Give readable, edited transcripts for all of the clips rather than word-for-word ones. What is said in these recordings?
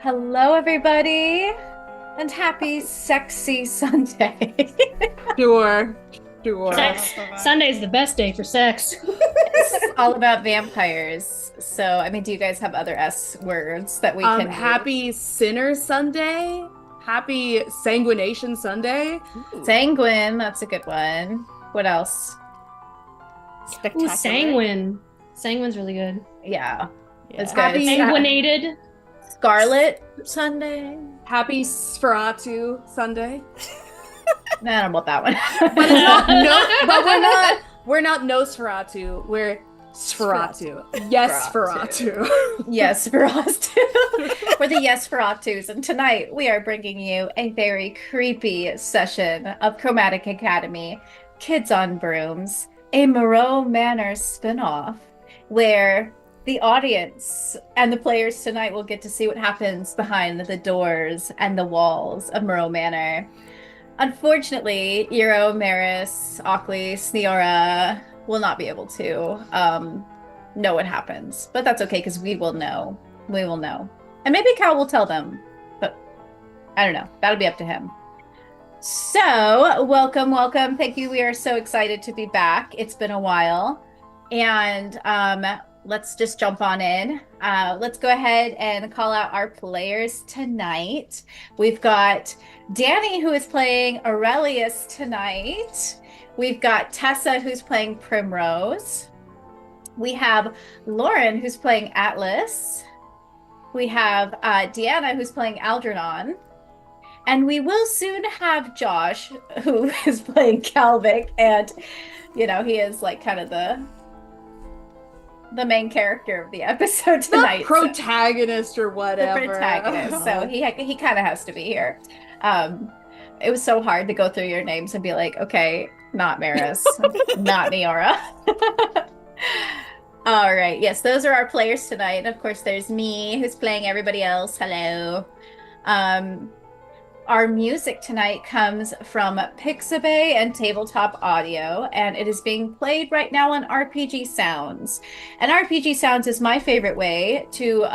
Hello, everybody, and happy sexy Sunday. Sure, sure. Sex. Sunday's the best day for sex. It's all about vampires. So, I mean, do you guys have other S words that we can use? Happy Sinner Sunday. Happy Sanguination Sunday. Sanguine, that's a good one. What else? Ooh, sanguine. Sanguine's really good. Yeah, it's Happy good. Sanguinated. Scarlet Sunday. Happy Sferatu Sunday. No, I don't know about that one. But it's not no. But we're not Nosferatu. We're Sferatu. Yes, Sferatu. Yes, Feratu. We're the Yes Feratus, and tonight we are bringing you a very creepy session of Chromatic Academy, Kids on Brooms, a Moreaux Manor spinoff, where the audience and the players tonight will get to see what happens behind the doors and the walls of Moreaux Manor. Unfortunately, Eero, Maris, Ockley, Sneora will not be able to know what happens. But that's okay, because we will know. We will know. And maybe Cal will tell them. But I don't know. That'll be up to him. So, welcome. Thank you. We are so excited to be back. It's been a while. And let's just jump on in. Let's go ahead and call out our players tonight. We've got Danny, who is playing Aurelius tonight. We've got Tessa, who's playing Primrose. We have Lauren, who's playing Atlas. We have Deanna, who's playing Algernon. And we will soon have Josh, who is playing Calvic. And, you know, he is like kind of the main character of the episode tonight. The protagonist or whatever. The protagonist. So he kind of has to be here. It was so hard to go through your names and be like, okay, not Maris, not Neora. All right. Yes, those are our players tonight. And of course, there's me, who's playing everybody else. Hello. Our music tonight comes from Pixabay and Tabletop Audio, and it is being played right now on RPG Sounds. And RPG Sounds is my favorite way to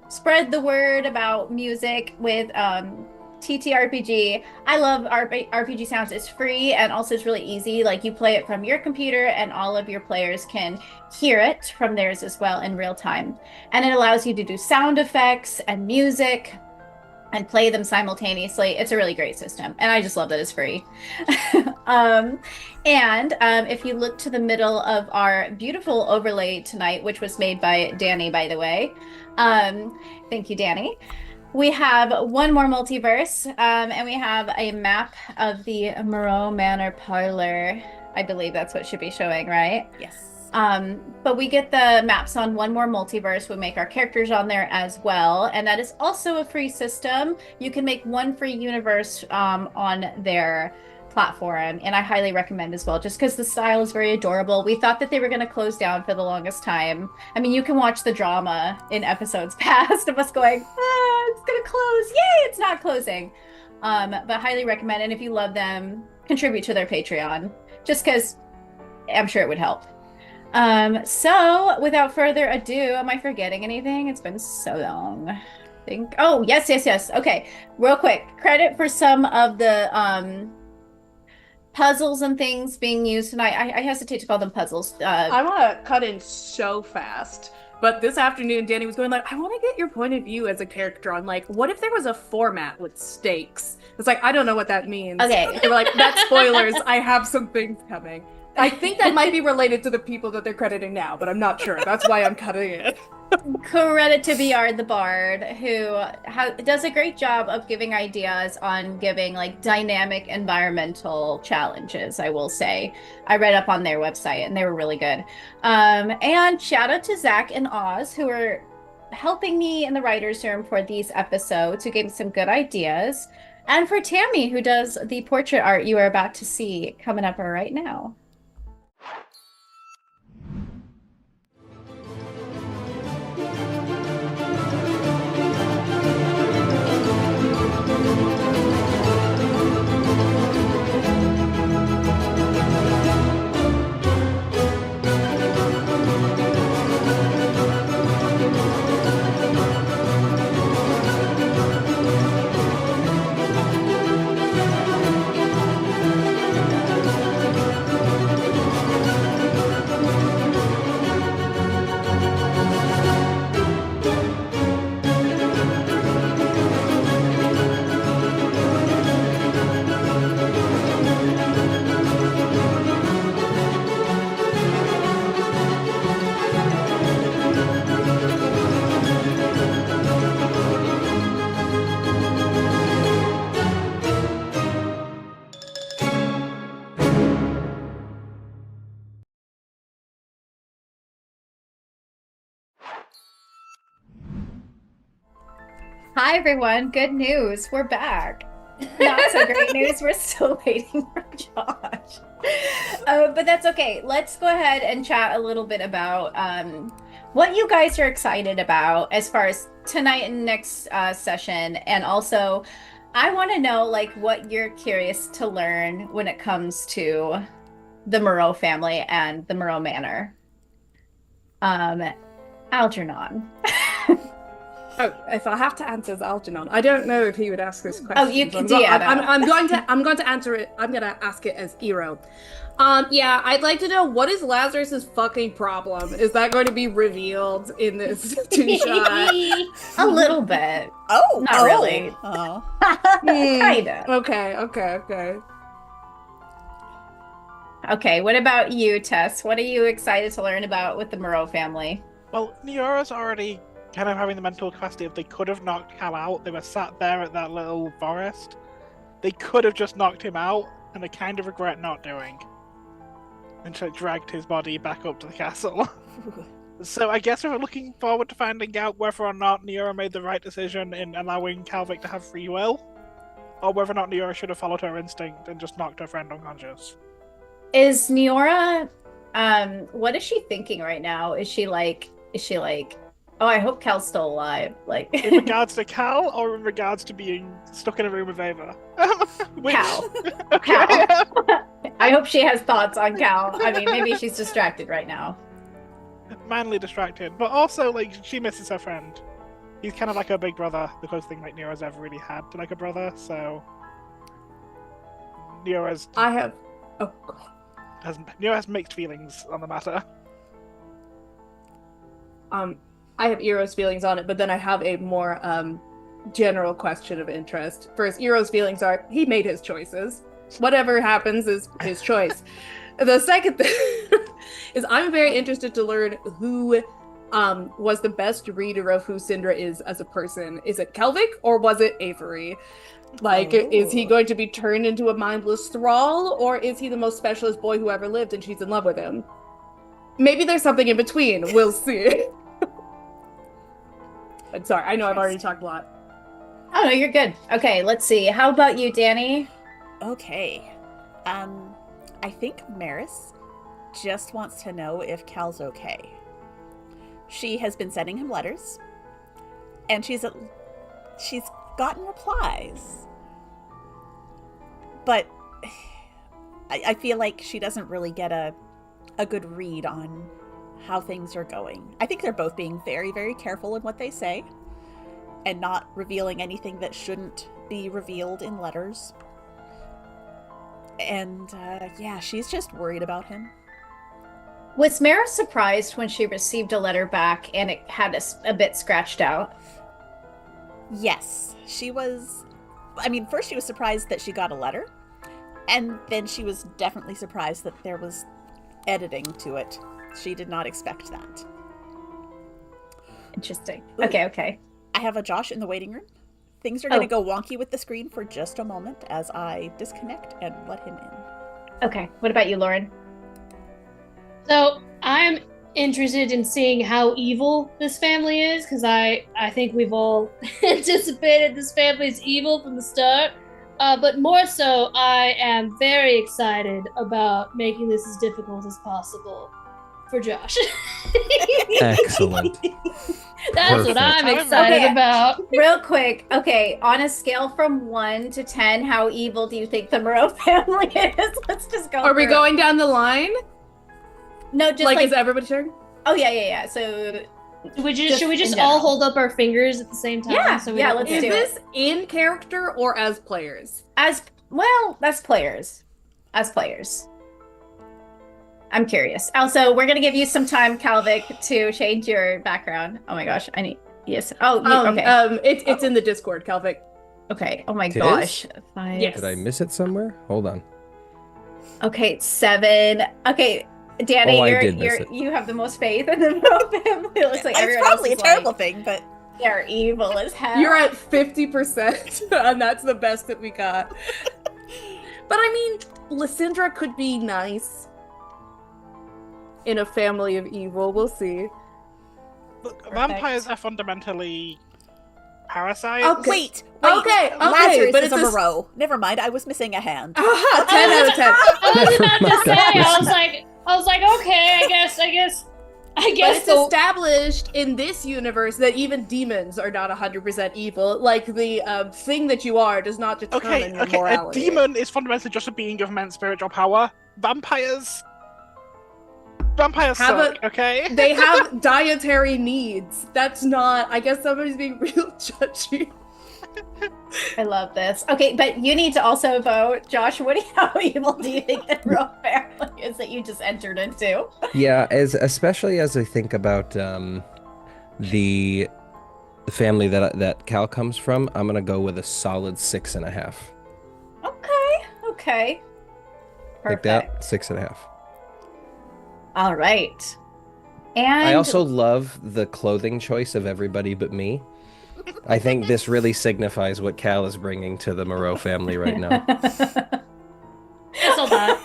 spread the word about music with TTRPG. I love RPG Sounds. It's free, and also it's really easy. Like, you play it from your computer and all of your players can hear it from theirs as well in real time. And it allows you to do sound effects and music and play them simultaneously. It's a really great system, and I just love that it's free. If you look to the middle of our beautiful overlay tonight, which was made by Danny, by the way, thank you, Danny. We have one more multiverse, and we have a map of the Moreaux Manor parlor. I believe that's what should be showing, right? Yes. But we get the maps on one more multiverse. We make our characters on there as well. And that is also a free system. You can make one free universe on their platform. And I highly recommend as well, just because the style is very adorable. We thought that they were going to close down for the longest time. I mean, you can watch the drama in episodes past of us going, it's going to close. Yay, it's not closing. But highly recommend. And if you love them, contribute to their Patreon, just because I'm sure it would help. So without further ado, am I forgetting anything? It's been so long. I think. Oh, yes. Okay, real quick. Credit for some of the puzzles and things being used tonight. I hesitate to call them puzzles. I want to cut in so fast. But this afternoon, Danny was going like, I want to get your point of view as a character on, like, what if there was a format with stakes? It's like, I don't know what that means. Okay. They were like, that's spoilers. I have some things coming. I think that might be related to the people that they're crediting now, but I'm not sure. That's why I'm cutting it. Credit to BR the Bard, who does a great job of giving ideas on giving like dynamic environmental challenges, I will say. I read up on their website and they were really good. And shout out to Zach and Oz, who are helping me in the writer's room for these episodes, who gave me some good ideas. And for Tammy, who does the portrait art you are about to see coming up right now. Hi, everyone. Good news. We're back. Not so great news. We're still waiting for Josh. But that's okay. Let's go ahead and chat a little bit about what you guys are excited about as far as tonight and next session. And also, I want to know like what you're curious to learn when it comes to the Moreaux family and the Moreaux Manor. Algernon. Oh, if I have to answer as Algernon, I don't know if he would ask this question. Oh, you can. I'm going to answer it. I'm gonna ask it as Iro. Yeah, I'd like to know what is Lazarus's fucking problem? Is that going to be revealed in this two-shot? A little bit. Oh, Not really. Oh. Kinda. Okay. Okay, what about you, Tess? What are you excited to learn about with the Moreaux family? Well, Neora's already kind of having the mental capacity of they could have knocked Cal out. They were sat there at that little forest. They could have just knocked him out, and they kind of regret not doing. And so dragged his body back up to the castle. So I guess we're looking forward to finding out whether or not Neora made the right decision in allowing Calvic to have free will, or whether or not Neora should have followed her instinct and just knocked her friend unconscious. Is Neora, what is she thinking right now? Is she like, oh, I hope Cal's still alive. Like In regards to Cal, or in regards to being stuck in a room with Ava? Cal. Okay. Cal. I hope she has thoughts on Cal. I mean, maybe she's distracted right now. Manly distracted, but also like she misses her friend. He's kind of like her big brother, the closest thing like Neora's ever really had to like a brother. So Neora's Neora has mixed feelings on the matter. I have Iro's feelings on it, but then I have a more general question of interest. First, Iro's feelings are he made his choices. Whatever happens is his choice. The second thing is I'm very interested to learn who was the best reader of who Syndra is as a person. Is it Kelvic or was it Avery? Like, is he going to be turned into a mindless thrall, or is he the most specialist boy who ever lived and she's in love with him? Maybe there's something in between. We'll see. I'm sorry, I know I've already talked a lot. Oh, no, you're good. Okay, let's see. How about you, Danny? Okay. I think Maris just wants to know if Cal's okay. She has been sending him letters, and she's gotten replies. But I feel like she doesn't really get a good read on how things are going. I think they're both being very, very careful in what they say and not revealing anything that shouldn't be revealed in letters. And yeah, she's just worried about him. Was Mara surprised when she received a letter back and it had a bit scratched out? Yes, she was. I mean, first she was surprised that she got a letter, and then she was definitely surprised that there was editing to it. She did not expect that. Interesting. Ooh. Okay. I have a Josh in the waiting room. Things are going to go wonky with the screen for just a moment as I disconnect and let him in. Okay. What about you, Lauren? So I'm interested in seeing how evil this family is, because I think we've all anticipated this family's evil from the start. But more so, I am very excited about making this as difficult as possible for Josh. Excellent. That's Perfect. what I'm excited about. Real quick. Okay. On a scale from 1 to 10, how evil do you think the Moreaux family is? Let's just go. Are we through. going down the line? No, just Like, is everybody turn? Oh, yeah. So Should we Just just in all general. hold up our fingers at the same time? Yeah, So we yeah, don't let's Is do this in character or as players? as well, that's players. As players. I'm curious. Also, we're gonna give you some time, Calvic, to change your background. Oh my gosh, I need yes. Oh, okay. It's in the Discord, Calvic. Okay. Oh my It gosh. is? 5. Yes. Did I miss it somewhere? Hold on. Okay, 7. Okay, Danny, Oh, I did miss it. you have the most faith in the Moreaux family. It looks like It's everyone probably a else is terrible like, thing, but they're evil as hell. You're at 50%, and that's the best that we got. But I mean, Lysindra could be nice in a family of evil. We'll see. Look, vampires are fundamentally parasite. Okay. Wait. Okay, Lazarus but is it's a a Moreaux. Never mind, I was missing a hand. Aha, 10 out of 10. I was Never about to mind, say, that I was like, okay, I guess But it's established in this universe that even demons are not 100% evil. Like, the thing that you are does not determine your A morality. demon is fundamentally just a being of immense spiritual power. Vampires suck, okay? They have dietary needs. That's not... I guess somebody's being real judgy. I love this. Okay, but you need to also vote. Josh, how evil do you think the Moreaux family is that you just entered into? Yeah, especially as I think about the family that Cal comes from, I'm gonna go with a solid 6.5. Okay. Like that, 6.5. All right. And I also love the clothing choice of everybody but me. I think this really signifies what Cal is bringing to the Moreaux family right now. It's all that.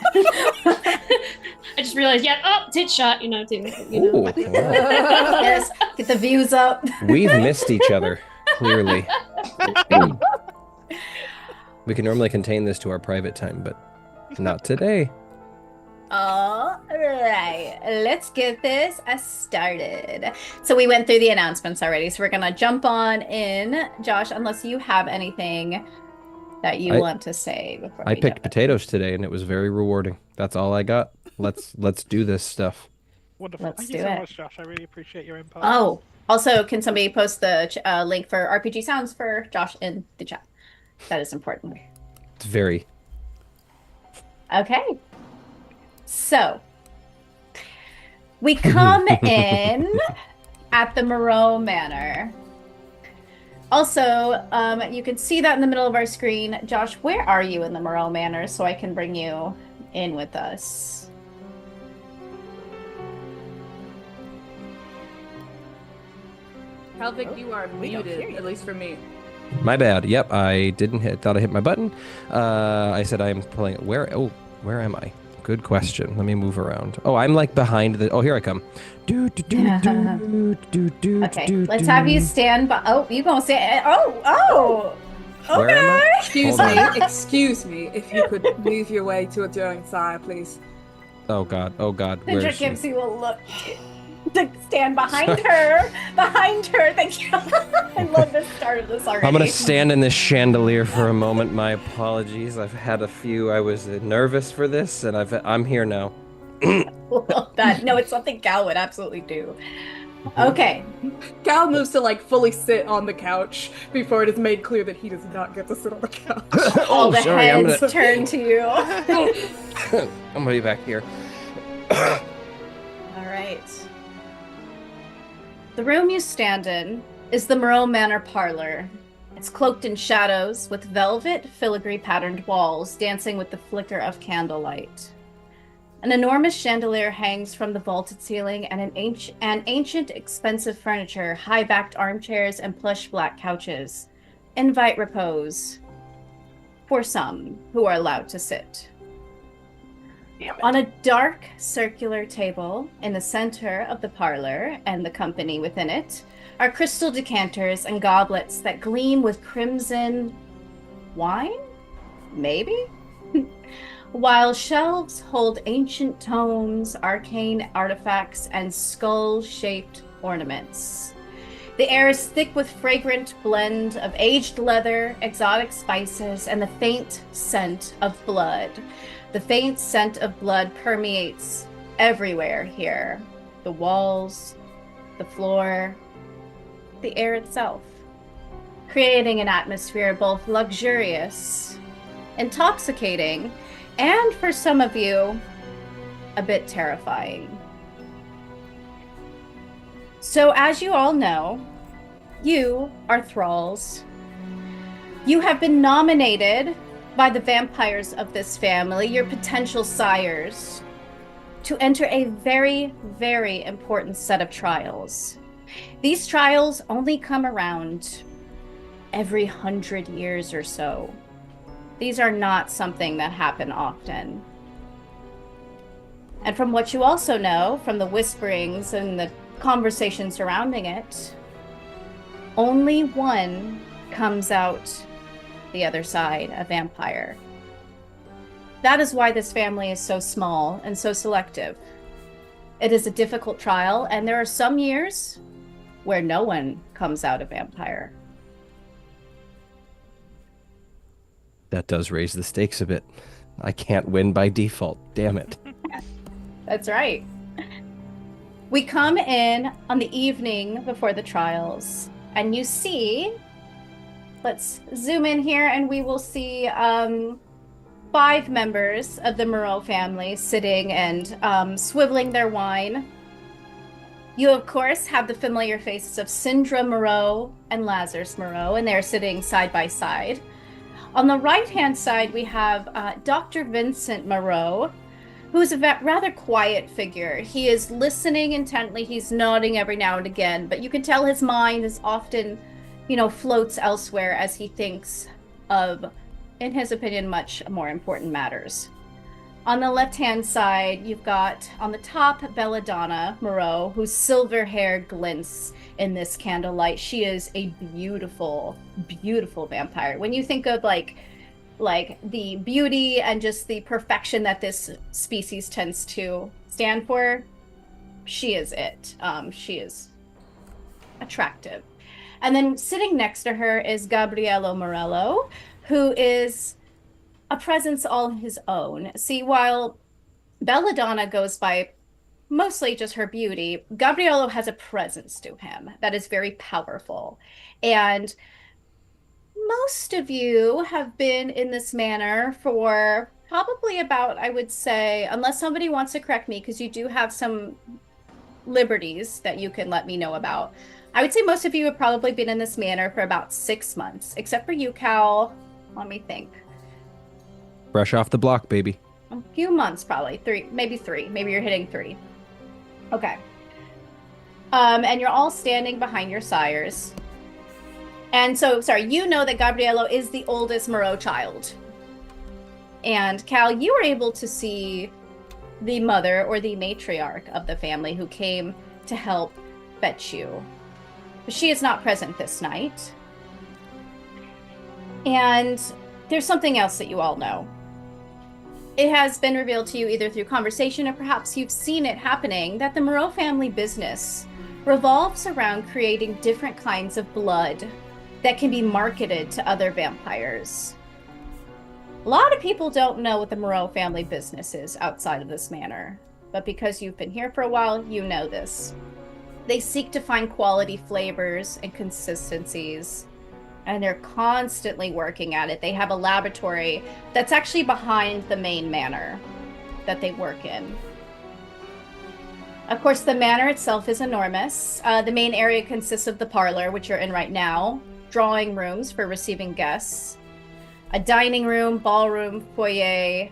I just realized, tit shot, too. Ooh, wow. Yes, get the views up. We've missed each other, clearly. We can normally contain this to our private time, but not today. All right, let's get this started. So we went through the announcements already, so we're gonna jump on in. Josh, unless you have anything that you want to say before I picked potatoes today, and it was very rewarding. That's all I got. Let's do this stuff. Wonderful. Thank you so much, Josh. I really appreciate your input. Oh, also, can somebody post the link for RPG Sounds for Josh in the chat? That is important. It's very... Okay. So, we come in at the Moreaux Manor. Also, you can see that in the middle of our screen. Josh, where are you in the Moreaux Manor so I can bring you in with us? Helvig, you are muted, at least for me. My bad. Yep, I thought I hit my button. I said I'm pulling... Where am I? Good question. Let me move around. Oh, I'm like behind the... Oh, here I come. Okay, let's have you stand by... Oh, you gonna stand... Oh! Where am I? Excuse me, if you could move your way to a drawing side, please. Oh, God. Sidra gives you a look to stand behind her. Behind her. Thank you. I love the start of this already. I'm going to stand in this chandelier for a moment. My apologies. I've had a few. I was nervous for this, and I'm here now. Love that. No, it's something Gal would absolutely do. Okay. Gal moves to fully sit on the couch before it is made clear that he does not get to sit on the couch. All the heads turn to you. I'm going to be back here. All right. The room you stand in is the Moreaux Manor parlor. It's cloaked in shadows with velvet, filigree patterned walls dancing with the flicker of candlelight. An enormous chandelier hangs from the vaulted ceiling, and ancient, expensive furniture, high-backed armchairs, and plush black couches invite repose for some who are allowed to sit. On a dark, circular table in the center of the parlor and the company within it are crystal decanters and goblets that gleam with crimson wine? Maybe? While shelves hold ancient tomes, arcane artifacts, and skull-shaped ornaments. The air is thick with fragrant blend of aged leather, exotic spices, and the faint scent of blood. The faint scent of blood permeates everywhere here. The walls, the floor, the air itself, creating an atmosphere both luxurious, intoxicating, and for some of you, a bit terrifying. So as you all know, you are thralls. You have been nominated by the vampires of this family, your potential sires, to enter a very, very important set of trials. These trials only come around every 100 years or so. These are not something that happen often. And from what you also know, from the whisperings and the conversation surrounding it, only one comes out the other side, a vampire. That is why this family is so small and so selective. It is a difficult trial, and there are some years where no one comes out a vampire. That does raise the stakes a bit. I can't win by default. Damn it. That's right. We come in on the evening before the trials, and you see, let's zoom in here, and we will see 5 members of the Moreaux family sitting and swiveling their wine. You, of course, have the familiar faces of Sindra Moreaux and Lazarus Moreaux, and they're sitting side by side. On the right-hand side, we have Dr. Vincent Moreaux, who's a rather quiet figure. He is listening intently. He's nodding every now and again, but you can tell his mind is often, floats elsewhere as he thinks of, in his opinion, much more important matters. On the left-hand side, you've got, on the top, Belladonna Moreau, whose silver hair glints in this candlelight. She is a beautiful, beautiful vampire. When you think of like the beauty and just the perfection that this species tends to stand for, she is it. She is attractive. And then sitting next to her is Gabriello Morello, who is a presence all his own. See, while Belladonna goes by mostly just her beauty, Gabriello has a presence to him that is very powerful. And most of you have been in this manor for probably about, I would say, unless somebody wants to correct me, because you do have some liberties that you can let me know about. I would say most of you have probably been in this manor for about 6 months, except for you, Cal. Let me think. Fresh off the block, baby. A few months, probably. 3, maybe 3. Maybe you're hitting 3. Okay. And you're all standing behind your sires. And so, sorry, you know that Gabriello is the oldest Moreau child. And Cal, you were able to see the mother or the matriarch of the family who came to help fetch you. But she is not present this night. And there's something else that you all know. It has been revealed to you either through conversation or perhaps you've seen it happening that the Moreau family business revolves around creating different kinds of blood that can be marketed to other vampires. A lot of people don't know what the Moreau family business is outside of this manor, but because you've been here for a while, you know this. They seek to find quality flavors and consistencies, and they're constantly working at it. They have a laboratory that's actually behind the main manor that they work in. Of course, the manor itself is enormous. The main area consists of the parlor, which you're in right now, drawing rooms for receiving guests, a dining room, ballroom, foyer,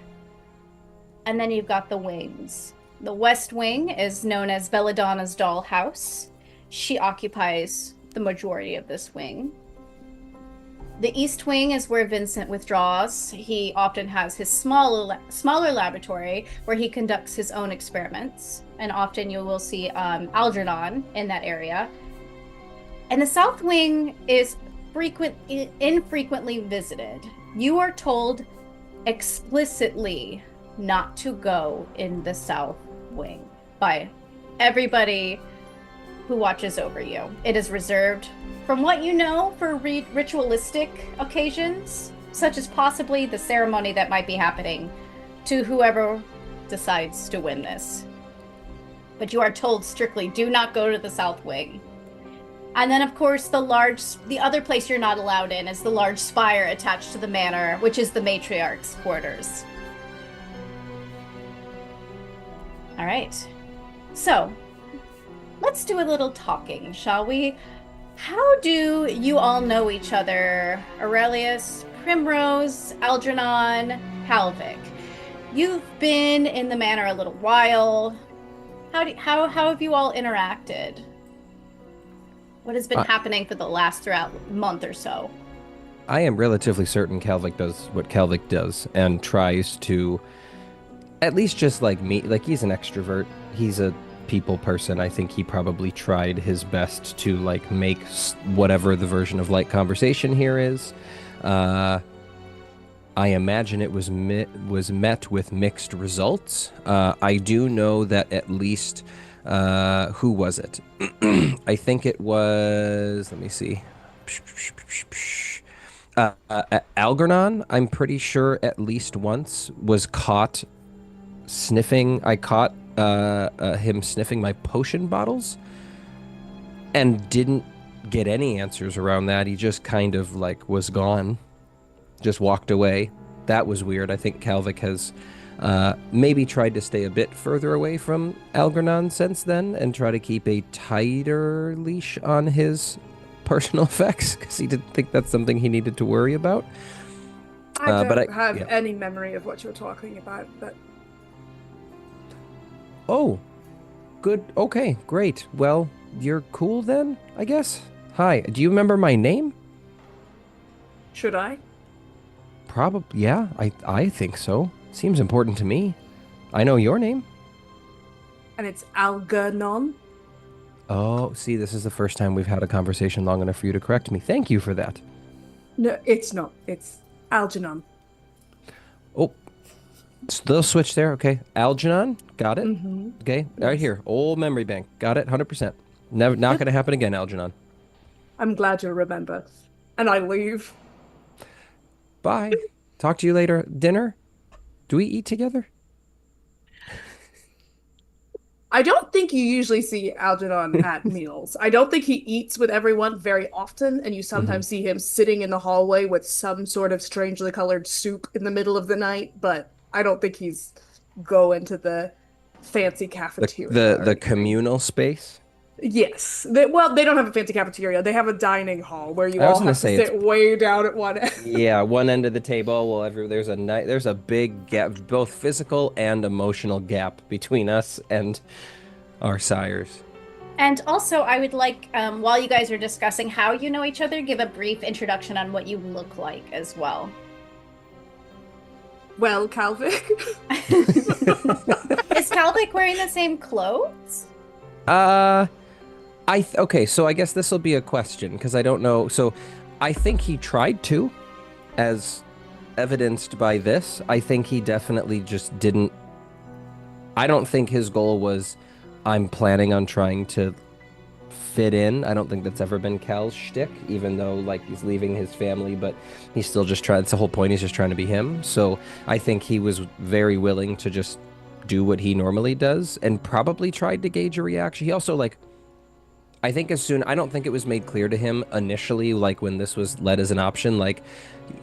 and then you've got the wings. The west wing is known as Belladonna's dollhouse. She occupies the majority of this wing. The east wing is where Vincent withdraws. He often has his smaller laboratory where he conducts his own experiments, and often you will see Algernon in that area. And the south wing is infrequently visited. You are told explicitly not to go in the south wing by everybody who watches over you. It is reserved, from what you know, for ritualistic occasions, such as possibly the ceremony that might be happening to whoever decides to win this. But you are told strictly, do not go to the south wing. And then, of course, the other place you're not allowed in is the large spire attached to the manor, which is the matriarch's quarters. All right. So, let's do a little talking, shall we? How do you all know each other? Aurelius, Primrose, Algernon, Halvik. You've been in the manor a little while. How have you all interacted? What has been happening for the last month or so? I am relatively certain Calvik does what Calvik does and tries to at least just like me, like he's an extrovert. He's a people person. I think he probably tried his best to like make whatever the version of light conversation here is. I imagine it was met with mixed results. I do know that at least who was it? I think it was. Let me see. Algernon, I'm pretty sure at least once was caught sniffing. I caught him sniffing my potion bottles and didn't get any answers around that. He just kind of like was gone, just walked away. That was weird. I think Kalvik has maybe tried to stay a bit further away from Algernon since then and try to keep a tighter leash on his personal effects because he didn't think that's something he needed to worry about. I don't have any memory of what you're talking about, but... Oh, good. Okay, great. Well, you're cool then, I guess? Hi, do you remember my name? Should I? Probably, yeah, I think so. Seems important to me. I know your name. And it's Algernon? Oh, see, this is the first time we've had a conversation long enough for you to correct me. Thank you for that. No, it's not. It's Algernon. Oh, little switch there. Okay, Algernon, got it. Mm-hmm. Okay, right here, old memory bank. Got it, 100%. Never, not going to happen again, Algernon. I'm glad you'll remember. And I leave. Bye. Talk to you later. Dinner? Do we eat together? I don't think you usually see Algernon at meals. I don't think he eats with everyone very often, and you sometimes see him sitting in the hallway with some sort of strangely colored soup in the middle of the night, but I don't think he's going to the fancy cafeteria. The communal space? Yes. They don't have a fancy cafeteria. They have a dining hall where you all have to sit way down at one end. Yeah, one end of the table. Well, there's a big gap, both physical and emotional gap between us and our sires. And also, I would like, while you guys are discussing how you know each other, give a brief introduction on what you look like as well. Well, Kalvik. Is Kalvik wearing the same clothes? Okay, so I guess this will be a question because I don't know. So I think he tried to, as evidenced by this. I think he definitely just didn't. I don't think his goal was, I'm planning on trying to fit in. I don't think that's ever been Cal's shtick, even though like he's leaving his family, but he's still just trying. That's the whole point. He's just trying to be him. So I think he was very willing to just do what he normally does and probably tried to gauge a reaction. He also I think I don't think it was made clear to him initially, like when this was led as an option, like,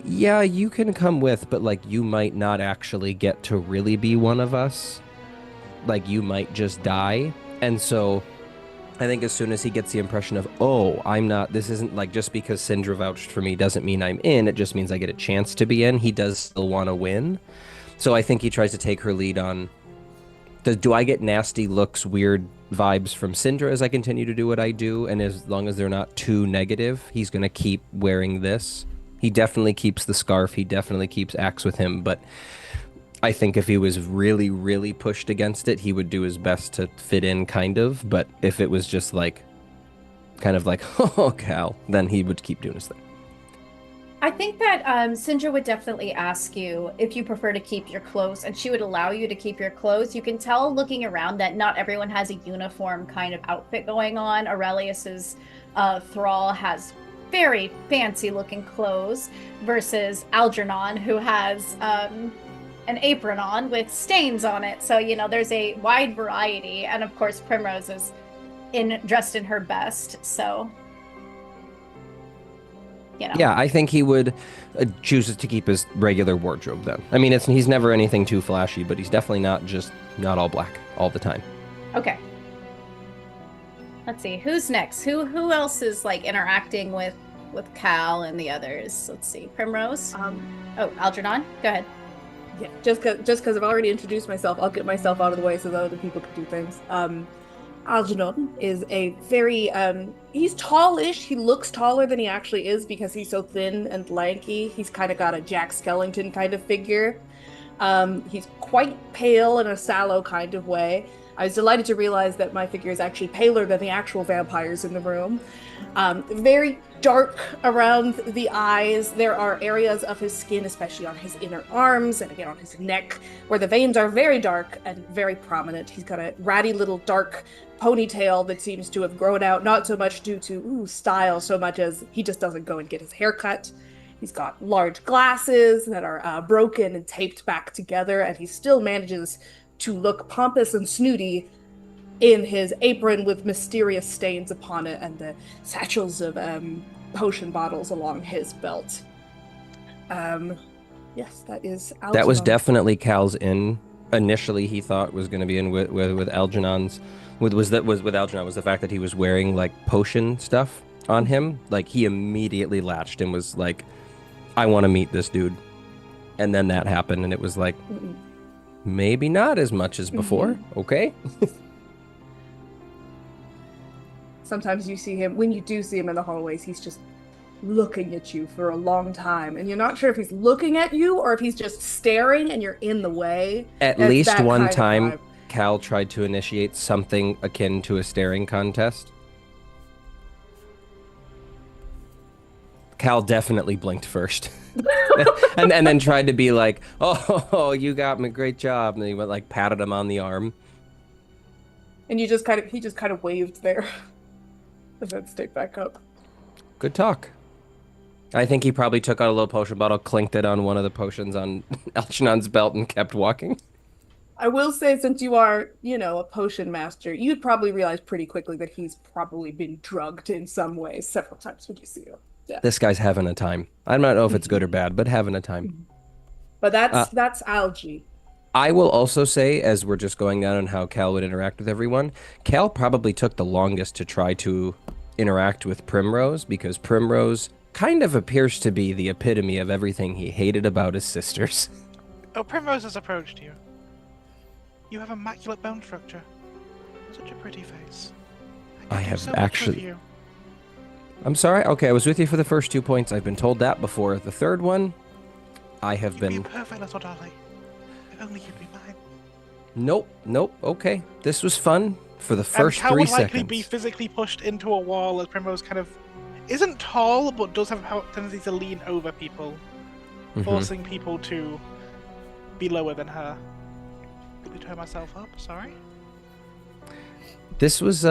yeah, you can come with, but like you might not actually get to really be one of us. Like you might just die. And so I think as soon as he gets the impression of, oh, I'm not, this isn't like just because Syndra vouched for me doesn't mean I'm in, it just means I get a chance to be in. He does still want to win. So I think he tries to take her lead on, do I get nasty looks, weird vibes from Syndra as I continue to do what I do? And as long as they're not too negative, he's going to keep wearing this. He definitely keeps the scarf. He definitely keeps Axe with him. But I think if he was really, really pushed against it, he would do his best to fit in, kind of. But if it was just like, kind of like, oh, Cal, then he would keep doing his thing. I think that Syndra would definitely ask you if you prefer to keep your clothes, and she would allow you to keep your clothes. You can tell looking around that not everyone has a uniform kind of outfit going on. Aurelius's thrall has very fancy looking clothes versus Algernon, who has an apron on with stains on it. So, you know, there's a wide variety. And of course, Primrose is dressed in her best. So... You know. Yeah, I think he would choose to keep his regular wardrobe then. I mean, he's never anything too flashy, but he's definitely not all black all the time. Okay. Let's see, who's next? Who else is like interacting with Cal and the others? Let's see, Primrose. Algernon, go ahead. Yeah, just because I've already introduced myself, I'll get myself out of the way so that other people can do things. Algernon is a very, he's tallish. He looks taller than he actually is because he's so thin and lanky. He's kind of got a Jack Skellington kind of figure. He's quite pale in a sallow kind of way. I was delighted to realize that my figure is actually paler than the actual vampires in the room. Very dark around the eyes. There are areas of his skin, especially on his inner arms and again on his neck, where the veins are very dark and very prominent. He's got a ratty little dark ponytail that seems to have grown out, not so much due to style, so much as he just doesn't go and get his hair cut. He's got large glasses that are broken and taped back together, and he still manages to look pompous and snooty in his apron with mysterious stains upon it and the satchels of potion bottles along his belt. Yes, that is Algernon. That was definitely Cal's in. Initially, he thought was going to be in with Algernon's. Was with Algernon was the fact that he was wearing like potion stuff on him. Like he immediately latched and was like, "I want to meet this dude," and then that happened, and it was like, maybe not as much as before. Okay. Sometimes you see him, when you do see him in the hallways, he's just looking at you for a long time, and you're not sure if he's looking at you or if he's just staring and you're in the way. At least one time, Cal tried to initiate something akin to a staring contest. Cal definitely blinked first. and then tried to be like, "Oh, you got me, great job." And then he went like patted him on the arm. And he just kind of waved there. And then stayed back up. Good talk. I think he probably took out a little potion bottle, clinked it on one of the potions on Algernon's belt, and kept walking. I will say, since you are, a potion master, you'd probably realize pretty quickly that he's probably been drugged in some way several times when you see him. Yeah. This guy's having a time. I don't know if it's good or bad, but having a time. But that's Algie. I will also say, as we're just going down on how Cal would interact with everyone, Cal probably took the longest to try to interact with Primrose, because Primrose kind of appears to be the epitome of everything he hated about his sisters. Oh, Primrose has approached you. You have immaculate bone structure. Such a pretty face. I have so much actually... with you. I'm sorry? Okay, I was with you for the first 2 points. I've been told that before. The third one, I have You'd been... be a perfect little dolly. If only you'd be mine. Nope. Okay. This was fun for the first Cal 3 would likely seconds. be physically pushed into a wall as Primrose kind of isn't tall, but does have a tendency to lean over people, forcing people to be lower than her. Let me turn myself up. Sorry. This was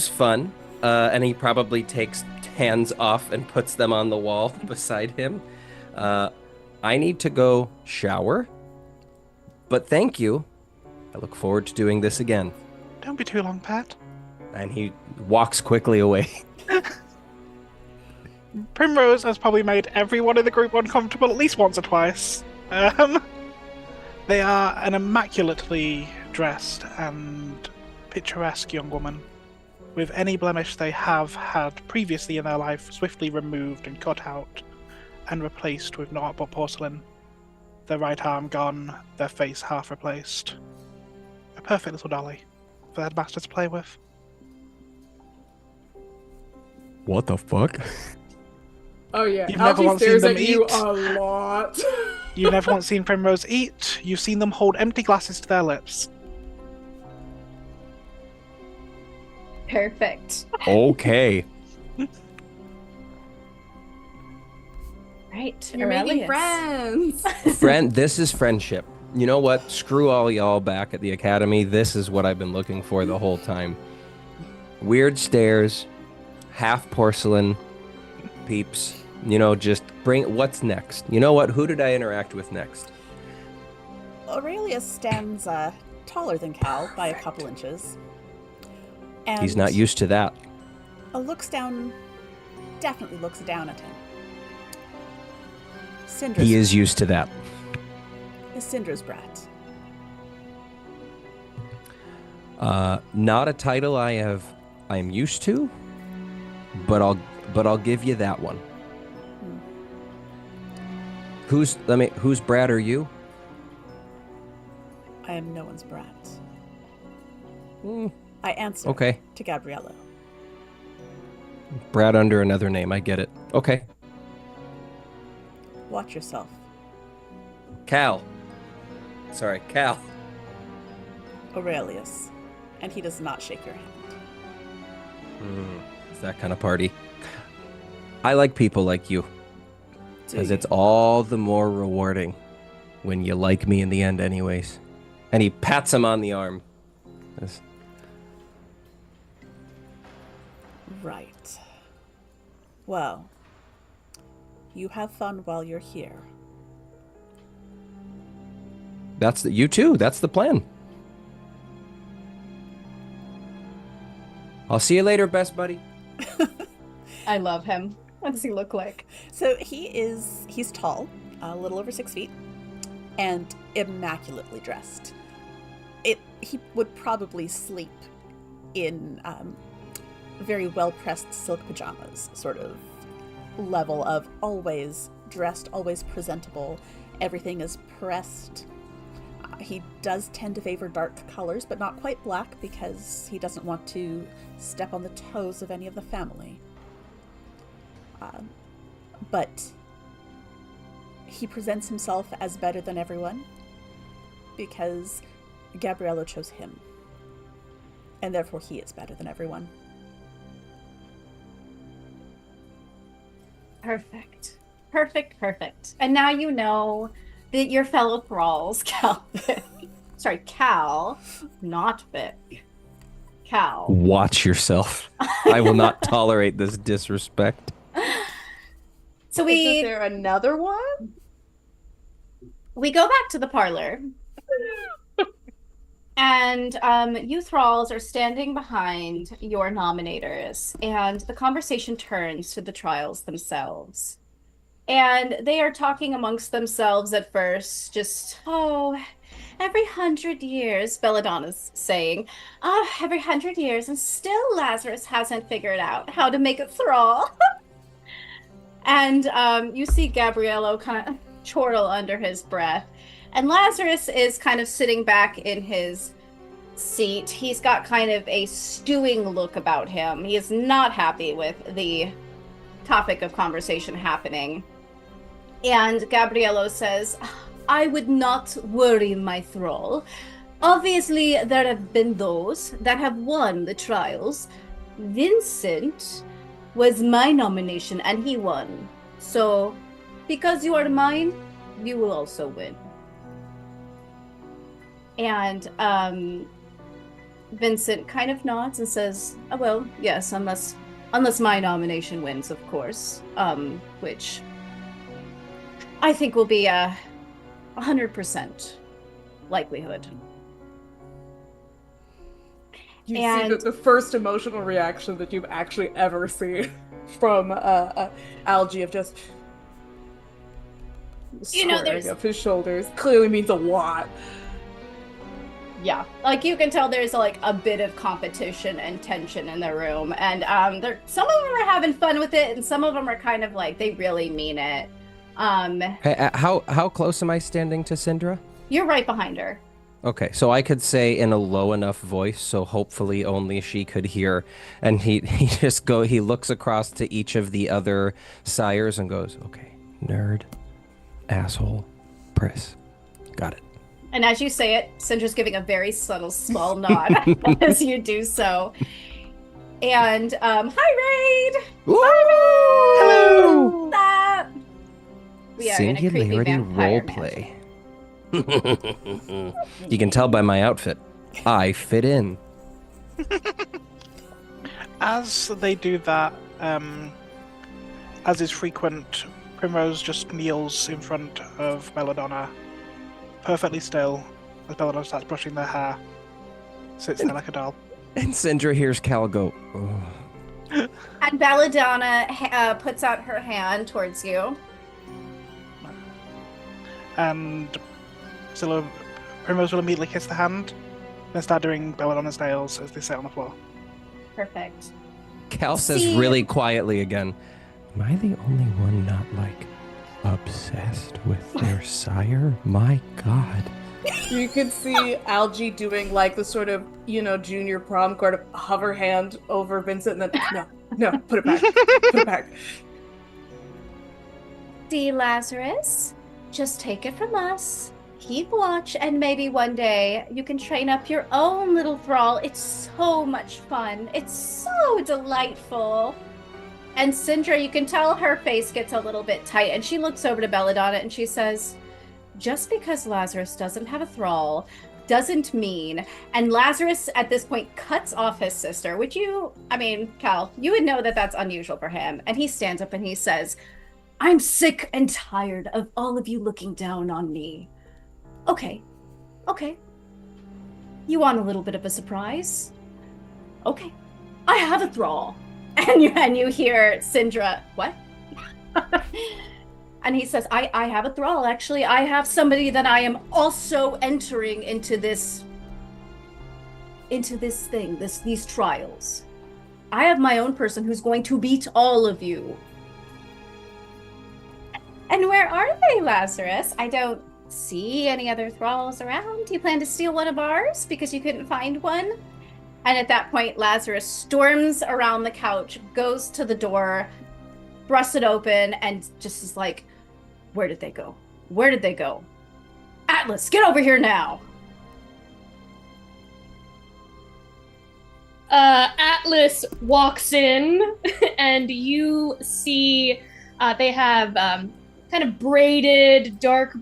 fun. And he probably takes hands off and puts them on the wall beside him. I need to go shower, but thank you. I look forward to doing this again. Don't be too long, Pat. And he walks quickly away. Primrose has probably made everyone in the group uncomfortable at least once or twice. They are an immaculately dressed and picturesque young woman, with any blemish they have had previously in their life swiftly removed and cut out and replaced with naught but porcelain. Their right arm gone, their face half replaced. A perfect little dolly for the headmaster to play with. What the fuck? Oh yeah, You've never Algie once seen stares them at you eat. a lot. You've never once seen Primrose eat. You've seen them hold empty glasses to their lips. Perfect. Okay. Right. You're making Aurelius. friends. Friend, this is friendship. You know what? Screw all y'all back at the academy. This is what I've been looking for the whole time. Weird stares, half porcelain peeps. Just bring... What's next? You know what? Who did I interact with next? Aurelius stands taller than Cal by a couple inches. And He's not used to that. definitely looks down at him. He is used to that. Is Syndra's brat. Not a title I'm used to, but I'll give you that one. Whose brat are you? I am no one's brat. Mm, I answer okay. to Gabriella. Brat under another name, I get it. Okay. Watch yourself. Cal, Sorry, Cal. Aurelius. And he does not shake your hand. It's that kind of party. I like people like you. Because you? it's all the more rewarding when you like me in the end anyways. And he pats him on the arm. Yes. Right. Well, you have fun while you're here. You too. That's the plan. I'll see you later, best buddy. I love him. What does he look like? So he's tall, a little over 6 feet, and immaculately dressed. He would probably sleep in very well-pressed silk pajamas, sort of level of always dressed, always presentable. Everything is pressed. He does tend to favor dark colors, but not quite black, because he doesn't want to step on the toes of any of the family. But he presents himself as better than everyone because Gabriello chose him, and therefore he is better than everyone. Perfect. Perfect. And now you know that your fellow thralls, Cal, not Vic. Cal. Watch yourself. I will not tolerate this disrespect. So Is there another one? we go back to the parlor. And you thralls are standing behind your nominators, and the conversation turns to the trials themselves. And they are talking amongst themselves at first, just, every 100 years, Belladonna's saying, every 100 years, and still Lazarus hasn't figured out how to make a thrall. And you see Gabriello kind of chortle under his breath. And Lazarus is kind of sitting back in his seat. He's got kind of a stewing look about him. He is not happy with the topic of conversation happening. And Gabriello says, I would not worry, my thrall. Obviously, there have been those that have won the trials. Vincent was my nomination, and he won. So, because you are mine, you will also win. And Vincent kind of nods and says, oh, well, yes, unless my nomination wins, of course, which I think will be 100% likelihood. You see the first emotional reaction that you've actually ever seen from Algie of just squaring up his shoulders. Clearly means a lot. Yeah, like you can tell there's like a bit of competition and tension in the room, and some of them are having fun with it, and some of them are kind of like they really mean it. Hey, how close am I standing to Syndra? You're right behind her. Okay, so I could say in a low enough voice, so hopefully only she could hear, and he looks across to each of the other sires and goes, okay, nerd, asshole, priss, got it. And as you say it, Syndra's giving a very subtle, small nod as you do so. And, hi, Raid! Hello! What's up? We are in a creepy Singularity vampire roleplay. You can tell by my outfit. I fit in. As they do that, as is frequent, Primrose just kneels in front of Belladonna, perfectly still, as Belladonna starts brushing their hair. Sits there like a doll. And Syndra hears Cal go, oh. And Belladonna puts out her hand towards you. And Primrose will immediately kiss the hand, then start doing Belladonna's nails as they sit on the floor. Perfect. Cal says really quietly again, am I the only one not, like, obsessed with their sire? My God. You can see Algie doing like the sort of, junior prom court of hover hand over Vincent and then, no, put it back, put it back. See, Lazarus, just take it from us. keep watch, and maybe one day you can train up your own little thrall. It's so much fun. It's so delightful. And Sindra, you can tell her face gets a little bit tight, and she looks over to Belladonna and she says, just because Lazarus doesn't have a thrall doesn't mean, and Lazarus at this point cuts off his sister, which Cal, you would know that that's unusual for him. And he stands up and he says, I'm sick and tired of all of you looking down on me. Okay. You want a little bit of a surprise? Okay. I have a thrall. And you hear Sindra, what? And he says, I have a thrall, actually. I have somebody that I am also entering into this thing, these trials. I have my own person who's going to beat all of you. And where are they, Lazarus? I don't see any other thralls around. Do you plan to steal one of ours because you couldn't find one? And at that point, Lazarus storms around the couch, goes to the door, thrusts it open, and just is like, where did they go? Where did they go? Atlas, get over here now! Atlas walks in, and you see they have kind of braided, dark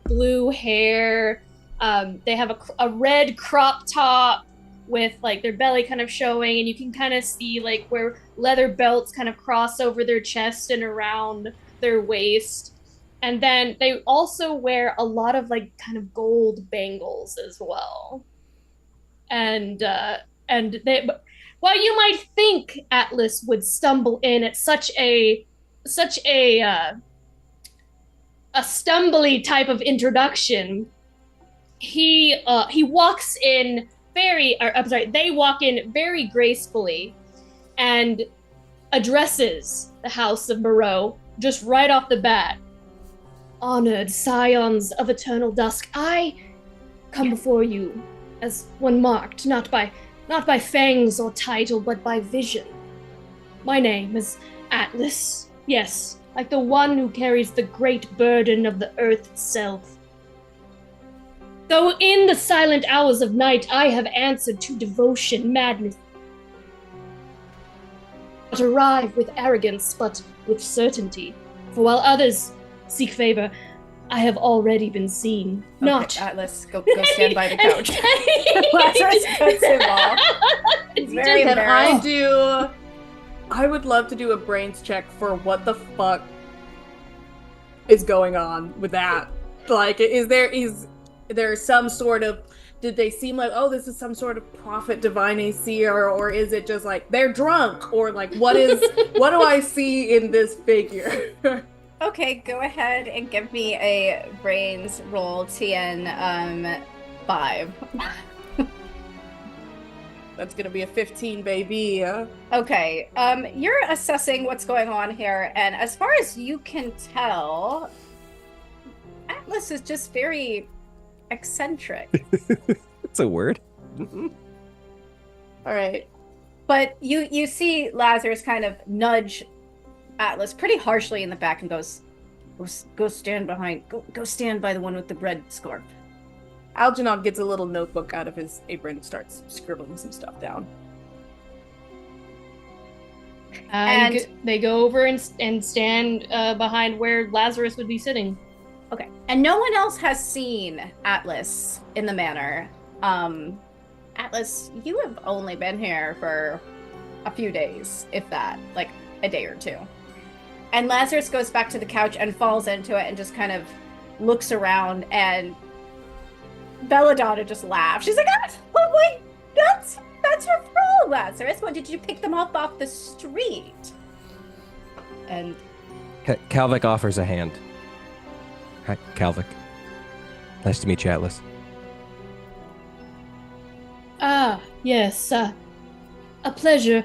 blue hair. They have a red crop top with like their belly kind of showing, and you can kind of see like where leather belts kind of cross over their chest and around their waist. And then they also wear a lot of like kind of gold bangles as well. And they, while you might think Atlas would stumble in at such a stumbly type of introduction, he walks in they walk in very gracefully and addresses the House of Moreaux just right off the bat. Honored scions of eternal dusk, I come before you as one marked not by fangs or title, but by vision. My name is Atlas, yes, like the one who carries the great burden of the earth itself. Though in the silent hours of night I have answered to devotion, madness, not arrive with arrogance, but with certainty. For while others seek favor, I have already been seen. Okay, Not Atlas, go stand by the couch. Lazarus cuts him off. He's very Can embarrassed. I would love to do a brains check for what the fuck is going on with that. Like, is there some sort of, did they seem like, oh, this is some sort of prophet, divine AC, or is it just like they're drunk, or like what do I see in this figure? Okay, go ahead and give me a brains roll, TN 5. That's gonna be a 15, baby. Okay, you're assessing what's going on here, and as far as you can tell, Atlas is just very eccentric. That's a word. All right. But you see Lazarus kind of nudge Atlas pretty harshly in the back and goes, go stand behind, go stand by the one with the red scarf. Algernon gets a little notebook out of his apron and starts scribbling some stuff down. And they go over and stand behind where Lazarus would be sitting. Okay, and no one else has seen Atlas in the manor. Atlas, you have only been here for a few days, if that, like a day or two. And Lazarus goes back to the couch and falls into it and just kind of looks around, and Belladonna just laughs. She's like, oh wait, that's your thrall, Lazarus. What, did you pick them up off the street? And Calvic offers a hand. Hi, Calvic. Nice to meet you, Atlas. Ah, yes, a pleasure.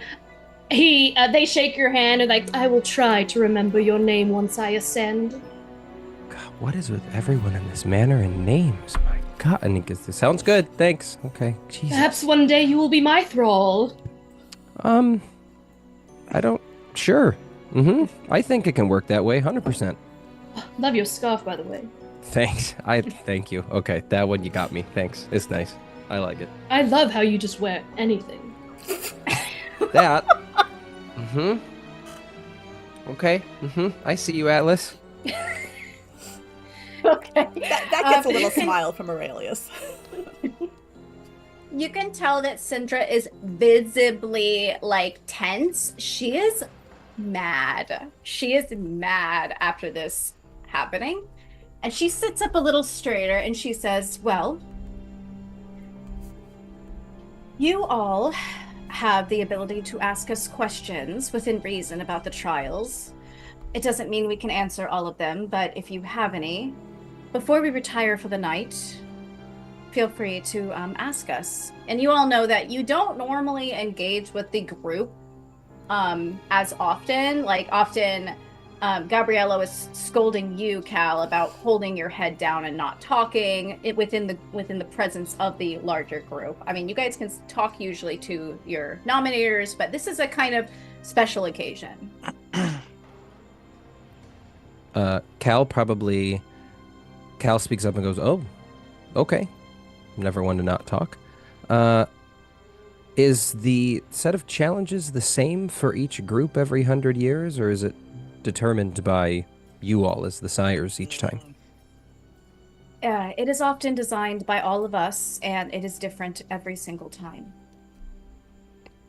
They shake your hand and like, I will try to remember your name once I ascend. God, what is with everyone in this manor and names? My God, and he goes, sounds good, thanks. Okay, Jesus. Perhaps one day you will be my thrall. Sure. I think it can work that way, 100%. Love your scarf, by the way. Thanks. Thank you. Okay, that one you got me. Thanks. It's nice. I like it. I love how you just wear anything. That. Mm-hmm. Okay. Mm-hmm. I see you, Atlas. Okay. That gets a little smile from Aurelius. You can tell that Sindra is visibly like tense. She is mad. She is mad after this happening. And she sits up a little straighter and she says, well, you all have the ability to ask us questions within reason about the trials. It doesn't mean we can answer all of them, but if you have any, before we retire for the night, feel free to ask us. And you all know that you don't normally engage with the group as often. Like, often Gabriella was scolding you, Cal, about holding your head down and not talking within the presence of the larger group. I mean, you guys can talk usually to your nominators, but this is a kind of special occasion. Cal speaks up and goes, oh, okay. Never one to not talk. Is the set of challenges the same for each group every 100 years, or is it determined by you all as the sires each time? It is often designed by all of us, and it is different every single time.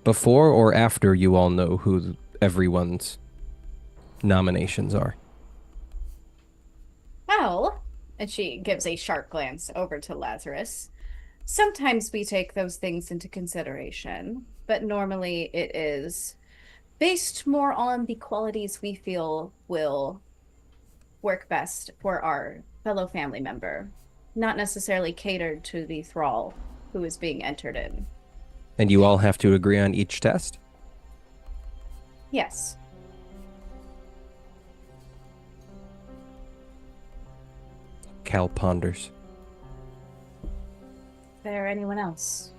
Before or after you all know who everyone's nominations are? Well, and she gives a sharp glance over to Lazarus. Sometimes we take those things into consideration, but normally it is based more on the qualities we feel will work best for our fellow family member, not necessarily catered to the thrall who is being entered in. And you all have to agree on each test? Yes. Cal ponders. Is there anyone else?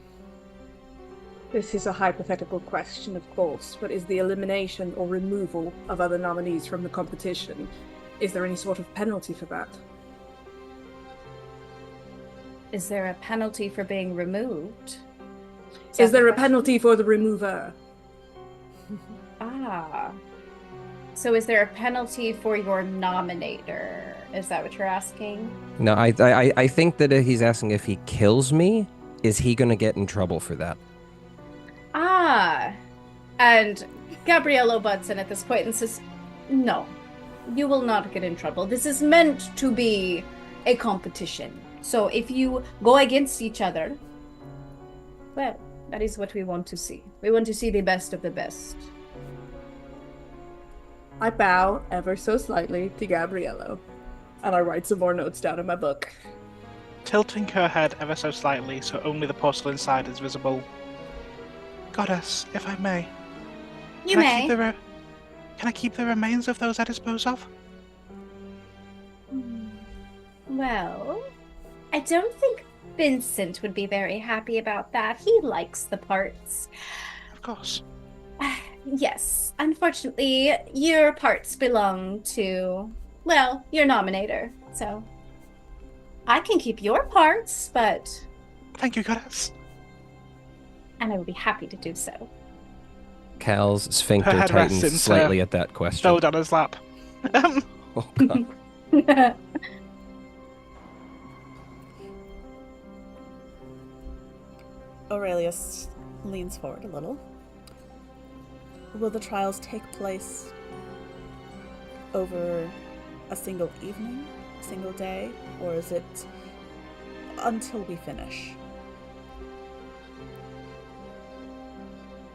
This is a hypothetical question, of course, but is the elimination or removal of other nominees from the competition, is there any sort of penalty for that? Is there a penalty for being removed? Is there a penalty for the remover? Ah. So is there a penalty for your nominator? Is that what you're asking? No, I think that he's asking if he kills me, is he going to get in trouble for that? Ah. And Gabriello butts in at this point and says, no, you will not get in trouble. This is meant to be a competition. So if you go against each other, well, that is what we want to see. We want to see the best of the best. I bow ever so slightly to Gabriello, and I write some more notes down in my book. Tilting her head ever so slightly so only the porcelain side is visible. Goddess, if I may. You may. Can I keep the remains of those I dispose of? Well, I don't think Vincent would be very happy about that. He likes the parts. Of course. Yes, unfortunately, your parts belong to, well, your nominator. So, I can keep your parts, but... Thank you, Goddess. And I would be happy to do so. Cal's sphincter Her head rests tightens into slightly at that question. Stowed on his lap. Oh, God. Aurelius leans forward a little. Will the trials take place over a single evening, a single day, or is it until we finish?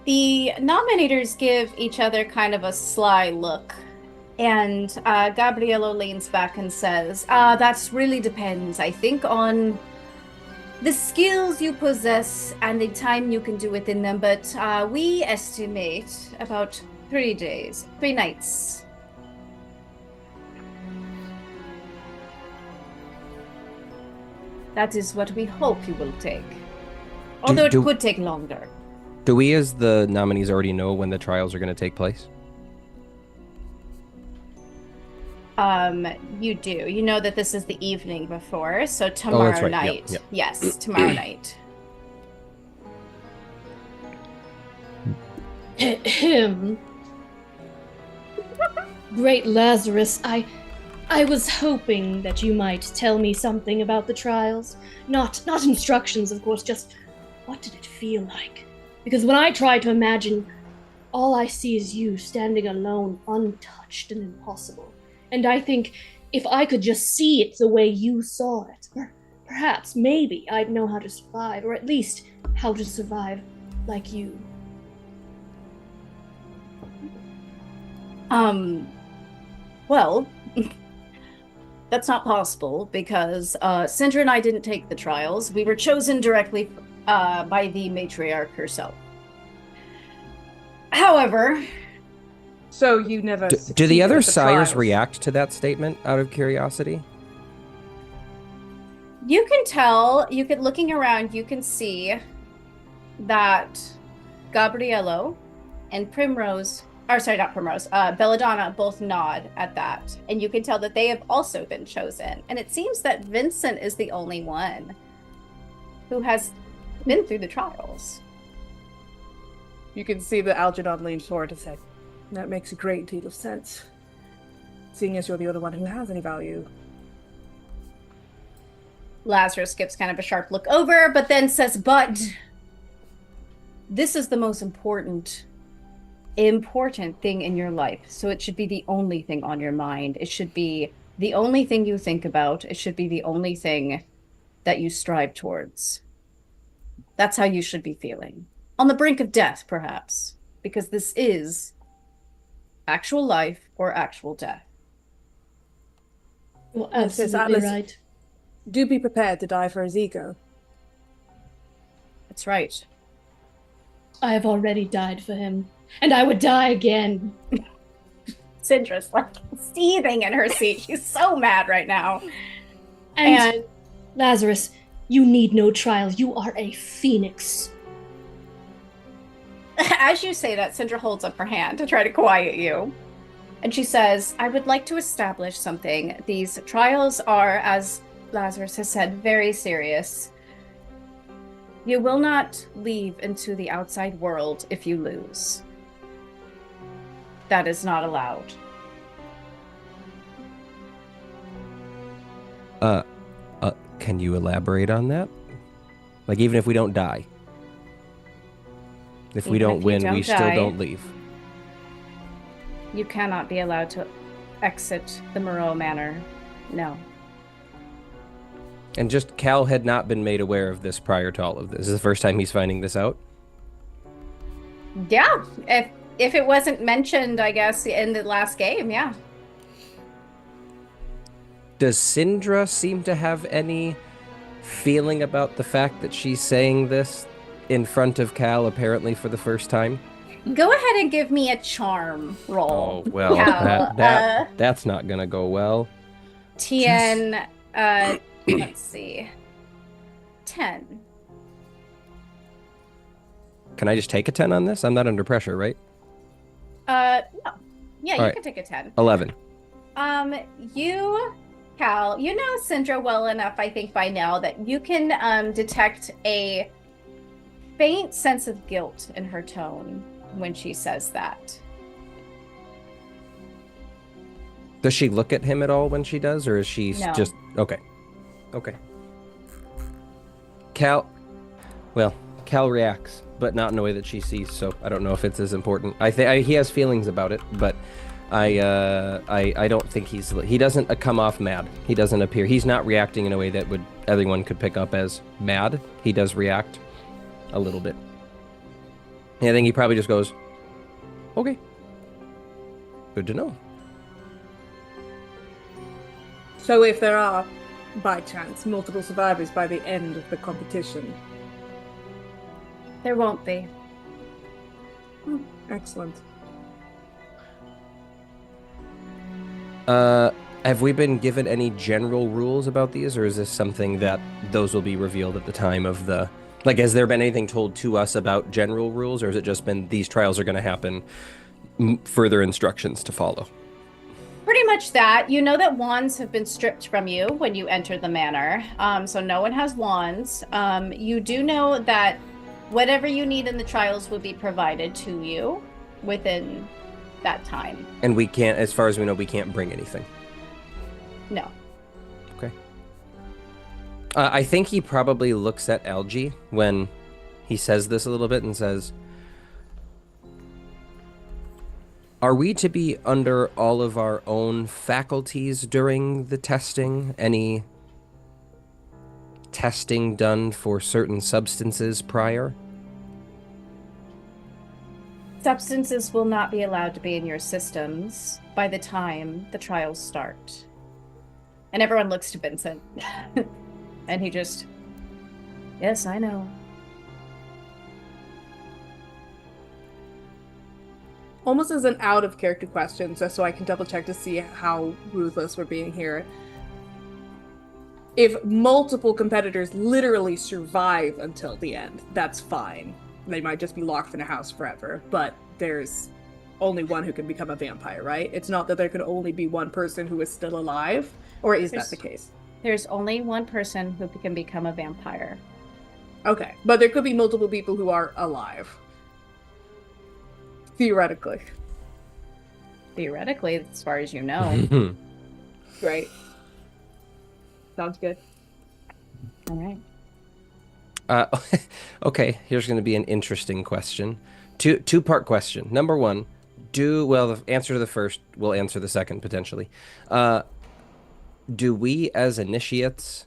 The nominators give each other kind of a sly look. And Gabriello leans back and says, that really depends, I think, on the skills you possess and the time you can do within them, but we estimate about 3 days, 3 nights. That is what we hope you will take. Although it could take longer. Do we, as the nominees, already know when the trials are going to take place? You do. You know that this is the evening before, so that's tomorrow right. Yep, night. yep. Yes, tomorrow night. Great Lazarus, I was hoping that you might tell me something about the trials. Not instructions, of course, just what did it feel like? Because when I try to imagine, all I see is you standing alone, untouched and impossible. And I think if I could just see it the way you saw it, perhaps, maybe, I'd know how to survive, or at least how to survive like you. Well, that's not possible because Sindra and I didn't take the trials. We were chosen directly by the matriarch herself. However, So you never. Do the succeeded other at the sires trials. react to that statement out of curiosity? you can tell, looking around, you can see that Gabriello and Primrose, or sorry, not Primrose, Belladonna both nod at that. And you can tell that they have also been chosen. And it seems that Vincent is the only one who has been through the trials. You can see that Algernon leans forward to say, "That makes a great deal of sense, seeing as you're the only one who has any value." Lazarus gives kind of a sharp look over, but then says, but this is the most important thing in your life. So it should be the only thing on your mind. It should be the only thing you think about. It should be the only thing that you strive towards. That's how you should be feeling. On the brink of death, perhaps, because this is actual life or actual death. You're Yes, yes, absolutely Atlas. right. Do be prepared to die for his ego. That's right. I have already died for him, and I would die again. Syndra's like seething in her seat. She's so mad right now. And Lazarus, you need no trial. You are a phoenix. As you say that, Syndra holds up her hand to try to quiet you. And she says, I would like to establish something. These trials are, as Lazarus has said, very serious. You will not leave into the outside world if you lose. That is not allowed. Can you elaborate on that? Like, even if we don't die? If we Even don't if you win, don't we still die. don't leave. You cannot be allowed to exit the Moreaux Manor. No. And just Cal had not been made aware of this prior to all of this. This is the first time he's finding this out. Yeah. If it wasn't mentioned, I guess, in the last game, yeah. Does Syndra seem to have any feeling about the fact that she's saying this in front of Cal, apparently for the first time? Go ahead and give me a charm roll. Oh, well, Cal. that's not gonna go well. Tien, let's see. 10. Can I just take a 10 on this? I'm not under pressure, right? No. Yeah, you All right. can take a 10. 11. You, Cal, you know Syndra well enough, I think, by now that you can detect a faint sense of guilt in her tone when she says that. Does she look at him at all when she does, or is she No. just... Okay. Okay. Cal reacts, but not in a way that she sees, so I don't know if it's as important. I think he has feelings about it, but I don't think he doesn't come off mad. He doesn't appear. He's not reacting in a way that everyone could pick up as mad. He does react a little bit. And I think he probably just goes, okay. Good to know. So if there are, by chance, multiple survivors by the end of the competition. There won't be. Excellent. Have we been given any general rules about these, or is this something that those will be revealed at the time of the... Like, has there been anything told to us about general rules, or has it just been these trials are going to happen, further instructions to follow? Pretty much much that. You know that wands have been stripped from you when you entered the manor. So no one has wands. You do know that whatever you need in the trials will be provided to you within that time. And we can't, as far as we know, we can't bring anything. No. Okay. I think he probably looks at Algie when he says this a little bit and says, are we to be under all of our own faculties during the testing? Any testing done for certain substances prior? Substances will not be allowed to be in your systems by the time the trials start. And everyone looks to Vincent. And he just, yes, I know. Almost as an out of character question, just so I can double check to see how ruthless we're being here. If multiple competitors literally survive until the end, that's fine. They might just be locked in a house forever, but there's only one who can become a vampire, right? It's not that there can only be one person who is still alive, or is that the case? There's only one person who can become a vampire. Okay, but there could be multiple people who are alive. Theoretically. Theoretically, as far as you know. Great. Sounds good. All right. Okay, here's going to be an interesting question. Two-part question. Number one, the answer to the first will answer the second, potentially. Do we, as initiates,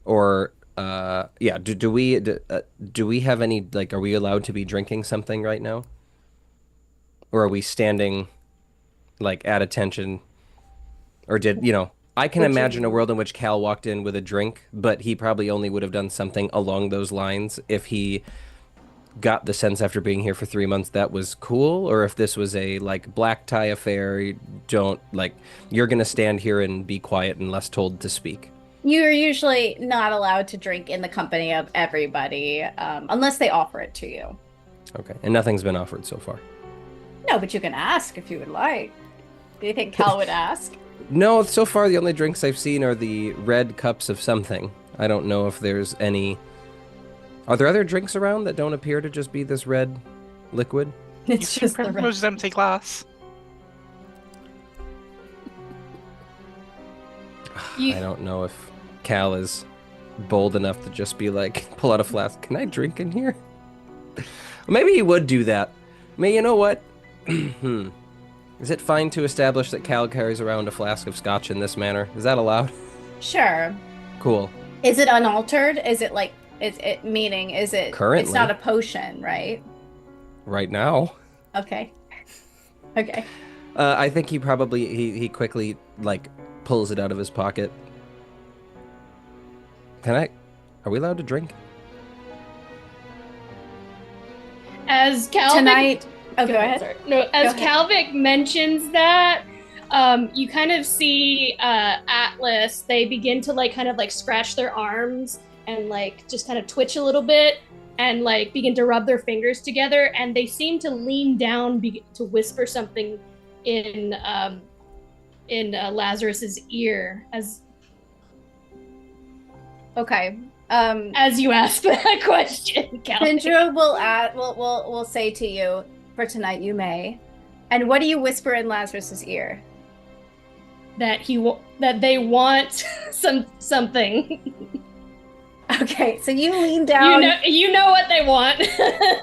or, do we have any, like, are we allowed to be drinking something right now? Or are we standing, like, at attention? Or I can imagine a world in which Cal walked in with a drink, but he probably only would have done something along those lines if he got the sense after being here for 3 months that was cool, or if this was a, like, black tie affair, you're going to stand here and be quiet unless told to speak. You're usually not allowed to drink in the company of everybody, unless they offer it to you. Okay, and nothing's been offered so far. No, but you can ask if you would like. Do you think Cal would ask? No, so far the only drinks I've seen are the red cups of something. I don't know if there's any... Are there other drinks around that don't appear to just be this red liquid? It's just the red. Primrose's empty glass. I don't know if Cal is bold enough to just be like, pull out a flask. Can I drink in here? Maybe he would do that. You know what? Is it fine to establish that Cal carries around a flask of scotch in this manner? Is that allowed? Sure. Cool. Is it unaltered? Is it like, is it Currently. It's not a potion, right? Right now. Okay. Okay. I think he probably, he quickly, like, pulls it out of his pocket. Are we allowed to drink? As Calvic... Tonight... Oh, go ahead. Sorry. No, as Go ahead. Calvic mentions that, you kind of see Atlas, they begin to kind of scratch their arms and just kind of twitch a little bit and begin to rub their fingers together, and they seem to lean down to whisper something in Lazarus's ear as Okay. as you ask that question, Calvic. Sindra will say to you, for tonight you may. And what do you whisper in Lazarus's ear? That they want something. Okay, so you lean down. You know what they want.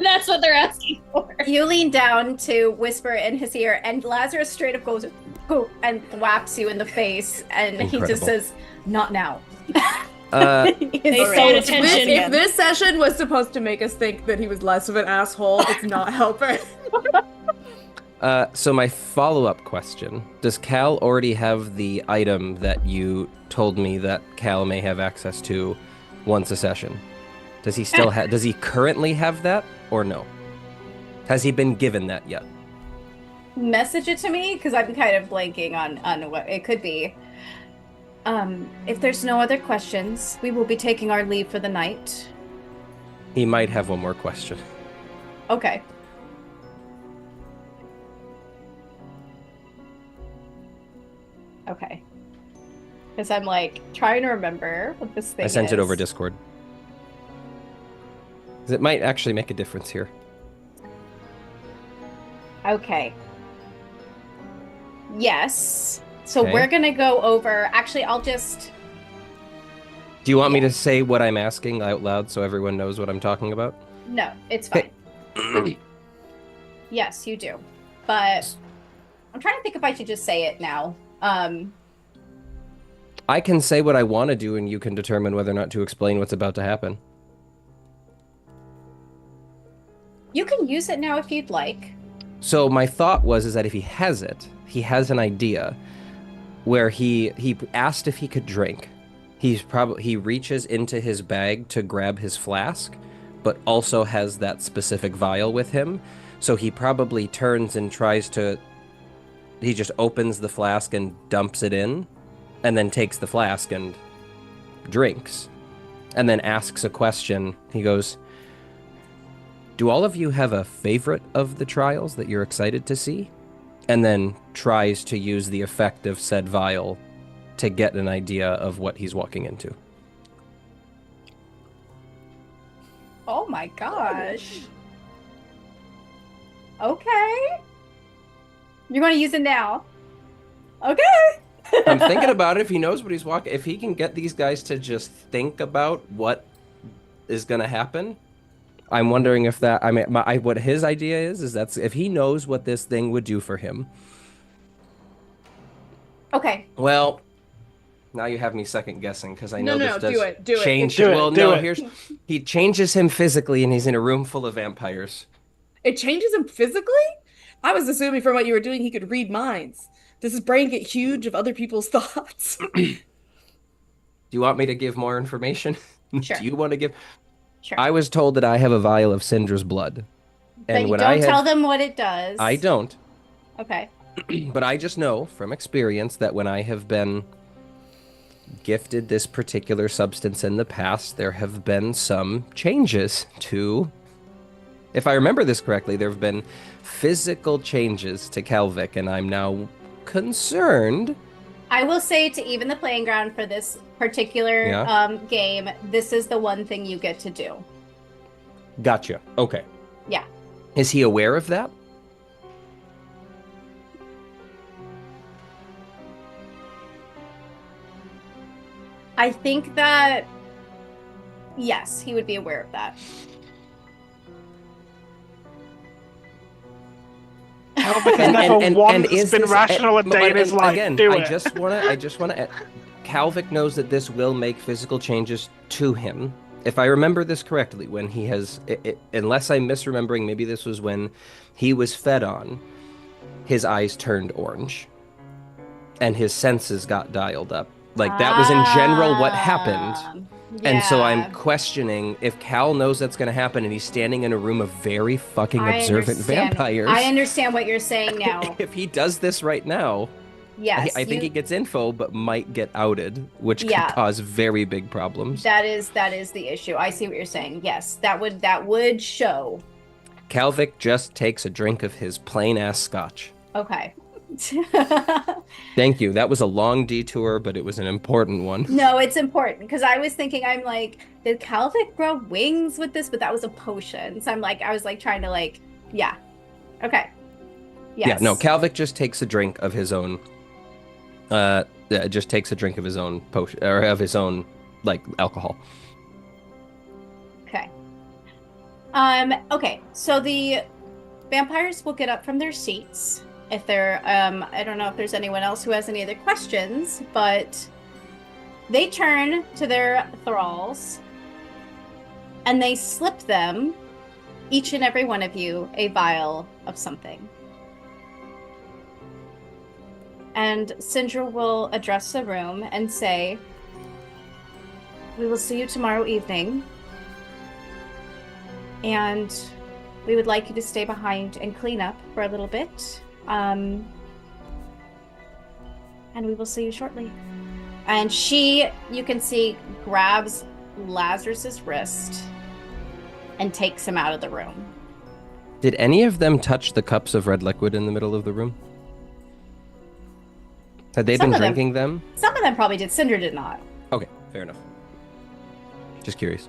That's what they're asking for. You lean down to whisper in his ear, and Lazarus straight up goes, "Pooh," and whaps you in the face, and Incredible. he just says, "Not now." They paid attention. If this session was supposed to make us think that he was less of an asshole, it's not helping. So my follow-up question, does Cal already have the item that you told me that Cal may have access to once a session? Does he still does he currently have that, or no? Has he been given that yet? Message it to me, because I'm kind of blanking on what it could be. If there's no other questions, we will be taking our leave for the night. He might have one more question. Okay. Okay. Because I'm like trying to remember what this thing is. I sent it over Discord. 'Cause it might actually make a difference here. Okay. Yes. So Okay. we're going to go over. Actually, I'll just. Do you want me to say what I'm asking out loud so everyone knows what I'm talking about? No, it's fine. Okay. Yes, you do. But I'm trying to think if I should just say it now. I can say what I want to do, and you can determine whether or not to explain what's about to happen. You can use it now if you'd like. So my thought is that if he has it, he has an idea where he asked if he could drink. He reaches into his bag to grab his flask, but also has that specific vial with him. So he probably turns and he just opens the flask and dumps it in, and then takes the flask and drinks, and then asks a question. He goes, "Do all of you have a favorite of the trials that you're excited to see?" And then tries to use the effect of said vial to get an idea of what he's walking into. Oh my gosh. Okay. You're going to use it now. Okay. I'm thinking about it. If he knows what he's walking, if he can get these guys to just think about what is going to happen, I'm wondering if that, what his idea is that's if he knows what this thing would do for him. Okay. Well, now you have me second guessing because I know this does do it. change. Do it, Well, do no, it. he changes him physically, and he's in a room full of vampires. It changes him physically? I was assuming from what you were doing he could read minds. Does his brain get huge of other people's thoughts? Do you want me to give more information? Sure. Do you want to give? Sure. I was told that I have a vial of Syndra's blood. But you don't tell them what it does. I don't. Okay. But I just know from experience that when I have been gifted this particular substance in the past, there have been some changes to... If I remember this correctly, there have been physical changes to Kalvik, and I'm now concerned. I will say to even the playing ground for this particular game, this is the one thing you get to do. Gotcha. Okay. Yeah. Is he aware of that? I think that, yes, he would be aware of that. Kalvik has never once been rational a day in his life. Again, Do I it. just want to. Kalvik knows that this will make physical changes to him. If I remember this correctly, when he has, unless I'm misremembering, maybe this was when he was fed on, his eyes turned orange, and his senses got dialed up. Like, that was in general what happened. And so I'm questioning if Cal knows that's going to happen and he's standing in a room of very fucking observant vampires. I understand what you're saying now. If he does this right now, yes, I think he gets info but might get outed, which could cause very big problems. That is the issue. I see what you're saying. Yes, that would show. Kalvik just takes a drink of his plain-ass scotch. Okay. Thank you. That was a long detour, but it was an important one. No, it's important because I was thinking, I'm like, did Kalvik grow wings with this? But that was a potion. So I was like trying to yeah. Okay. Yes. Yeah, no, Kalvik just takes a drink of his own, just takes a drink of his own potion, or of his own, alcohol. Okay. Okay, so the vampires will get up from their seats. If they're, I don't know if there's anyone else who has any other questions, but they turn to their thralls and they slip them, each and every one of you, a vial of something. And Syndra will address the room and say, "We will see you tomorrow evening. And we would like you to stay behind and clean up for a little bit. And we will see you shortly." And she, you can see, grabs Lazarus's wrist and takes him out of the room. Did any of them touch the cups of red liquid in the middle of the room? Had they Some been of them- drinking them? Some of them probably did. Cinder did not. Okay, fair enough. Just curious.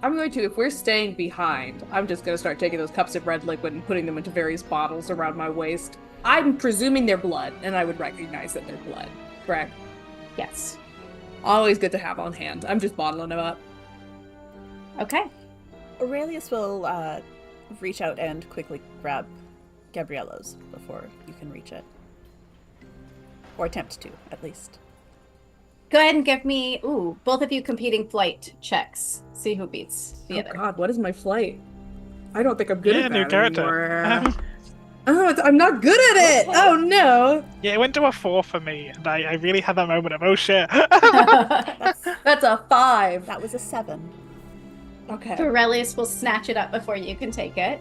I'm going to, if we're staying behind, I'm just going to start taking those cups of red liquid and putting them into various bottles around my waist. I'm presuming they're blood, and I would recognize that they're blood. Correct? Yes. Always good to have on hand. I'm just bottling them up. Okay. Aurelius will reach out and quickly grab Gabriello's before you can reach it. Or attempt to, at least. Go ahead and give me, both of you competing flight checks. See who beats the Oh other. god, what is my flight? I don't think I'm good at that new character. anymore. I'm not good at it! Oh no! Yeah, it went to a 4 for me, and I really had that moment of, oh shit. That's a 5. That was a 7. Okay. Aurelius will snatch it up before you can take it.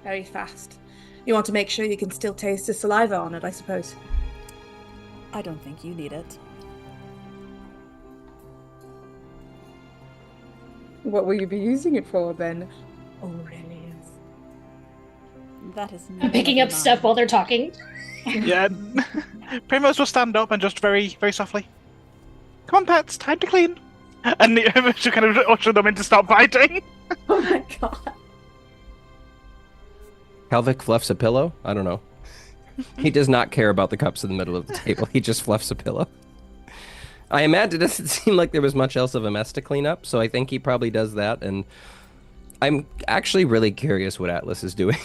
Very fast. You want to make sure you can still taste the saliva on it, I suppose. I don't think you need it. What will you be using it for then, Aurelius? That is I'm picking up stuff while they're talking. Yeah. Primrose will stand up and just very, very softly, come on, pets, time to clean. And she'll kind of usher them in to stop fighting. Oh my god. Calvic fluffs a pillow? I don't know. He does not care about the cups in the middle of the table. He just fluffs a pillow. I imagine it doesn't seem like there was much else of a mess to clean up, so I think he probably does that. And I'm actually really curious what Atlas is doing.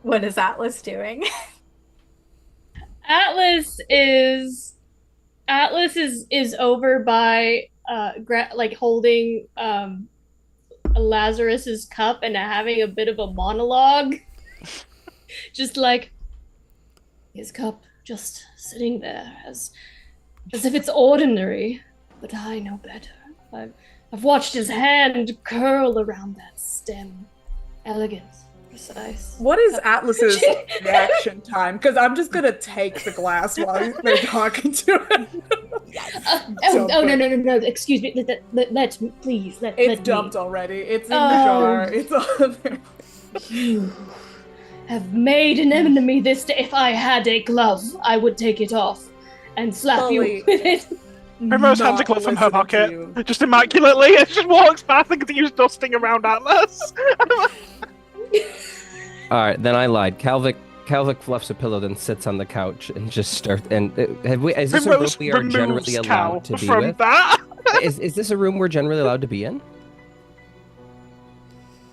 What is Atlas doing? Atlas is over by holding Lazarus's cup and having a bit of a monologue. Just like his cup just sitting there as if it's ordinary, but I know better. I've watched his hand curl around that stem. Elegant, precise. What is Atlas's reaction time? Because I'm just gonna take the glass while they're talking to him. No. Excuse me. Let me, please. It's dumped already. It's in the jar. It's on there. You have made an enemy this day. If I had a glove, I would take it off and slap you with it. Primrose hands a glove from her pocket, just immaculately, and just walks past and continues dusting around Atlas. All right, then I lied. Calvic fluffs a pillow, then sits on the couch and just starts. And is this a room Primrose we are generally removes allowed Cal to be from with? that. Is this a room we're generally allowed to be in?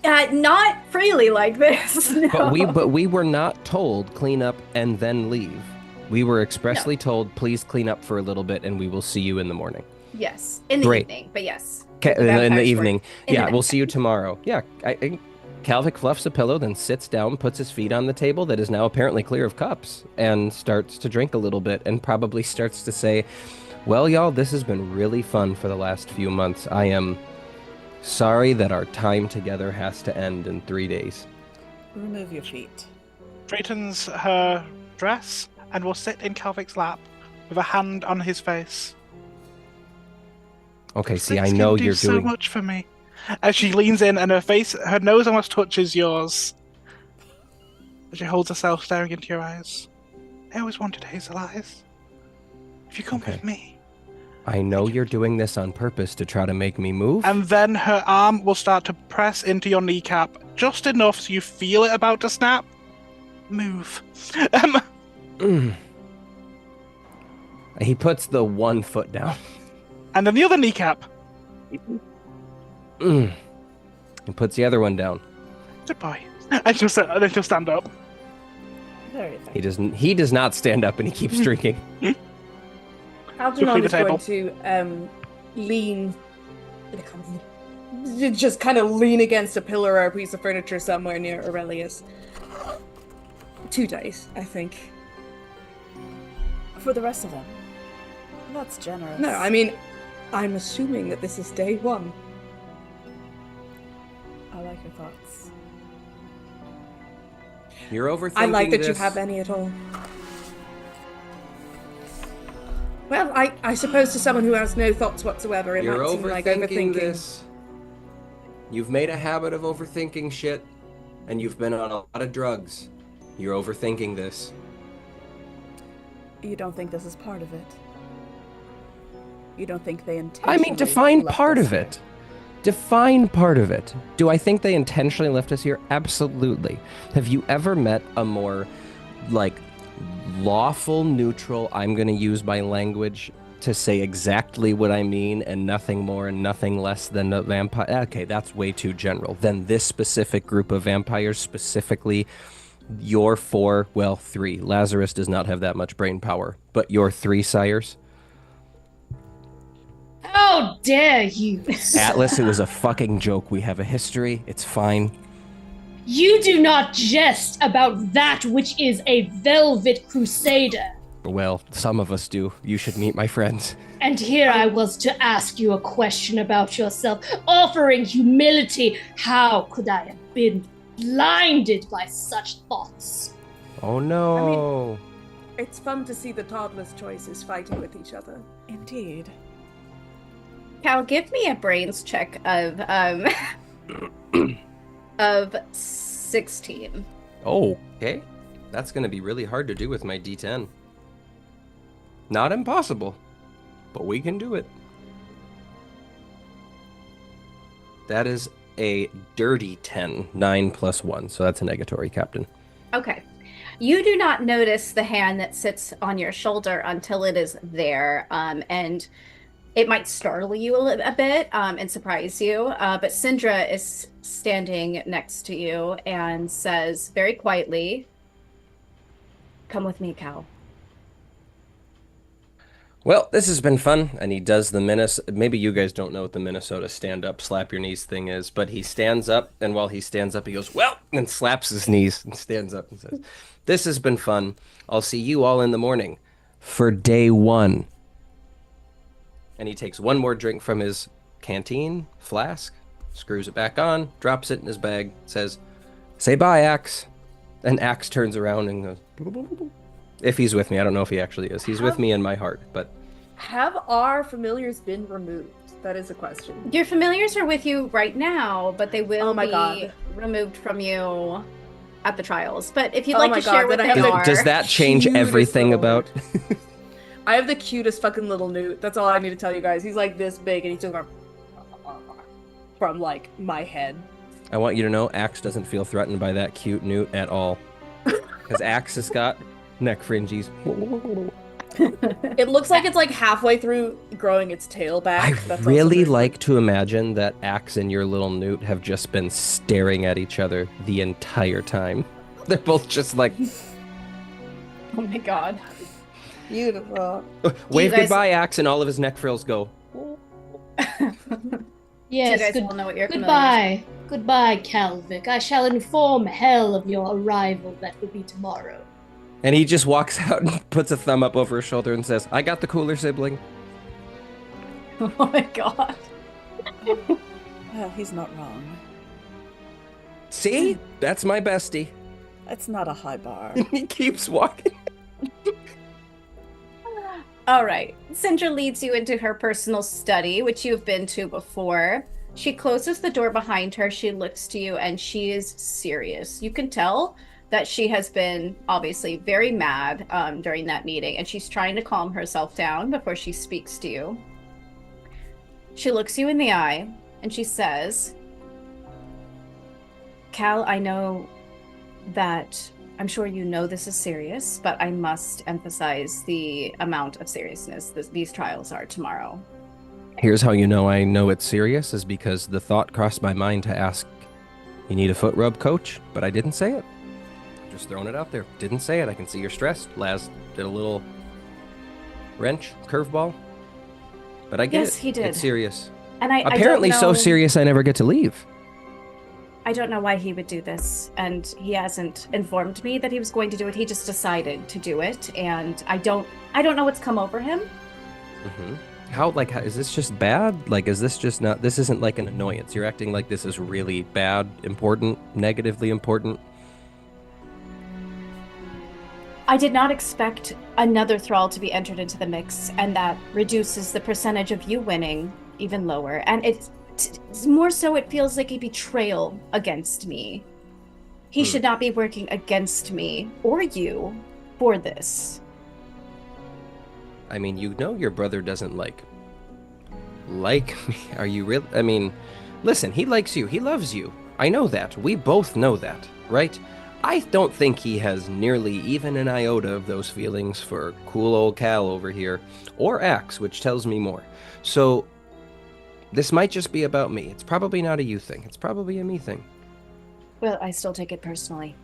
Not freely like this. No. But we were not told clean up and then leave. We were expressly told please clean up for a little bit and we will see you in the morning. Yes, in the Great. evening, but yes. In the evening. In the Yeah, night. we'll see you tomorrow. Yeah, Calvic fluffs a pillow, then sits down, puts his feet on the table that is now apparently clear of cups, and starts to drink a little bit, and probably starts to say, well, y'all, this has been really fun for the last few months. I am sorry that our time together has to end in 3 days. Remove your feet. Straightens her dress and will sit in Calvic's lap with a hand on his face. Okay, see, I Thanks, know you do you're so doing... much for me. As she leans in and her nose almost touches yours. As she holds herself staring into your eyes. I always wanted hazel eyes. If you come Okay. with me. I know you're doing this on purpose to try to make me move. And then her arm will start to press into your kneecap, just enough so you feel it about to snap. Move. He puts the one foot down. And then the other kneecap. He puts the other one down. Goodbye. And she'll stand up. Very effective. He does not stand up and he keeps drinking. Algernon the is table. going to lean, just kind of lean against a pillar or a piece of furniture somewhere near Aurelius. 2 days, I think. For the rest of them. That's generous. No, I mean, I'm assuming that this is day 1. I like your thoughts. You're overthinking I like that you this. have any at all. Well, I suppose to someone who has no thoughts whatsoever, it You're might seem like overthinking overthinking. this. You've made a habit of overthinking shit, and you've been on a lot of drugs. You're overthinking this. You don't think this is part of it? You don't think they intentionally define left part us of it. Define part of it. Do I think they intentionally left us here? Absolutely. Have you ever met a more, lawful, neutral, I'm going to use my language to say exactly what I mean and nothing more and nothing less than a vampire? Okay, that's way too general. Then this specific group of vampires, specifically your 3. Lazarus does not have that much brain power, but your 3 sires. How dare you? Atlas, it was a fucking joke. We have a history. It's fine. You do not jest about that which is a velvet crusader. Well, some of us do. You should meet my friends. And here I was to ask you a question about yourself, offering humility. How could I have been blinded by such thoughts? Oh no. It's fun to see the toddler's choices fighting with each other. Indeed. Cal, give me a brains check of of 16. Oh, okay. That's going to be really hard to do with my D10. Not impossible, but we can do it. That is a dirty 10, 9 plus 1, so that's a negatory, Captain. Okay. You do not notice the hand that sits on your shoulder until it is there, and it might startle you a bit and surprise you, but Syndra is standing next to you and says very quietly, "Come with me, Cal." Well, this has been fun, and he does the maybe you guys don't know what the Minnesota stand-up, slap your knees thing is, but he stands up, and while he stands up, he goes, "Well," and slaps his knees and stands up and says, "This has been fun. I'll see you all in the morning for day 1. And he takes one more drink from his canteen flask, screws it back on, drops it in his bag, says, "Say bye, Axe." And Axe turns around and goes, "Boop, boop, boop, boop." If he's with me. I don't know if he actually is. He's with me in my heart, but... Have our familiars been removed? That is a question. Your familiars are with you right now, but they will be God. removed from you at the trials. But if you'd Oh like my to God, share what then I they have to- are... Does that change Cutest everything little- about... I have the cutest fucking little newt. That's all I need to tell you guys. He's like this big and he's just going from like my head. I want you to know Axe doesn't feel threatened by that cute newt at all. Because Axe has got neck fringes. It looks like it's like halfway through growing its tail back. I That's also really very like to imagine that Axe and your little newt have just been staring at each other the entire time. They're both just like... Oh my God. beautiful. Wave guys- goodbye, Axe, and all of his neck frills go. Yes, so you guys all know what you're goodbye. Goodbye, Calvic. I shall inform Hell of your arrival. That will be tomorrow. And he just walks out and puts a thumb up over his shoulder and says, "I got the cooler sibling." Oh my God. Well, he's not wrong. See? That's my bestie. That's not a high bar. He keeps walking. All right. Syndra leads you into her personal study, which you've been to before. She closes the door behind her. She looks to you and she is serious. You can tell that she has been obviously very mad during that meeting, and she's trying to calm herself down before she speaks to you. She looks you in the eye and she says, "Cal, I know that I'm sure you know this is serious, but I must emphasize the amount of seriousness these trials are tomorrow." Here's how you know I know it's serious, is because the thought crossed my mind to ask, "You need a foot rub, coach?" But I didn't say it. Just throwing it out there. Didn't say it. I can see you're stressed. Laz did a little wrench, curveball. But I get Yes, it. he did. It's serious. And I Apparently don't so know, serious I never get to leave. I don't know why he would do this, and he hasn't informed me that he was going to do it. He just decided to do it, and I don't know what's come over him. Mm-hmm. How is this just bad? Like, is this just not, this isn't like an annoyance. You're acting like this is really bad, important, negatively important. I did not expect another thrall to be entered into the mix, and that reduces the percentage of you winning even lower. And more so it feels like a betrayal against me. He should not be working against me or you for this. I mean, you know your brother doesn't like me. Are you real? I mean, listen, he likes you. He loves you. I know that. We both know that, right? I don't think he has nearly even an iota of those feelings for cool old Cal over here, or Axe, which tells me more. So, this might just be about me. It's probably not a you thing. It's probably a me thing. Well, I still take it personally.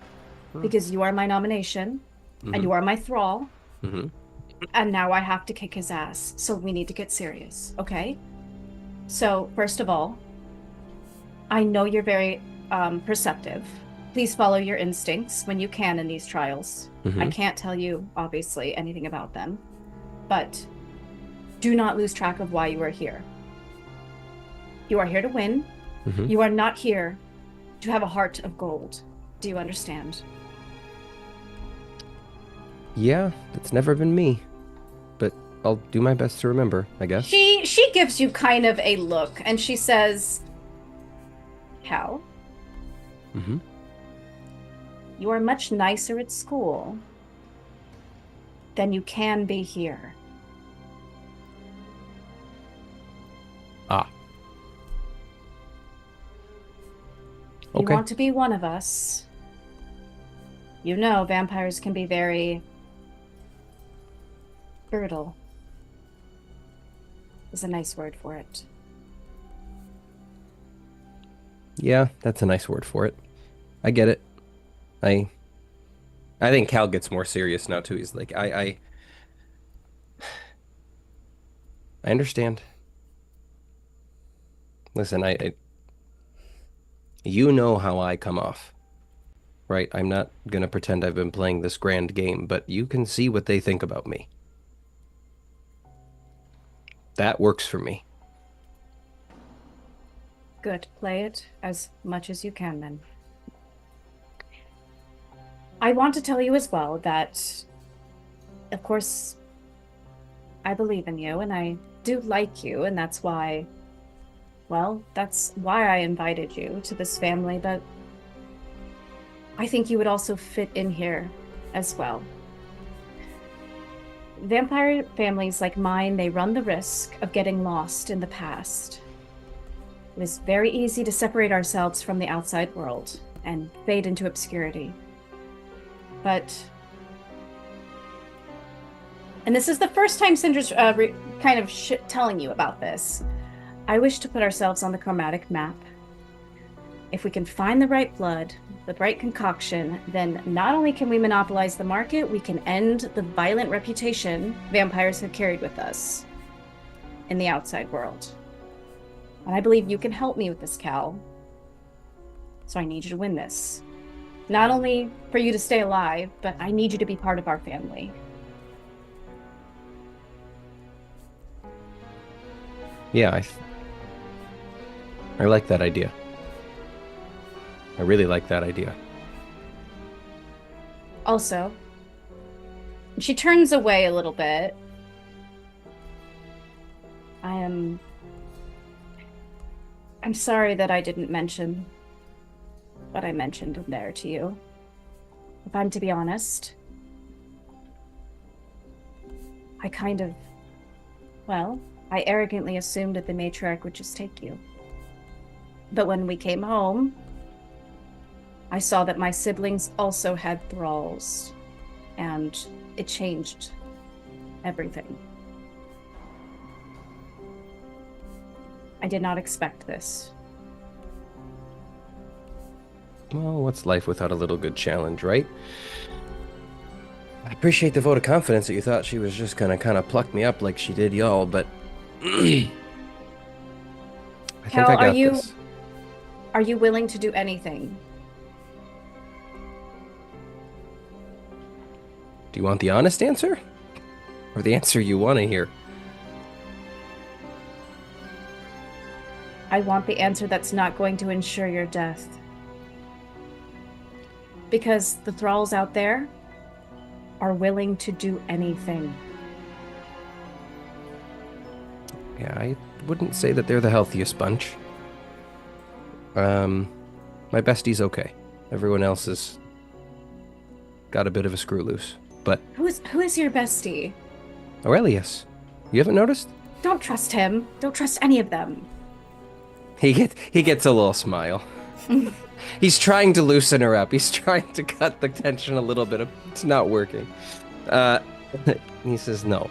Because you are my nomination, and you are my thrall, and now I have to kick his ass. So we need to get serious, okay? So, first of all, I know you're very perceptive. Please follow your instincts when you can in these trials. I can't tell you, obviously, anything about them. But do not lose track of why you are here. You are here to win. You are not here to have a heart of gold. Do you understand? Yeah, that's never been me. But I'll do my best to remember, I guess. She gives you kind of a look, and she says, Cal, you are much nicer at school than you can be here. Ah. You Okay. want to be one of us. You know, vampires can be very brutal. Is a nice word for it. Yeah, that's a nice word for it. I get it. I think Cal gets more serious now too. He's like, I understand. Listen, you know how I come off, right? I'm not gonna pretend I've been playing this grand game, but you can see what they think about me. That works for me. Good. Play it as much as you can, then. I want to tell you as well that, of course, I believe in you, and I do like you, and that's why, well, that's why I invited you to this family, but I think you would also fit in here as well. Vampire families like mine, they run the risk of getting lost in the past. It is very easy to separate ourselves from the outside world and fade into obscurity. But, and this is the first time Syndra's kind of telling you about this, I wish to put ourselves on the chromatic map. If we can find the right blood, the right concoction, then not only can we monopolize the market, we can end the violent reputation vampires have carried with us in the outside world. And I believe you can help me with this, Cal. So I need you to win this. Not only for you to stay alive, but I need you to be part of our family. Yeah, I like that idea. I really like that idea. Also, she turns away a little bit. I'm sorry that I didn't mention what I mentioned in there to you. If I'm to be honest, I arrogantly assumed that the matriarch would just take you. But when we came home, I saw that my siblings also had thralls, and it changed everything. I did not expect this. Well, what's life without a little good challenge, right? I appreciate the vote of confidence that you thought she was just gonna kind of pluck me up like she did y'all, but I think Cal, I got this. Are you willing to do anything? Do you want the honest answer? Or the answer you want to hear? I want the answer that's not going to ensure your death. Because the thralls out there are willing to do anything. Yeah, I wouldn't say that they're the healthiest bunch. My bestie's okay. Everyone else has got a bit of a screw loose. But Who is your bestie? Aurelius, you haven't noticed? Don't trust him. Don't trust any of them. He gets a little smile. He's trying to loosen her up. He's trying to cut the tension a little bit. It's not working. He says, no,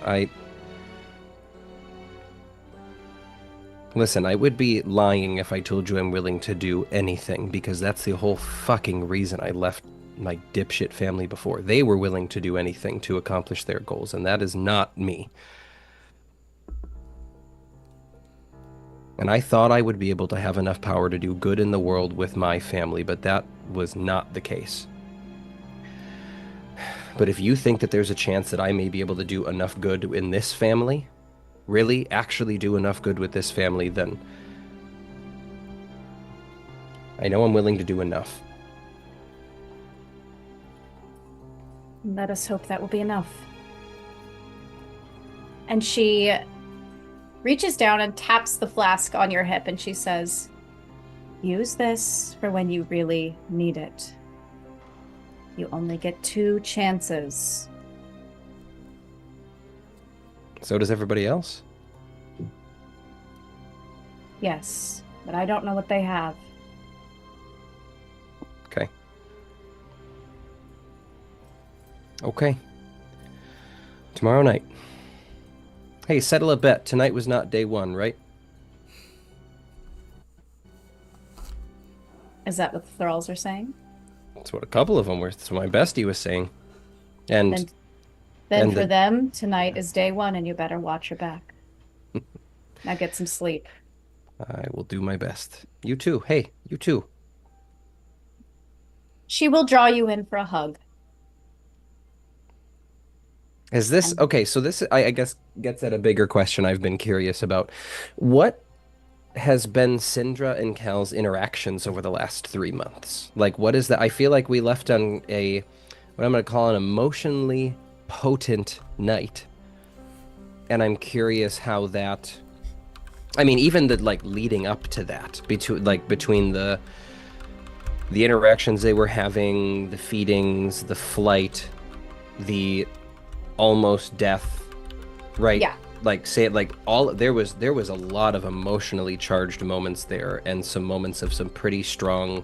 Listen, I would be lying if I told you I'm willing to do anything, because that's the whole fucking reason I left my dipshit family before. They were willing to do anything to accomplish their goals, and that is not me. And I thought I would be able to have enough power to do good in the world with my family, but that was not the case. But if you think that there's a chance that I may be able to do enough good in this family, really actually do enough good with this family, then I know I'm willing to do enough. Let us hope that will be enough. And she reaches down and taps the flask on your hip, and she says, use this for when you really need it. You only get 2 chances. So does everybody else? Yes, but I don't know what they have. Okay. Okay. Tomorrow night. Hey, settle a bet. Tonight was not day 1, right? Is that what the thralls are saying? That's what a couple of them were. That's what my bestie was saying. And Then and for the- them, tonight is day 1, and you better watch your back. Now get some sleep. I will do my best. You too. Hey, you too. She will draw you in for a hug. Is this okay? So this, I guess, gets at a bigger question I've been curious about. What has been Syndra and Cal's interactions over the last 3 months? Like, what is that? I feel like we left on a, what I'm going to call an emotionally potent night. And I'm curious how that, I mean, even the, like, leading up to that, between the interactions they were having, the feedings, the flight, the almost death, right? Yeah. Like, say it like all there was a lot of emotionally charged moments there, and some moments of some pretty strong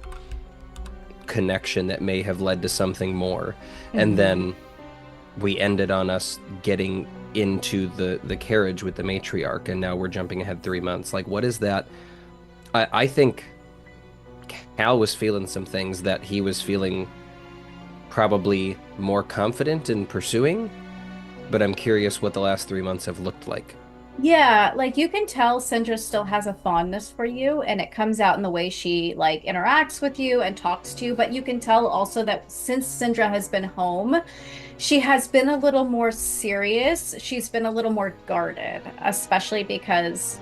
connection that may have led to something more. And then we ended on us getting into the carriage with the matriarch, and now we're jumping ahead 3 months. Like, what is that? I think Cal was feeling some things that he was feeling probably more confident in pursuing, but I'm curious what the last 3 months have looked like. Yeah, like you can tell Syndra still has a fondness for you, and it comes out in the way she like interacts with you and talks to you, but you can tell also that since Syndra has been home, she has been a little more serious. She's been a little more guarded, especially because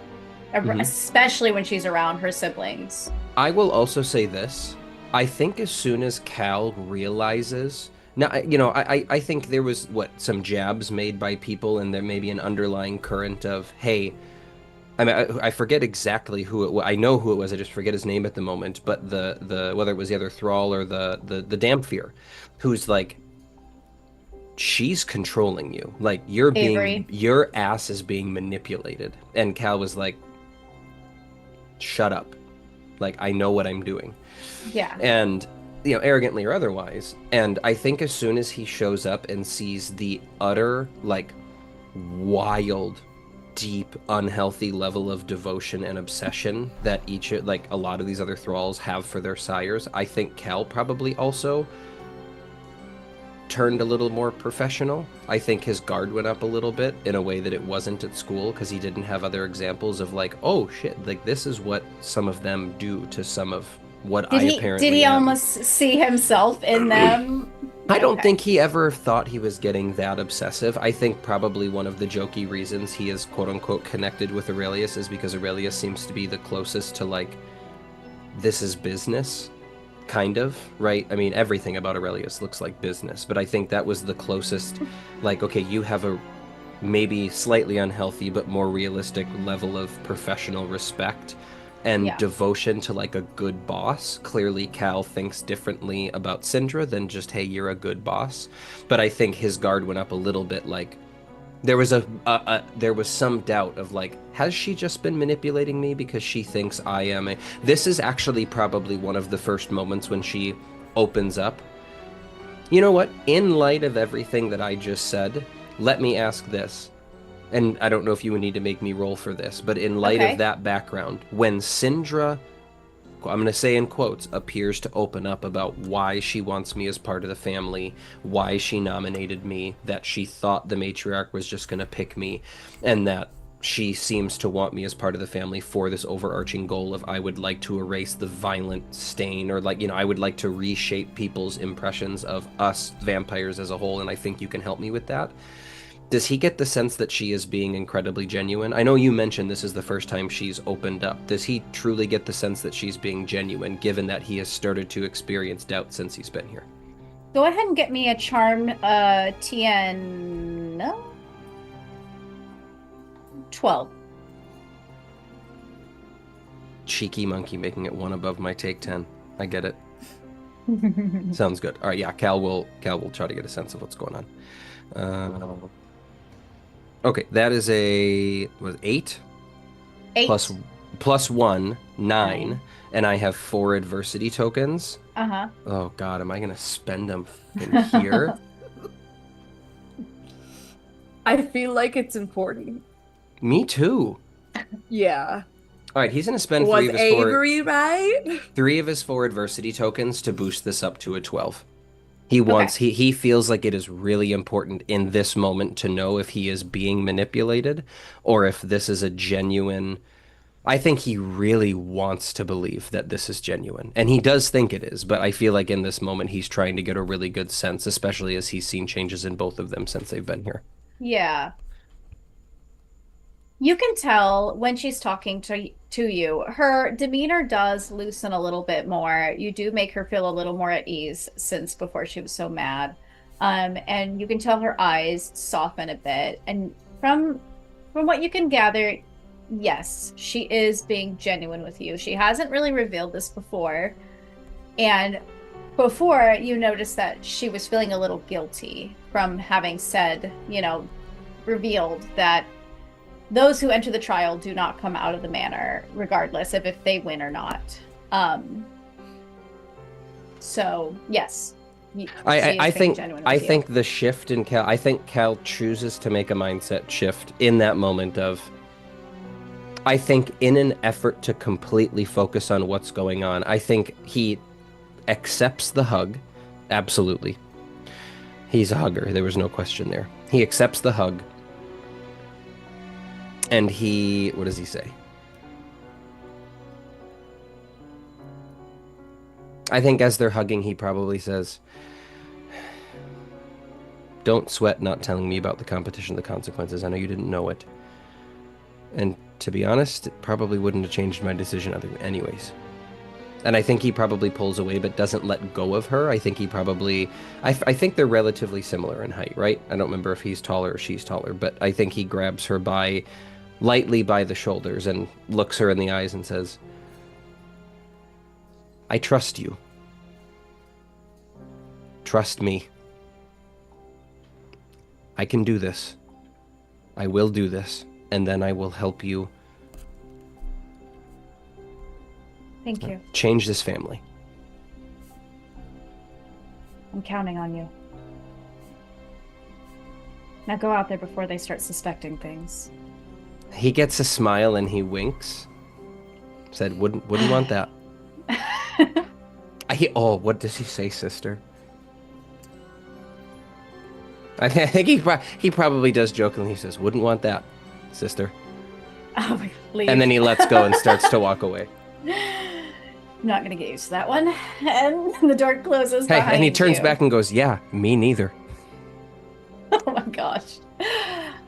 especially when she's around her siblings. I will also say this. I think as soon as Cal realizes, now, you know, I think there was, some jabs made by people, and there may be an underlying current of, hey, I mean, I forget exactly who it was. I know who it was. I just forget his name at the moment. But the whether it was the other thrall or the Damphir, who's like, she's controlling you. Like, Avery. your ass is being manipulated. And Cal was like, shut up. Like, I know what I'm doing. Yeah. And, you know, arrogantly or otherwise. And I think as soon as he shows up and sees the utter, like, wild, deep, unhealthy level of devotion and obsession that a lot of these other thralls have for their sires, I think Cal probably also turned a little more professional. I think his guard went up a little bit in a way that it wasn't at school, because he didn't have other examples of like, oh shit, like this is what some of them do to some of what apparently did he am. almost see himself in them? I don't Okay. think he ever thought he was getting that obsessive. I think probably one of the jokey reasons he is quote unquote connected with Aurelius is because Aurelius seems to be the closest to like, this is business, kind of, right? I mean, everything about Aurelius looks like business, but I think that was the closest, like, okay, you have a maybe slightly unhealthy but more realistic level of professional respect and Yeah. devotion to like a good boss. Clearly Cal thinks differently about Syndra than just, hey, you're a good boss. But I think his guard went up a little bit, like there was there was some doubt of like, has she just been manipulating me because she thinks I am a... This is actually probably one of the first moments when she opens up. You know what? In light of everything that I just said, let me ask this. And I don't know if you would need to make me roll for this, but in light Okay. of that background, when Syndra, I'm going to say in quotes, appears to open up about why she wants me as part of the family, why she nominated me, that she thought the matriarch was just going to pick me, and that she seems to want me as part of the family for this overarching goal of I would like to erase the violent stain, or like, you know, I would like to reshape people's impressions of us vampires as a whole, and I think you can help me with that. Does he get the sense that she is being incredibly genuine? I know you mentioned this is the first time she's opened up. Does he truly get the sense that she's being genuine, given that he has started to experience doubt since he's been here? Go ahead and get me a charm TN. No? 12. Cheeky monkey making it one above my take 10. I get it. Sounds good. All right, yeah, Cal will try to get a sense of what's going on. Okay, that is a 8? 8. Plus 1, 9, and I have 4 adversity tokens. Uh-huh. Oh god, am I gonna spend them in here? I feel like it's important. Me too. Yeah. All right, he's gonna spend Was Avery right? 3 of his 4 adversity tokens to boost this up to a 12. He feels like it is really important in this moment to know if he is being manipulated or if this is a genuine... I think he really wants to believe that this is genuine. And he does think it is, but I feel like in this moment he's trying to get a really good sense, especially as he's seen changes in both of them since they've been here. Yeah. You can tell when she's talking to you, her demeanor does loosen a little bit more. You do make her feel a little more at ease since before she was so mad. And you can tell her eyes soften a bit. And from what you can gather, yes, she is being genuine with you. She hasn't really revealed this before. And before, you noticed that she was feeling a little guilty from having said, revealed that those who enter the trial do not come out of the manor, regardless of if they win or not. So yes, I think the shift in Cal. I think Cal chooses to make a mindset shift in that moment of. I think in an effort to completely focus on what's going on, I think he accepts the hug. Absolutely, he's a hugger. There was no question there. He accepts the hug. And what does he say? I think as they're hugging, he probably says, don't sweat not telling me about the competition, the consequences. I know you didn't know it. And to be honest, it probably wouldn't have changed my decision anyways. And I think he probably pulls away, but doesn't let go of her. I think he probably... I think they're relatively similar in height, right? I don't remember if he's taller or she's taller, but I think he grabs her lightly by the shoulders and looks her in the eyes and says, I trust you. Trust me. I can do this. I will do this, and then I will help you. Thank you. Change this family. I'm counting on you. Now go out there before they start suspecting things. He gets a smile and he winks. Said, wouldn't want that. What does he say, sister? I think he probably does jokingly. He says, wouldn't want that, sister. Oh my God. And then he lets go and starts to walk away. I'm not gonna get used to that one. And the door closes behind and he turns you. back and goes, yeah, me neither. Oh my gosh.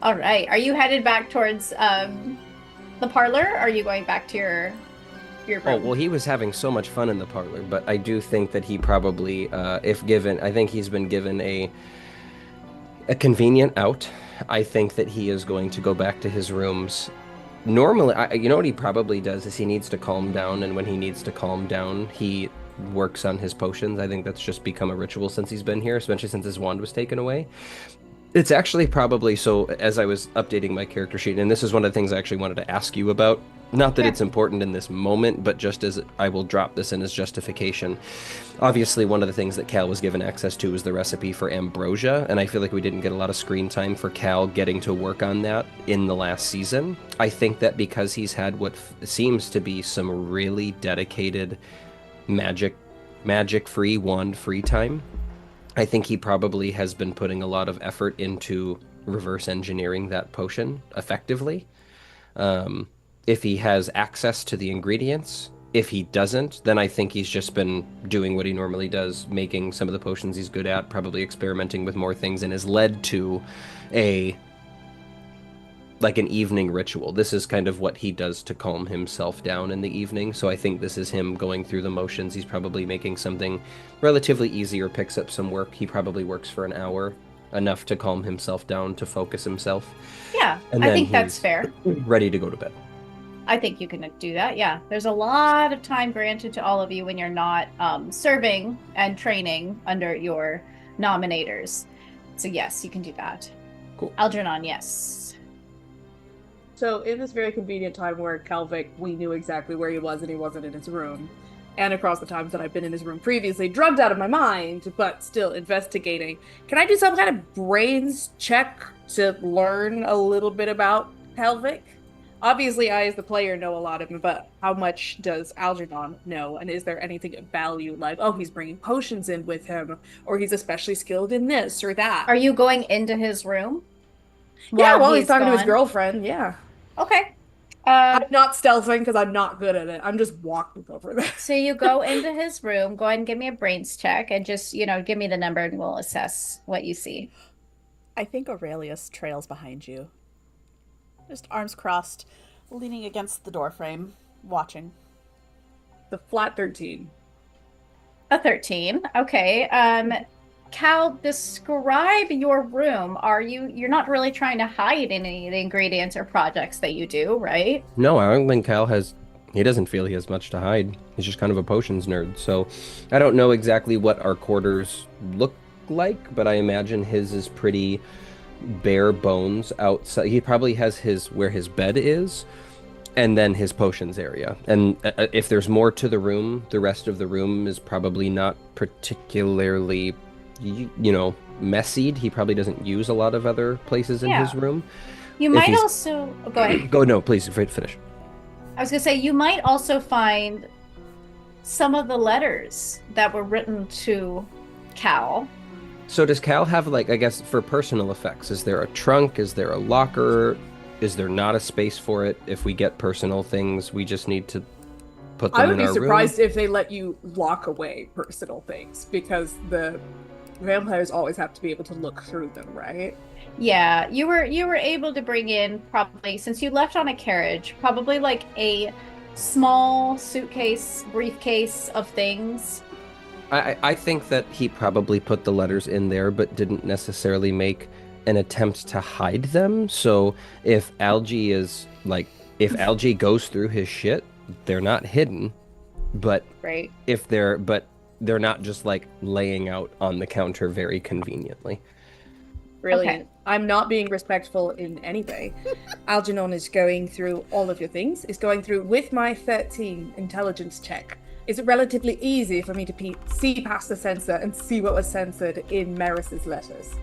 All right. Are you headed back towards the parlor? Or are you going back to your room? Oh, well, he was having so much fun in the parlor, but I do think that he probably, if given, I think he's been given a convenient out. I think that he is going to go back to his rooms Normally, you know what he probably does is he needs to calm down, and when he needs to calm down, he works on his potions. I think that's just become a ritual since he's been here, especially since his wand was taken away. It's actually probably so, as I was updating my character sheet, and this is one of the things I actually wanted to ask you about. Not that it's important in this moment, but just as I will drop this in as justification. Obviously, one of the things that Cal was given access to was the recipe for ambrosia, and I feel like we didn't get a lot of screen time for Cal getting to work on that in the last season. I think that because he's had what seems to be some really dedicated magic-free, wand-free time, I think he probably has been putting a lot of effort into reverse engineering that potion effectively. If he has access to the ingredients, if he doesn't, then I think he's just been doing what he normally does, making some of the potions he's good at, probably experimenting with more things, and has led to an evening ritual. This is kind of what he does to calm himself down in the evening. So I think this is him going through the motions. He's probably making something relatively easy or picks up some work. He probably works for an hour, enough to calm himself down, to focus himself. Yeah, And I then think that's he's fair. ready to go to bed. I think you can do that. Yeah, there's a lot of time granted to all of you when you're not serving and training under your nominators. So yes, you can do that. Cool. Algernon, yes. So in this very convenient time where Kelvic, we knew exactly where he was and he wasn't in his room, and across the times that I've been in his room previously, drugged out of my mind, but still investigating, can I do some kind of brains check to learn a little bit about Kelvic? Obviously, I, as the player, know a lot of him, but how much does Algernon know? And is there anything of value, like, oh, he's bringing potions in with him, or he's especially skilled in this or that? Are you going into his room? Yeah, while he's talking to his gone? girlfriend, yeah. Okay. I'm not stealthing because I'm not good at it. I'm just walking over there. So you go into his room, go ahead and give me a brains check, and just, give me the number and we'll assess what you see. I think Aurelius trails behind you. Just arms crossed, leaning against the doorframe, watching. The flat 13. A 13. Okay. Cal, describe your room. You're not really trying to hide any of the ingredients or projects that you do, right? No, I don't think he doesn't feel he has much to hide. He's just kind of a potions nerd. So I don't know exactly what our quarters look like, but I imagine his is pretty bare bones outside. He probably has where his bed is, and then his potions area. And if there's more to the room, the rest of the room is probably not particularly, messied. He probably doesn't use a lot of other places in his room. You might also... Oh, go ahead. No, please, finish. I was going to say, you might also find some of the letters that were written to Cal. So does Cal have, I guess, for personal effects, is there a trunk? Is there a locker? Is there not a space for it? If we get personal things, we just need to put them in our room? I would be surprised if they let you lock away personal things, because the vampires always have to be able to look through them, right? Yeah, you were able to bring in, probably, since you left on a carriage, probably a small suitcase, briefcase of things. I think that he probably put the letters in there, but didn't necessarily make an attempt to hide them. So if Algie goes through his shit, they're not hidden. But right. They're not just laying out on the counter very conveniently. Brilliant. Okay. I'm not being respectful in any way. Algernon is going through all of your things, is going through with my 13 intelligence check. Is it relatively easy for me to see past the censor and see what was censored in Maris's letters?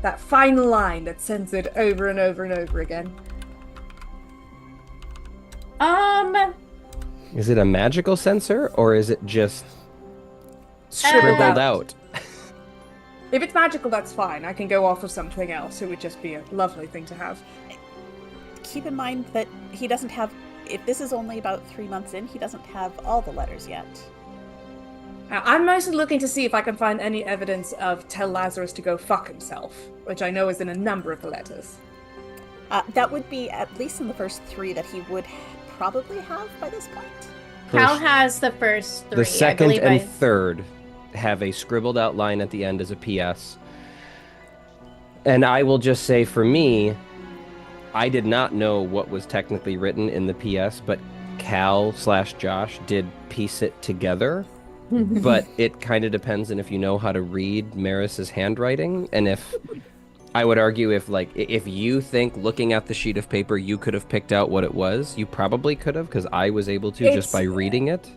That final line that's censored over and over and over again. Is it a magical censor, or is it just scribbled out? If it's magical, that's fine. I can go off of something else. It would just be a lovely thing to have. Keep in mind that he doesn't have... If this is only about 3 months in, he doesn't have all the letters yet. Now, I'm mostly looking to see if I can find any evidence of tell Lazarus to go fuck himself, which I know is in a number of the letters. That would be at least in the first 3 that he would probably have by this point. Cal has the first 3. The second and third have a scribbled out line at the end as a PS. And I will just say, for me, I did not know what was technically written in the PS, but Cal/Josh did piece it together. But it kind of depends on if you know how to read Maris's handwriting, and if I would argue if you think looking at the sheet of paper you could have picked out what it was, you probably could have, because I was able to just by reading it.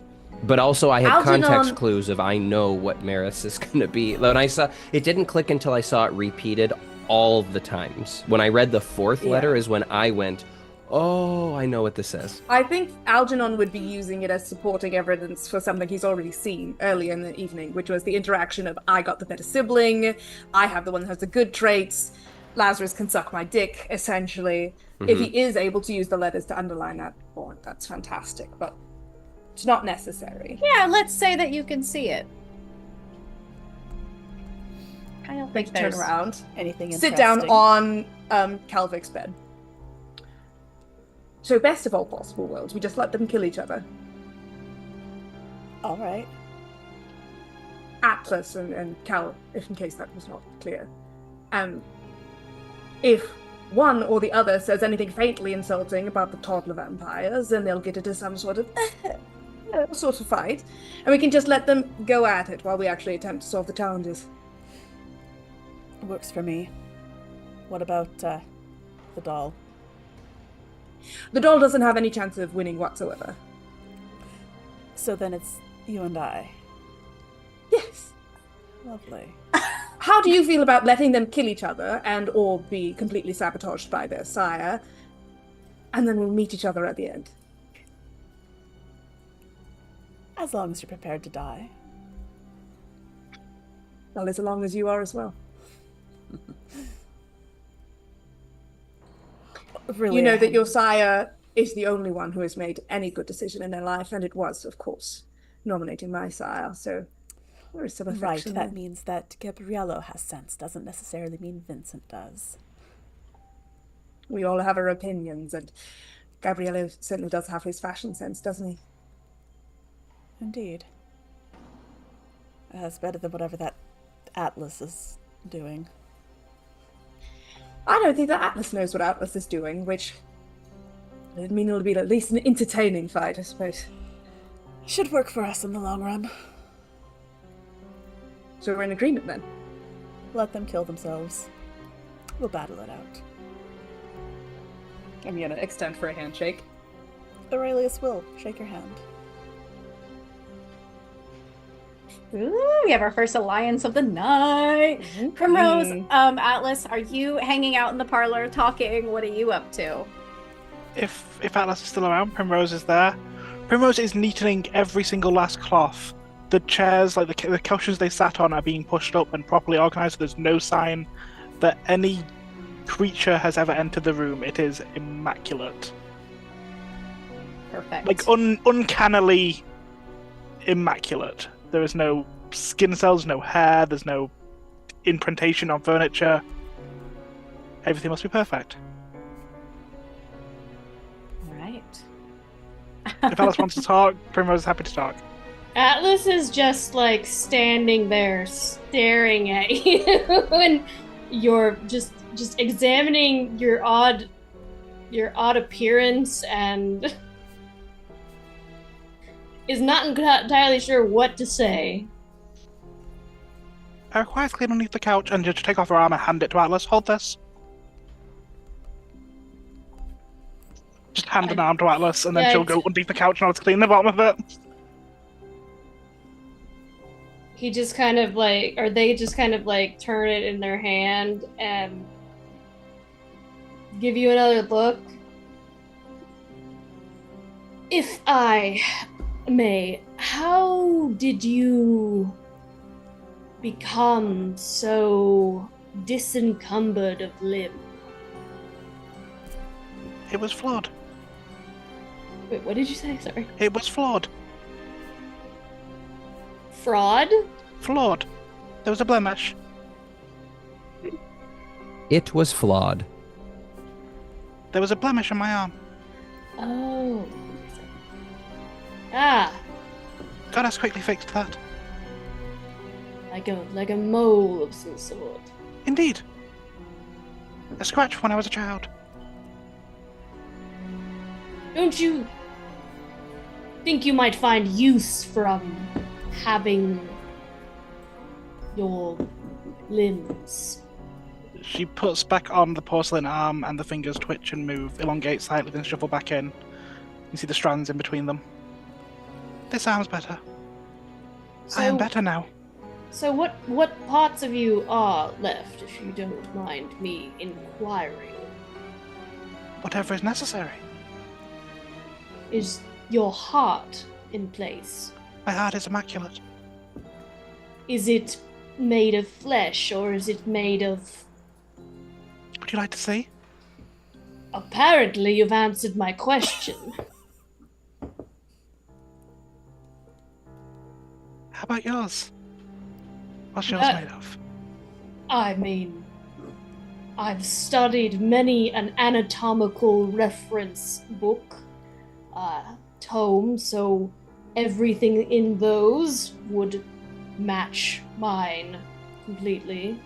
But also I had context clues of I know what Maris is going to be. When I saw it, didn't click until I saw it repeated all the times. When I read the fourth letter is when I went, oh, I know what this says. I think Algernon would be using it as supporting evidence for something he's already seen earlier in the evening, which was the interaction of I got the better sibling, I have the one that has the good traits, Lazarus can suck my dick, essentially. If he is able to use the letters to underline that point, that's fantastic, but it's not necessary. Yeah, let's say that you can see it. I don't think Turn around. Anything Sit down on Calvic's bed. So best of all possible worlds, we just let them kill each other. All right. Atlas and Cal, if in case that was not clear. If one or the other says anything faintly insulting about the toddler vampires, then they'll get into some sort of fight, and we can just let them go at it while we actually attempt to solve the challenges. Works for me. What about the doll? The doll doesn't have any chance of winning whatsoever. So then it's you and I. Yes. Lovely. How do you feel about letting them kill each other and or be completely sabotaged by their sire, and then we'll meet each other at the end? As long as you're prepared to die. Well, as long as you are as well. Really, you know that your sire is the only one who has made any good decision in their life, and it was, of course, nominating my sire, so there is some affection Right, that there. means that Gabriello has sense, doesn't necessarily mean Vincent does. We all have our opinions, and Gabriello certainly does have his fashion sense, doesn't he? Indeed. That's better than whatever that Atlas is doing. I don't think that Atlas knows what Atlas is doing, which would mean it'll be at least an entertaining fight, I suppose. Should work for us in the long run. So we're in agreement then? Let them kill themselves. We'll battle it out. I'm gonna extend for a handshake. Aurelius will shake your hand. Ooh, we have our first alliance of the night. Primrose, Atlas, are you hanging out in the parlor talking? What are you up to? If Atlas is still around, Primrose is there. Primrose is neatening every single last cloth. The chairs, like the cushions they sat on, are being pushed up and properly organized. There's no sign that any creature has ever entered the room. It is immaculate. Perfect. Like uncannily immaculate. There is no skin cells, no hair, there's no imprintation on furniture. Everything must be perfect. All right. If Alice wants to talk, Primrose is happy to talk. Atlas is just like standing there staring at you and you're just examining your odd appearance and is not entirely sure what to say. I require clean underneath the couch and just take off her arm and hand it to Atlas. Hold this. Just hand an arm to Atlas and then Yeah, she'll go underneath the couch and I'll clean the bottom of it. He just kind of like, or they just kind of like turn it in their hand and give you another look. If I may, how did you become so disencumbered of limb? It was flawed. Wait, what did you say? Sorry. It was flawed. Fraud? Flawed. There was a blemish. It was flawed. There was a blemish on my arm. Oh. Ah, Goddess quickly fixed that. like a mole of some sort. Indeed. A scratch when I was a child. Don't you think you might find use from having your limbs? She puts back on the porcelain arm and the fingers twitch and move, elongate slightly, then shuffle back in. You see the strands in between them. This arm's better. I am better now. So what parts of you are left, if you don't mind me inquiring? Whatever is necessary. Is your heart in place? My heart is immaculate. Is it made of flesh, or is it made of... Would you like to see? Apparently you've answered my question. How about yours? What's yours made of? I mean, I've studied many an anatomical reference book, tome, so everything in those would match mine completely.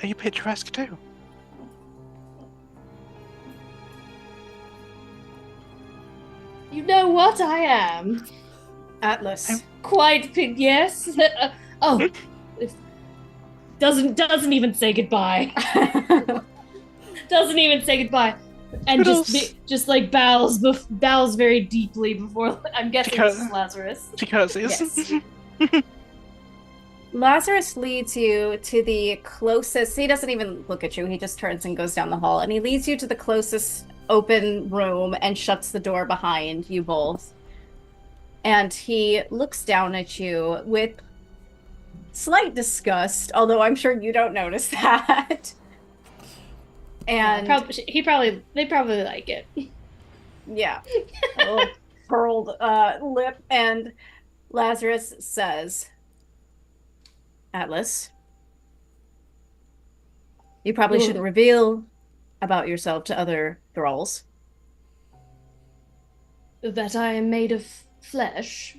Are you picturesque too? You know what I am? Atlas. Quite yes. Oh, doesn't even say goodbye. Doesn't even say goodbye, and just like bows very deeply before. I'm guessing this is Lazarus. She curtsies. Yes. Lazarus leads you to the closest. He doesn't even look at you. He just turns and goes down the hall, and he leads you to the closest open room and shuts the door behind you both. And he looks down at you with slight disgust, although I'm sure you don't notice that. And they probably like it. Yeah. A little curled lip. And Lazarus says, Atlas, you probably shouldn't reveal about yourself to other thralls. That I am made of flesh.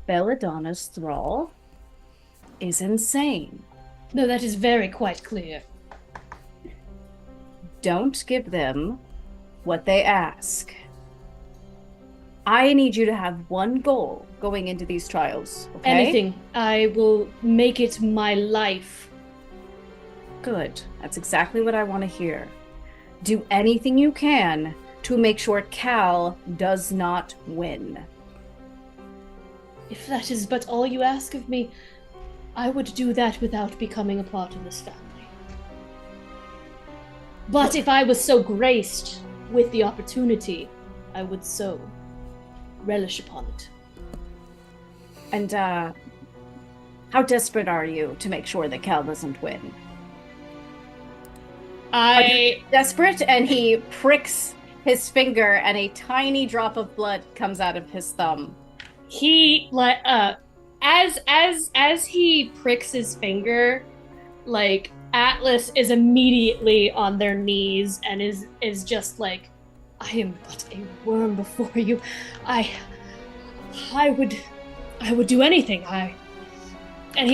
Belladonna's thrall is insane. No, that is very quite clear. Don't give them what they ask. I need you to have one goal going into these trials, okay? Anything. I will make it my life. Good. That's exactly what I want to hear. Do anything you can to make sure Cal does not win. If that is but all you ask of me, I would do that without becoming a part of this family. But if I was so graced with the opportunity, I would so relish upon it. And, how desperate are you to make sure that Cal doesn't win? Are you desperate? And he pricks his finger, and a tiny drop of blood comes out of his thumb. He as he pricks his finger, like Atlas is immediately on their knees and is just like, I am but a worm before you. I would do anything. And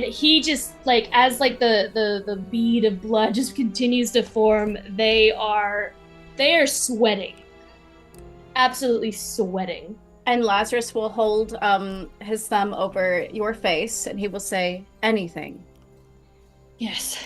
he just like, as like the bead of blood just continues to form, they are sweating. Absolutely sweating. And Lazarus will hold his thumb over your face, and he will say, anything. Yes.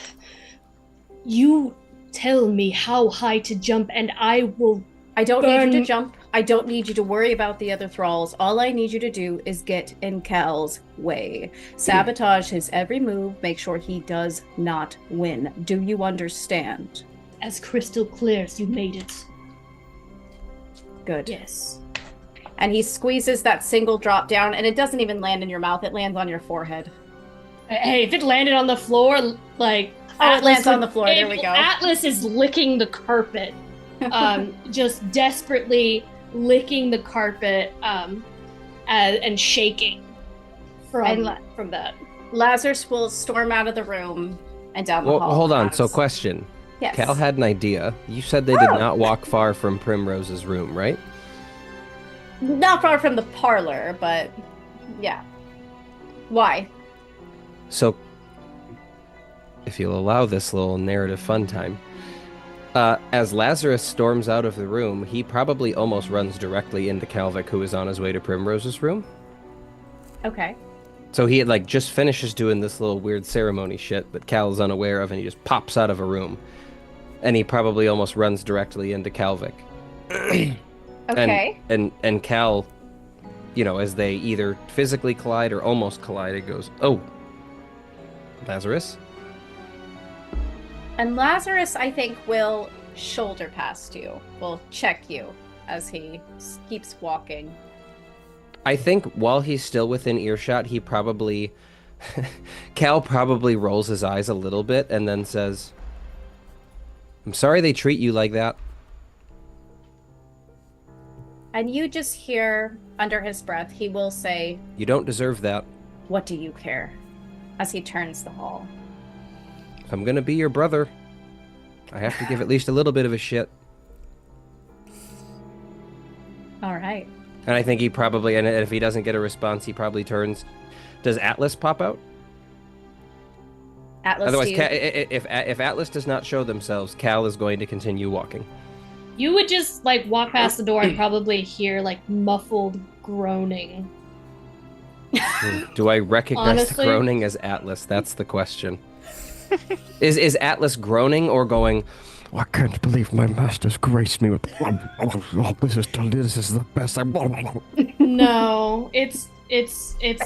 You tell me how high to jump, and I will. I don't need you to jump. I don't need you to worry about the other thralls. All I need you to do is get in Cal's way. Sabotage his every move. Make sure he does not win. Do you understand? As crystal clear as you made it. Good. Yes. And he squeezes that single drop down, and it doesn't even land in your mouth. It lands on your forehead. Hey, if it landed on the floor, like... Oh, it lands on the floor. There we go. Atlas is licking the carpet. Just desperately licking the carpet and shaking from that. Lazarus will storm out of the room and down the hall. Hold on. So question. Yes. Cal had an idea. You said they did not walk far from Primrose's room, right? Not far from the parlor, but yeah. Why? So, if you'll allow this little narrative fun time, As Lazarus storms out of the room, he probably almost runs directly into Calvic, who is on his way to Primrose's room. Okay. So he like just finishes doing this little weird ceremony shit that Cal is unaware of, and he just pops out of a room. And he probably almost runs directly into Calvic. Okay. And Cal, as they either physically collide or almost collide, it goes, "Oh, Lazarus?" And Lazarus, I think, will shoulder past you, will check you as he keeps walking. I think while he's still within earshot, he probably... Cal probably rolls his eyes a little bit and then says, "I'm sorry they treat you like that." And you just hear, under his breath, he will say, "You don't deserve that. "What do you care?" as he turns the hall. If I'm gonna be your brother, I have to give at least a little bit of a shit. All right. And I think he probably, and if he doesn't get a response, he probably turns. Does Atlas pop out? Atlas, Otherwise, you... if Atlas does not show themselves, Cal is going to continue walking. You would just like walk past the door and probably hear like muffled groaning. Do I recognize Honestly? the groaning as Atlas? That's the question. Is Atlas groaning or going, "I can't believe my master's graced me with this is the best I No, it's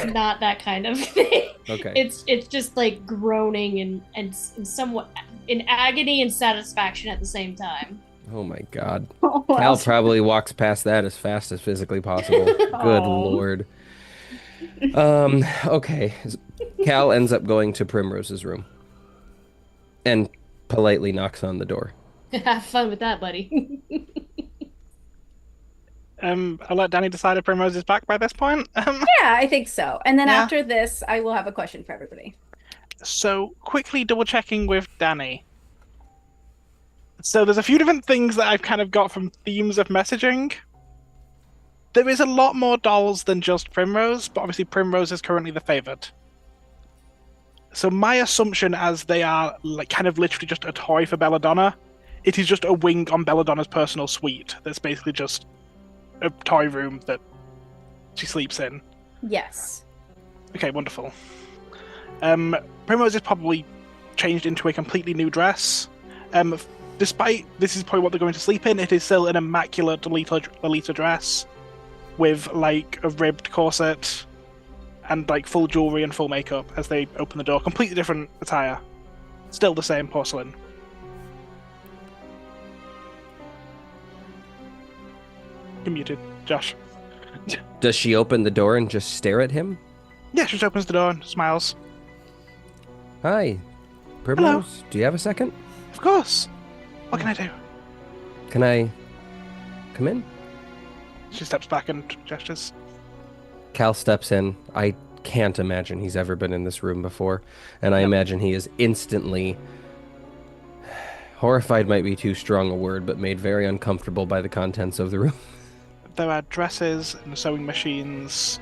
not that kind of thing. Okay. It's just like groaning and somewhat in agony and satisfaction at the same time. Oh my god. Oh, Cal probably walks past that as fast as physically possible. Good Oh. lord. Okay. Cal ends up going to Primrose's room and politely knocks on the door. Have fun with that, buddy. I'll let Danny decide if Primrose is back by this point. Yeah, I think so. And then Yeah. after this, I will have a question for everybody. So, quickly double checking with Danny. So, there's a few different things that I've kind of got from themes of messaging. There is a lot more dolls than just Primrose, but obviously Primrose is currently the favored. So, my assumption, as they are like kind of literally just a toy for Belladonna, it is just a wing on Belladonna's personal suite. That's basically just a toy room that she sleeps in. Yes. Okay, wonderful. Primrose is probably changed into a completely new dress. Despite this is probably what they're going to sleep in, it is still an immaculate Lolita dress with like a ribbed corset and like full jewelry and full makeup as they open the door. Completely different attire. Still the same porcelain. You're muted, Josh. Does she open the door and just stare at him? Yeah, she just opens the door and smiles. Hi, Primrose. Do you have a second? Of course. What can I do? Can I come in? She steps back and gestures. Cal steps in. I can't imagine he's ever been in this room before, and I Yep. imagine he is instantly horrified might be too strong a word, but made very uncomfortable by the contents of the room. There are dresses and sewing machines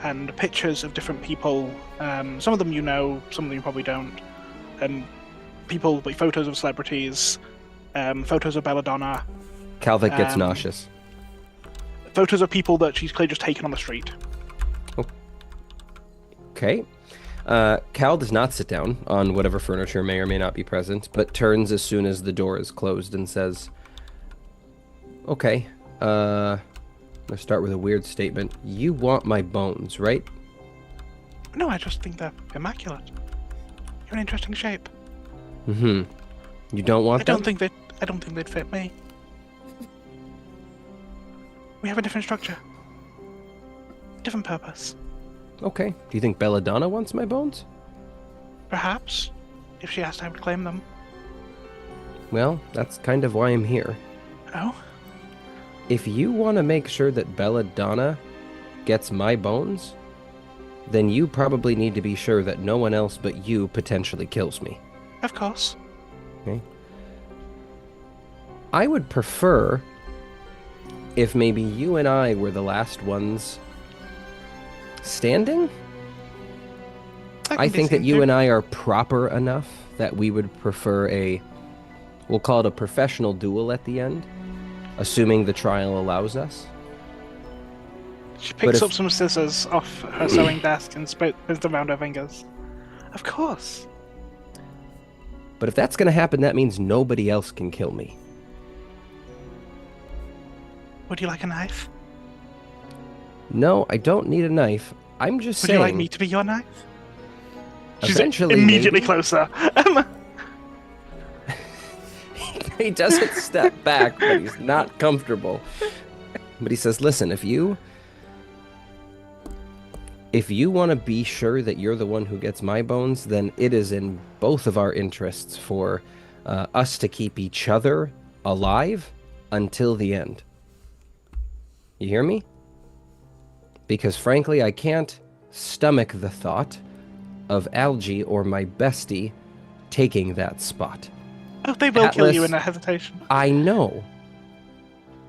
and pictures of different people. Some of them you know, some of them you probably don't. People, like photos of celebrities, photos of Belladonna, Calvic gets Um, nauseous. photos of people that she's clearly just taken on the street. Okay. Cal does not sit down on whatever furniture may or may not be present, but turns as soon as the door is closed and says, "Okay, let's start with a weird statement. You want my bones, right?" No, I just think they're immaculate. You're in interesting shape. Mm-hmm. You don't want I don't them? think they'd fit me. We have a different structure. Different purpose. Okay. Do you think Belladonna wants my bones? Perhaps. If she asked, I would claim them. Well, that's kind of why I'm here. Oh? If you want to make sure that Belladonna gets my bones, then you probably need to be sure that no one else but you potentially kills me. Of course. Okay. I would prefer if maybe you and I were the last ones standing. I think that you and I are proper enough that we would prefer we'll call it a professional duel at the end, assuming the trial allows us. She picks if- up some scissors off her sewing desk and spins them around her fingers. Of course. But if that's going to happen, that means nobody else can kill me. Would you like a knife? No, I don't need a knife. I'm just Would saying. you like me to be your knife? She's Eventually, immediately maybe. closer. He doesn't step back, but he's not comfortable. But he says, listen, if you want to be sure that you're the one who gets my bones, then it is in both of our interests for us to keep each other alive until the end. You hear me? Because frankly, I can't stomach the thought of Algie or my bestie taking that spot. Oh, they will kill you Atlas- in a hesitation. I know.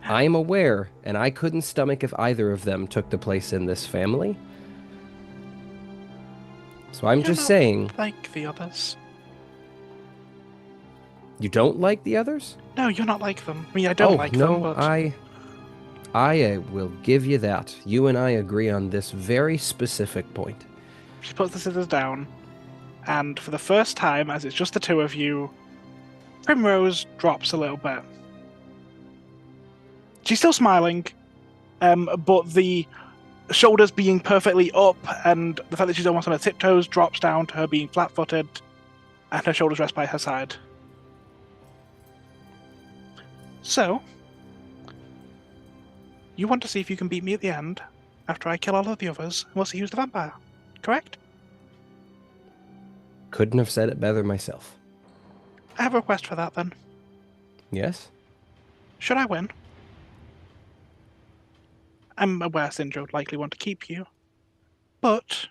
I'm aware, and I couldn't stomach if either of them took the place in this family. So I'm You're just not saying, like the others. you don't like the others? No, you're not like them. I mean, I don't like no, them, but I will give you that. You and I agree on this very specific point. she puts the scissors down, and for the first time, as it's just the two of you, Primrose drops a little bit. She's still smiling, but the shoulders being perfectly up and the fact that she's almost on her tiptoes drops down to her being flat-footed, and her shoulders rest by her side. So, you want to see if you can beat me at the end, after I kill all of the others, and we'll see who's the vampire, correct? Couldn't have said it better myself. I have a request for that then. Yes? Should I win? I'm aware Sindra would likely want to keep you, but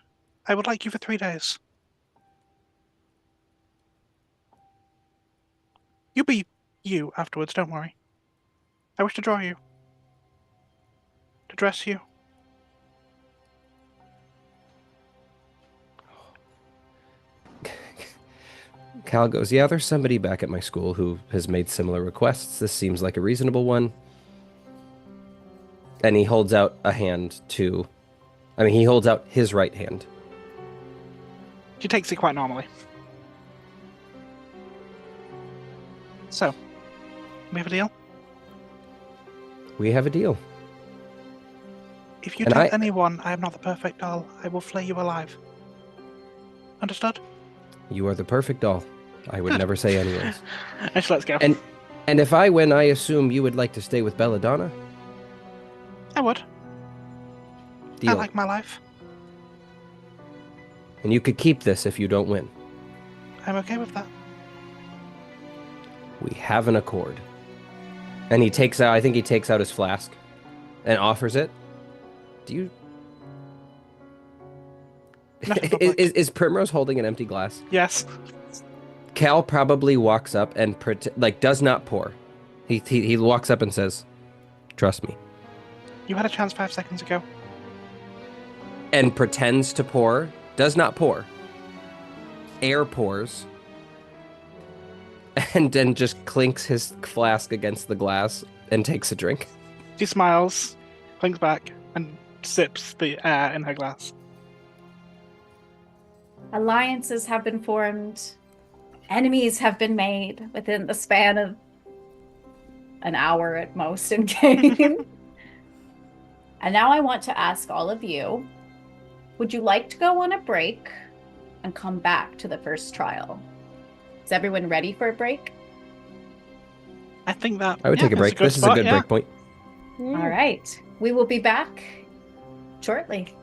I would like you for 3 days. You'll be you afterwards, don't worry. I wish to draw you. To dress you. Cal goes, yeah, there's somebody back at my school who has made similar requests. This seems like a reasonable one. And he holds out a hand to... he holds out his right hand. She takes it quite normally. So, we have a deal? We have a deal. If you And tell I- anyone I am not the perfect doll, I will flay you alive. Understood? You are the perfect doll. I would Good. never say anyways. And let's go. And if I win, I assume you would like to stay with Belladonna? I would. Deal. I like my life. And you could keep this if you don't win. I'm okay with that. We have an accord. And he takes out, I think he takes out his flask and offers it. Do you... Nothing public. is Primrose holding an empty glass? Yes. Cal probably walks up and does not pour. He walks up and says, "Trust me," You had a chance 5 seconds ago. and pretends to pour. Does not pour. Air pours, and then just clinks his flask against the glass and takes a drink. She smiles, clinks back, and sips the air in her glass. Alliances have been formed. Enemies have been made within the span of an hour at most in game. And now I want to ask all of you, would you like to go on a break and come back to the first trial? Is everyone ready for a break? I think that I would take a break. This is a good break point. All right. We will be back shortly.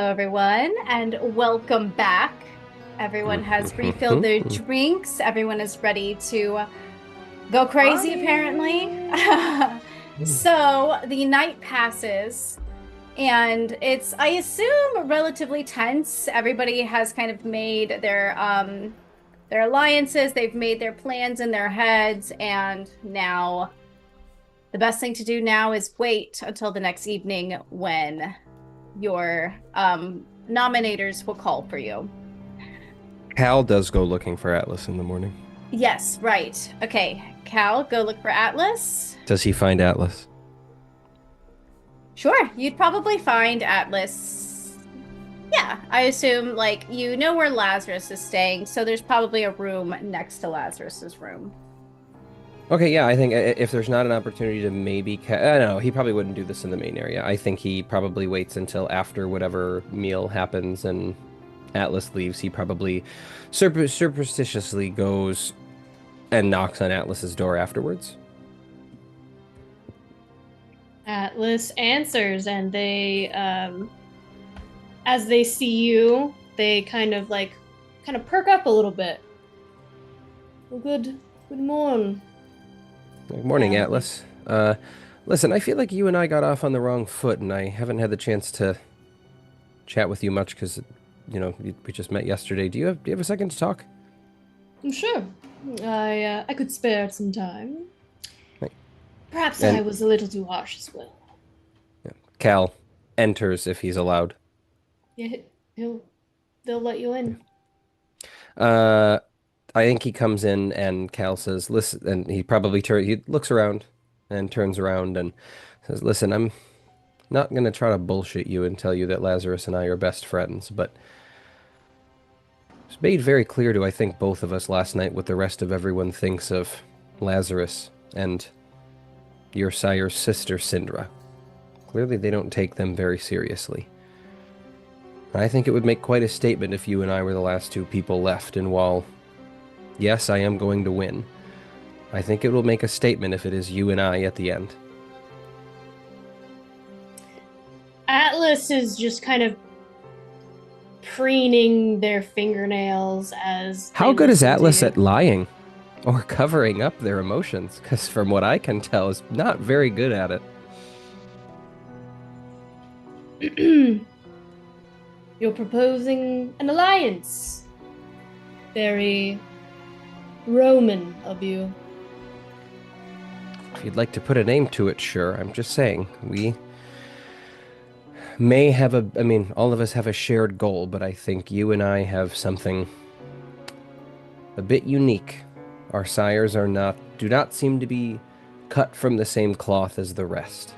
everyone, and welcome back. Everyone has refilled their drinks. Everyone is ready to go crazy, apparently. So the night passes, and it's, I assume, relatively tense. Everybody has kind of made their alliances. They've made their plans in their heads, and now the best thing to do now is wait until the next evening when your nominators will call for you. Cal does go looking for Atlas in the morning. Yes, right. Okay, Cal, go look for Atlas. Does he find Atlas? Sure, you'd probably find Atlas. Yeah, I assume, like, you know where Lazarus is staying, so there's probably a room next to Lazarus's room. Okay, yeah, I think if there's not an opportunity to maybe... no, he probably wouldn't do this in the main area. I think he probably waits until after whatever meal happens and Atlas leaves. He probably superstitiously goes and knocks on Atlas's door afterwards. Atlas answers, and they, as they see you, they kind of perk up a little bit. Well, good morning. Good morning, Atlas. Listen, I feel like you and I got off on the wrong foot, and I haven't had the chance to chat with you much because, you know, we just met yesterday. Do you have a second to talk? Sure. I could spare some time. Right. Perhaps I was a little too harsh as well. Yeah. Cal enters if he's allowed. Yeah, they'll let you in. I think he comes in and Cal says, listen, and he probably he looks around and turns around and says, listen, I'm not going to try to bullshit you and tell you that Lazarus and I are best friends, but it's made very clear to, I think, both of us last night what the rest of everyone thinks of Lazarus and your sire's sister, Syndra. Clearly they don't take them very seriously. And I think it would make quite a statement if you and I were the last two people left, and while yes, I am going to win, I think it will make a statement if it is you and I at the end. Atlas is just kind of preening their fingernails as... How good is Atlas at lying? Or covering up their emotions? Because from what I can tell, is not very good at it. You're proposing an alliance. Very Roman of you. If you'd like to put a name to it, sure. I'm just saying, we may have all of us have a shared goal, but I think you and I have something a bit unique. Our sires do not seem to be cut from the same cloth as the rest.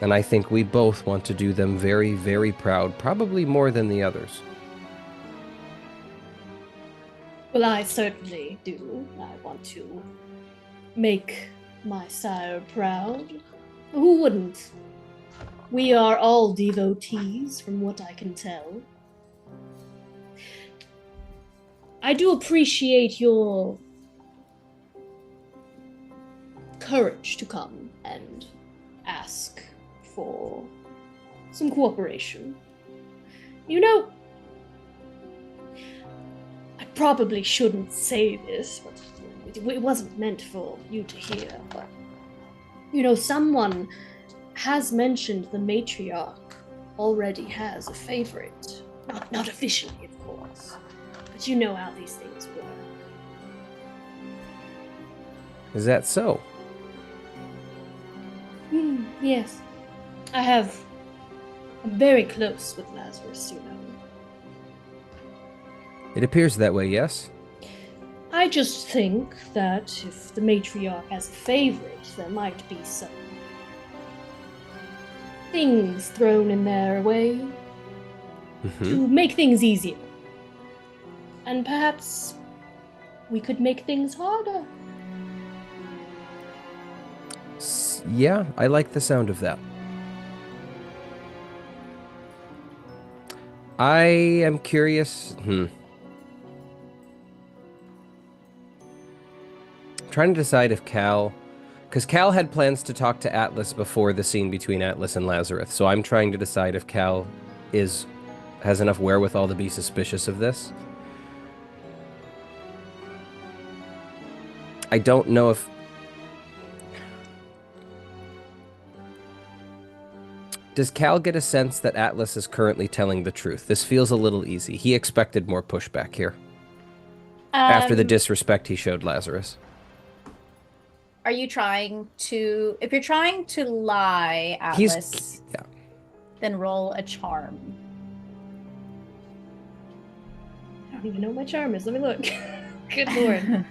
And I think we both want to do them very, very proud, probably more than the others. Well, I certainly do. I want to make my sire proud. Who wouldn't? We are all devotees, from what I can tell. I do appreciate your courage to come and ask for some cooperation. You know, I probably shouldn't say this, but it wasn't meant for you to hear, but you know, someone has mentioned the matriarch already has a favorite. Not officially, of course, but you know how these things work. Is that so? Yes. I'm very close with Lazarus, you know. It appears that way, yes? I just think that if the matriarch has a favorite, there might be some things thrown in their way to make things easier. And perhaps we could make things harder. Yeah, I like the sound of that. I am curious. Trying to decide if Cal... Because Cal had plans to talk to Atlas before the scene between Atlas and Lazarus, so I'm trying to decide if Cal has enough wherewithal to be suspicious of this. I don't know if... Does Cal get a sense that Atlas is currently telling the truth? This feels a little easy. He expected more pushback here. After the disrespect he showed Lazarus. Are you trying to... If you're trying to lie, Atlas, yeah. then roll a charm. I don't even know what my charm is. Let me look. Good lord.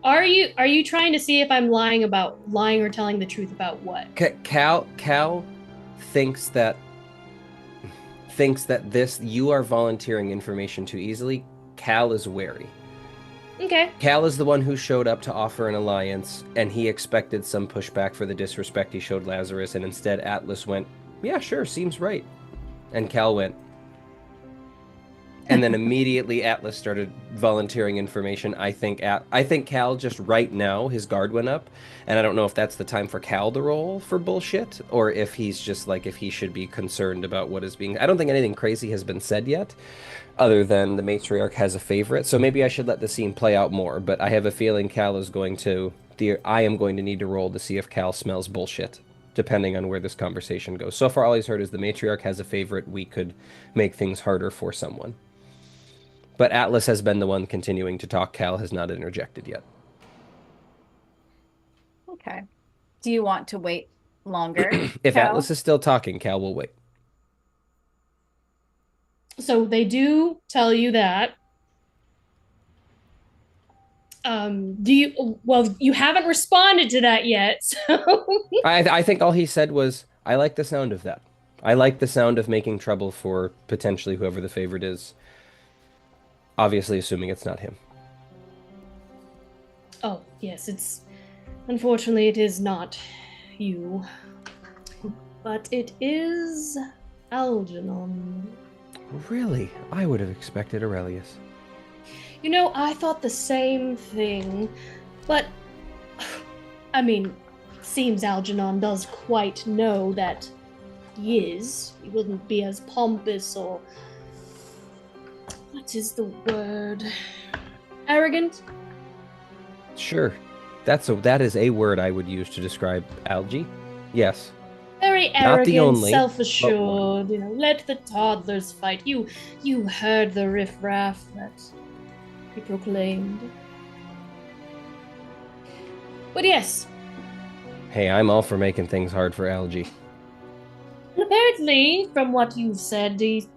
Are you trying to see if I'm lying or telling the truth about what? Cal thinks that this, you are volunteering information too easily. Cal is wary. Okay. Cal is the one who showed up to offer an alliance, and he expected some pushback for the disrespect he showed Lazarus, and instead Atlas went, yeah, sure, seems right. And Cal went. And then immediately Atlas started volunteering information. I think Cal just right now, his guard went up, and I don't know if that's the time for Cal to roll for bullshit, or if he's just like, if he should be concerned about what is being... I don't think anything crazy has been said yet, other than the matriarch has a favorite, so maybe I should let the scene play out more, but I have a feeling Cal is going to... I am going to need to roll to see if Cal smells bullshit, depending on where this conversation goes. So far, all he's heard is the matriarch has a favorite. We could make things harder for someone. But Atlas has been the one continuing to talk. Cal has not interjected yet. Okay. Do you want to wait longer? If Cal? Atlas is still talking, Cal will wait. So they do tell you that. You haven't responded to that yet, so... I think all he said was, I like the sound of that. I like the sound of making trouble for potentially whoever the favorite is. Obviously, assuming it's not him. Oh, yes, unfortunately, it is not you. But it is Algernon. Really? I would have expected Aurelius. You know, I thought the same thing, but... I mean, seems Algernon does quite know that he is. He wouldn't be as pompous or... What is the word? Arrogant? Sure. That is a word I would use to describe Algie. Yes. Very Not arrogant, the only, self-assured, let the toddlers fight. You heard the riffraff that he proclaimed. But yes. Hey, I'm all for making things hard for Algie. And apparently, from what you've said, he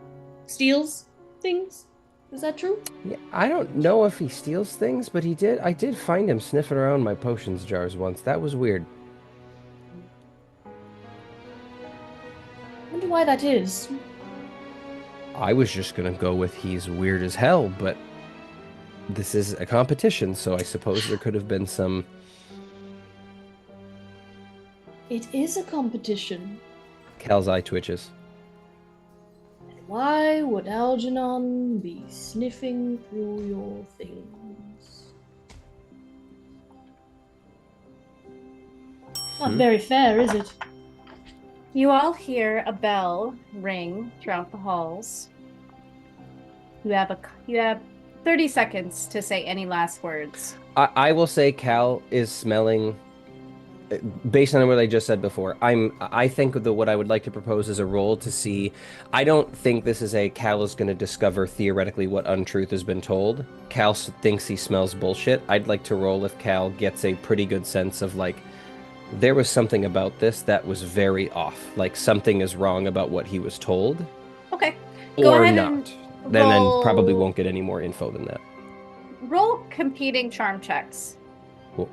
steals things. Is that true? Yeah, I don't know if he steals things, but he did. I did find him sniffing around my potions jars once. That was weird. Wonder why that is. I was just gonna go with he's weird as hell, but this is a competition, so I suppose there could have been some... It is a competition. Cal's eye twitches. Why would Algernon be sniffing through your things? Not very fair, is it? You all hear a bell ring throughout the halls. You have 30 seconds to say any last words. I will say Cal is smelling... Based on what I just said before, I think what I would like to propose is a roll to see. I don't think this is a Cal is going to discover theoretically what untruth has been told. Cal thinks he smells bullshit. I'd like to roll if Cal gets a pretty good sense of like, there was something about this that was very off. Like something is wrong about what he was told. Okay. Go or ahead not. And then roll... probably won't get any more info than that. Roll competing charm checks. Cool.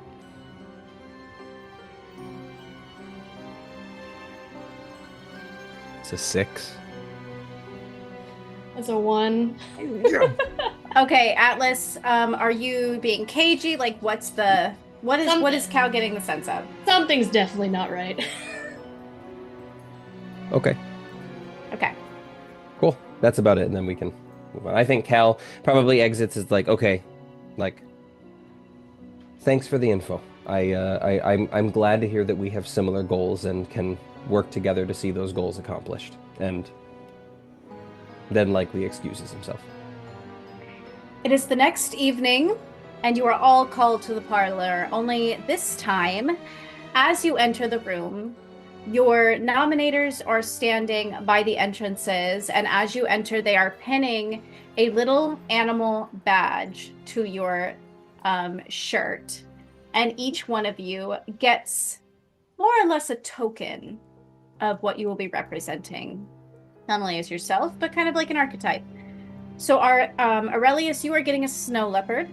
It's a 6. That's a 1. Okay, Atlas, are you being cagey? Like, what is Cal getting the sense of? Something's definitely not right. Okay. Okay. Cool. That's about it, and then we can move on. I think Cal probably exits as like, okay, like, thanks for the info. I'm glad to hear that we have similar goals and can work together to see those goals accomplished, and then likely excuses himself. It is the next evening, and you are all called to the parlor. Only this time, as you enter the room, your nominators are standing by the entrances, and as you enter, they are pinning a little animal badge to your shirt, and each one of you gets more or less a token of what you will be representing, not only as yourself, but kind of like an archetype. So Aurelius, you are getting a snow leopard.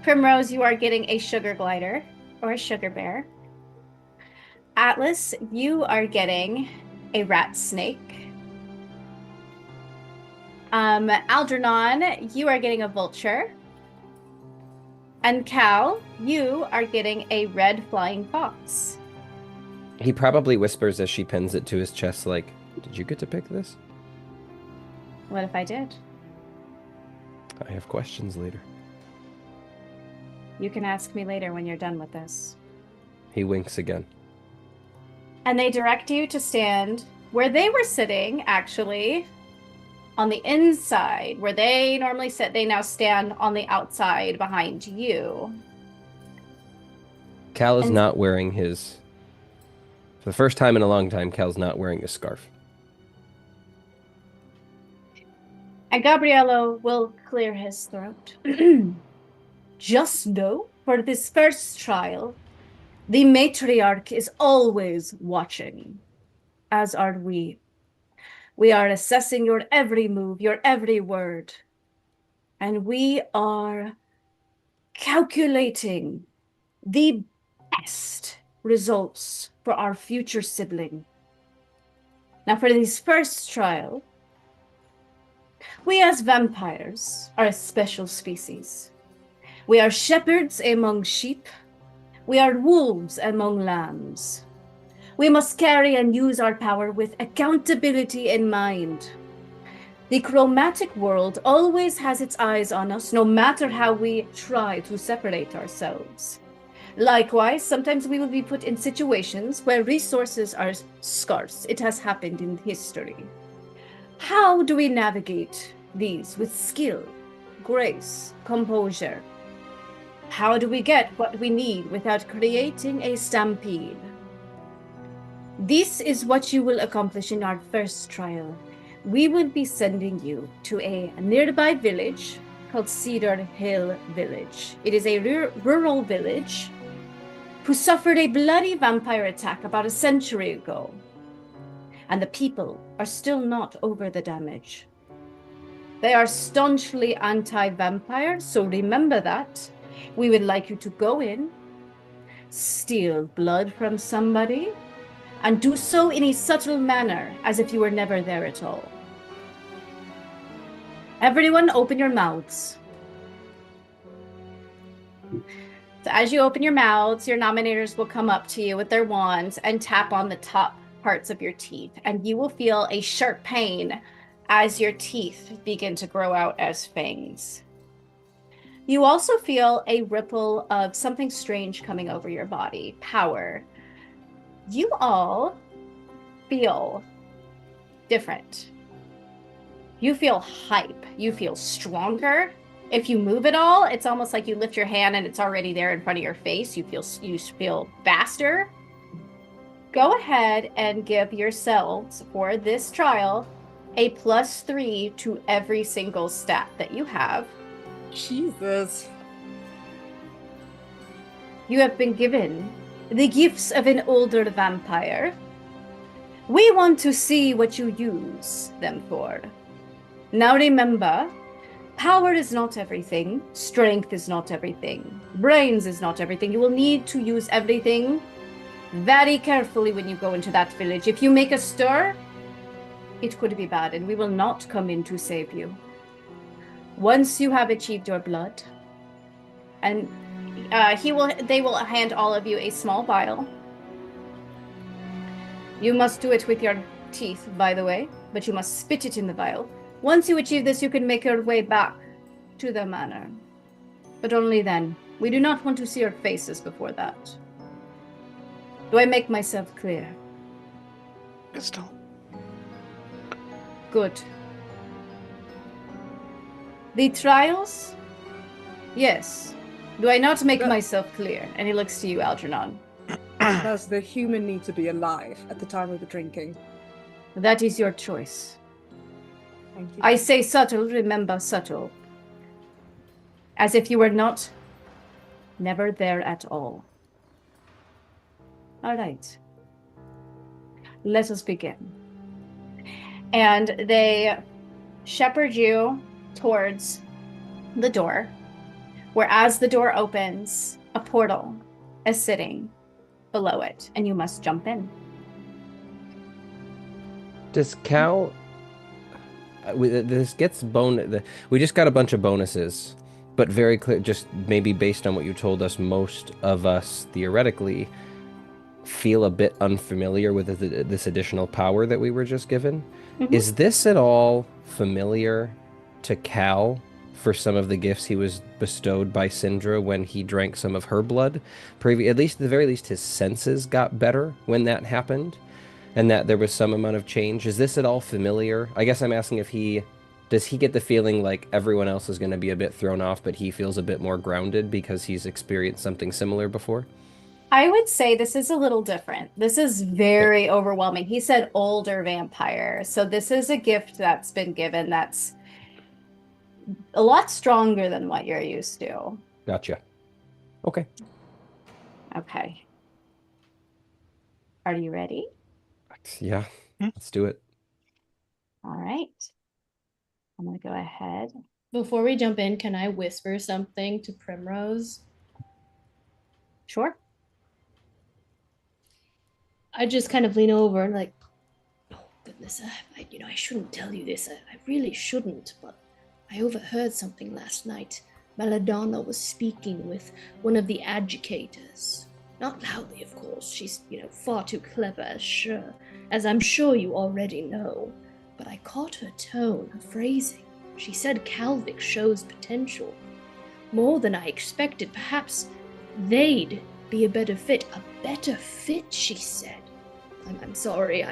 Primrose, you are getting a sugar glider or a sugar bear. Atlas, you are getting a rat snake. Algernon, you are getting a vulture. And Cal, you are getting a red flying fox. He probably whispers as she pins it to his chest, like, "Did you get to pick this?" What if I did? I have questions later. You can ask me later when you're done with this. He winks again. And they direct you to stand where they were sitting, actually, on the inside, where they normally sit. They now stand on the outside behind you. Cal is And- not wearing his... For the first time in a long time, Cal's not wearing a scarf. And Gabriello will clear his throat. Just know, for this first trial, the matriarch is always watching, as are we. We are assessing your every move, your every word. And we are calculating the best results for our future sibling. Now, for this first trial, we as vampires are a special species. We are shepherds among sheep. We are wolves among lambs. We must carry and use our power with accountability in mind. The chromatic world always has its eyes on us, no matter how we try to separate ourselves. Likewise, sometimes we will be put in situations where resources are scarce. It has happened in history. How do we navigate these with skill, grace, composure? How do we get what we need without creating a stampede? This is what you will accomplish in our first trial. We will be sending you to a nearby village called Cedar Hill Village. It is a rural village who suffered a bloody vampire attack about a century ago. And the people are still not over the damage. They are staunchly anti-vampire, so remember that. We would like you to go in, steal blood from somebody, and do so in a subtle manner, as if you were never there at all. Everyone, open your mouths. So as you open your mouths, your nominators will come up to you with their wands and tap on the top parts of your teeth, and you will feel a sharp pain as your teeth begin to grow out as fangs. You also feel a ripple of something strange coming over your body, power. You all feel different. You feel hype. You feel stronger. If you move at all, it's almost like you lift your hand and it's already there in front of your face. You feel faster. Go ahead and give yourselves, for this trial, a +3 to every single stat that you have. Jesus. You have been given the gifts of an older vampire. We want to see what you use them for. Now remember, power is not everything. Strength is not everything. Brains is not everything. You will need to use everything very carefully when you go into that village. If you make a stir, it could be bad, and we will not come in to save you. Once you have achieved your blood, and they will hand all of you a small vial. You must do it with your teeth, by the way, but you must spit it in the vial. Once you achieve this, you can make your way back to the manor. But only then. We do not want to see your faces before that. Do I make myself clear? Crystal. Good. The trials? Yes. Do I not make myself clear? And he looks to you, Algernon. Does the human need to be alive at the time of the drinking? That is your choice. Thank you. I say subtle, remember subtle. As if you were not never there at all. All right. Let us begin. And they shepherd you towards the door, where as the door opens, a portal is sitting below it, and you must jump in. Does Cal? This gets we just got a bunch of bonuses, but very clear. Just maybe based on what you told us, most of us theoretically feel a bit unfamiliar with this additional power that we were just given. Mm-hmm. Is this at all familiar to Cal for some of the gifts he was bestowed by Syndra when he drank some of her blood? At least, at the very least, his senses got better when that happened, and that there was some amount of change. Is this at all familiar? I guess I'm asking if does he get the feeling like everyone else is going to be a bit thrown off, but he feels a bit more grounded because he's experienced something similar before? I would say this is a little different. This is very overwhelming. He said older vampire. So this is a gift that's been given that's a lot stronger than what you're used to. Gotcha. Okay. Okay. Are you ready? Yeah, let's do it. All right. I'm going to go ahead. Before we jump in, can I whisper something to Primrose? Sure. I just kind of lean over and like, oh goodness, I shouldn't tell you this. I really shouldn't, but I overheard something last night. Belladonna was speaking with one of the educators. Not loudly, of course. She's, far too clever, as I'm sure you already know. But I caught her tone, her phrasing. She said Calvic shows potential. More than I expected. Perhaps they'd be a better fit. A better fit, she said. I'm sorry.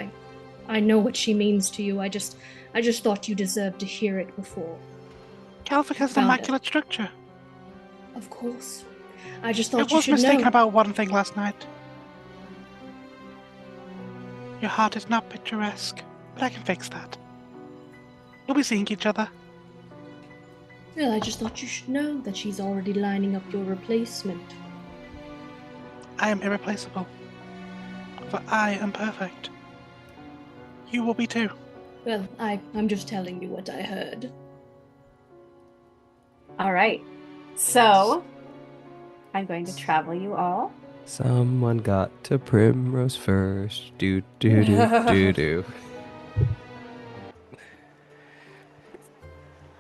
I know what she means to you. I just thought you deserved to hear it before. Calvic has an immaculate structure. Of course. I just thought I you should was mistaken know. about one thing last night. Your heart is not picturesque, but I can fix that. We'll be seeing each other. Well, I just thought you should know that she's already lining up your replacement. I am irreplaceable. For I am perfect. You will be too. Well, I'm just telling you what I heard. All right. So I'm going to travel you all. Someone got to Primrose first. Do do do do do.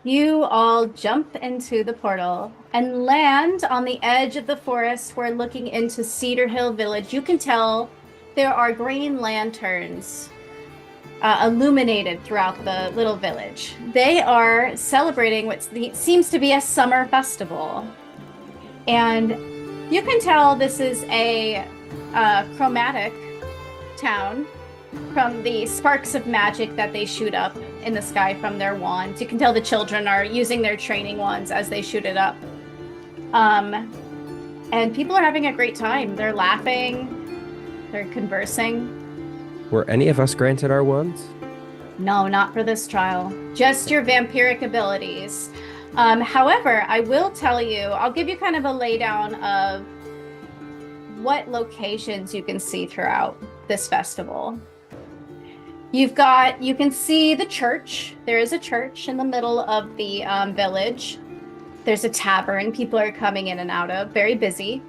You all jump into the portal and land on the edge of the forest. We're looking into Cedar Hill Village. You can tell there are green lanterns illuminated throughout the little village. They are celebrating what seems to be a summer festival. And you can tell this is a chromatic town from the sparks of magic that they shoot up in the sky from their wands. You can tell the children are using their training wands as they shoot it up. And people are having a great time. They're laughing. They're conversing. Were any of us granted our wands? No, not for this trial. Just your vampiric abilities. However, I will tell you, I'll give you kind of a laydown of what locations you can see throughout this festival. You can see the church. There is a church in the middle of the village. There's a tavern people are coming in and out of, very busy.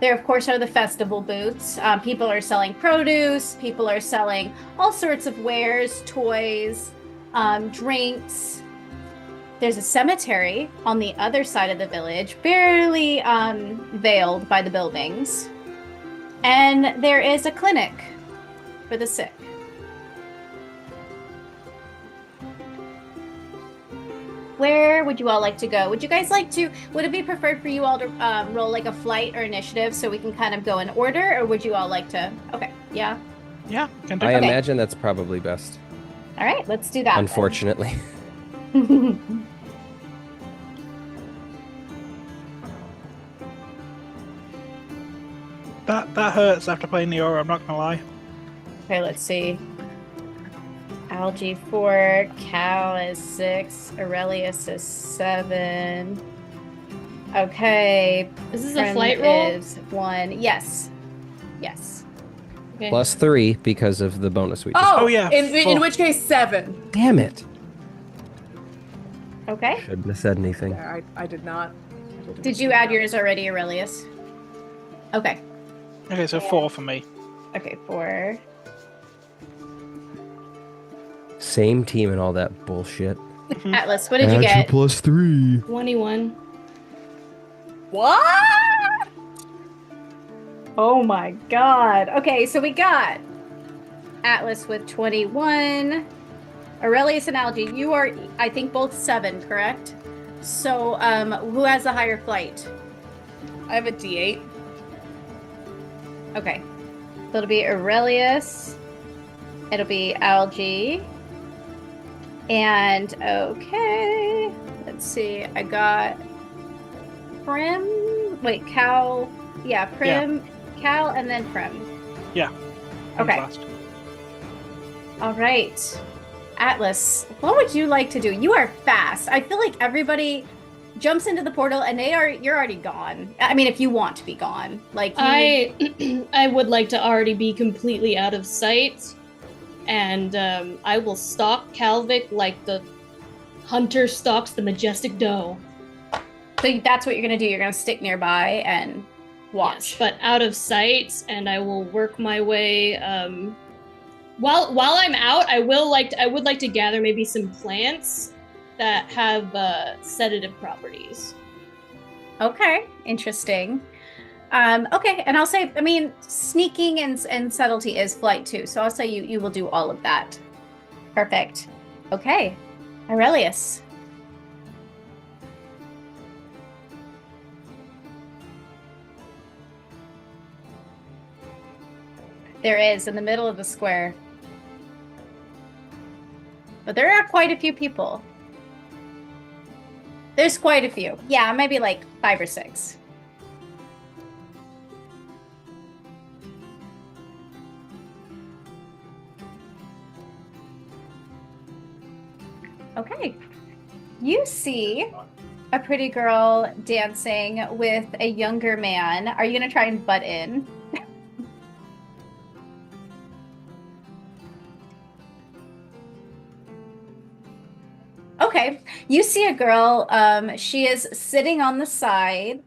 There, of course, are the festival booths. People are selling produce. People are selling all sorts of wares, toys, drinks. There's a cemetery on the other side of the village, barely veiled by the buildings. And there is a clinic for the sick. Where would you all like to go? Would it be preferred for you all to roll like a flight or initiative so we can kind of go in order, or would you all like to? Okay, yeah. Yeah, can do I that. Okay. imagine that's probably best. All right, let's do that. Unfortunately. Then. That hurts after playing the aura, I'm not gonna lie. Okay, let's see. Algae 4, Cal is 6, Aurelius is 7. Okay. Is this a Prim flight roll? is 1. Yes. Yes. Okay. Plus 3 because of the bonus we just. Oh, yeah, In full. which case, 7. Damn it! Okay. Shouldn't have said anything. Yeah, I did not. Did you add yours already, Aurelius? Okay. Okay, so 4 for me. Okay, 4. Same team and all that bullshit. Atlas, what did you get? plus 3. 21. What? Oh my god. Okay, so we got Atlas with 21. Aurelius and Algae, you are, I think, both 7, correct? So, who has the higher flight? I have a D8. Okay. So it'll be Aurelius. It'll be Algae. And, okay. Let's see. I got Prim. Wait, Cal. Yeah, Prim. Cal, and then Prim. Yeah. Okay. Last. All right. Atlas, what would you like to do? You are fast. I feel like everybody jumps into the portal and you're already gone. I mean, if you want to be gone. Like you... I would like to already be completely out of sight, and I will stalk Calvic like the hunter stalks the majestic doe. So that's what you're gonna do. You're gonna stick nearby and watch. Yes, but out of sight, and I will work my way. While I'm out, I would like to gather maybe some plants that have sedative properties. Okay, interesting. Okay, and I'll say, I mean, sneaking and subtlety is flight too. So I'll say you will do all of that. Perfect. Okay, Aurelius. There is in the middle of the square. But there are quite a few people. There's quite a few. Yeah, maybe like 5 or 6. Okay. You see a pretty girl dancing with a younger man. Are you going to try and butt in? Okay, you see a girl, she is sitting on the side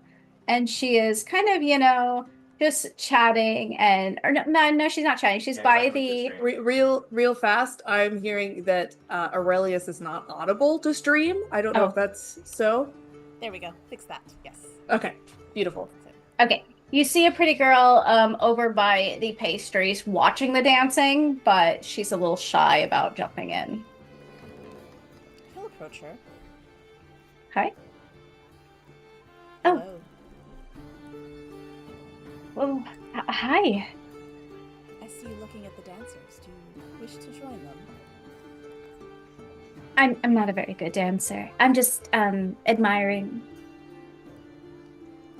and she is kind of, just chatting or no, she's not chatting. She's by the, Real fast, I'm hearing that Aurelius is not audible to stream. I don't know Oh. if that's so. There we go. Fix that. Yes. Okay, beautiful. okay, you see a pretty girl, over by the pastries watching the dancing, but she's a little shy about jumping in. He'll approach her. Hi. Oh. Hello. Well, hi. I see you looking at the dancers. Do you wish to join them? I'm not a very good dancer. I'm just admiring.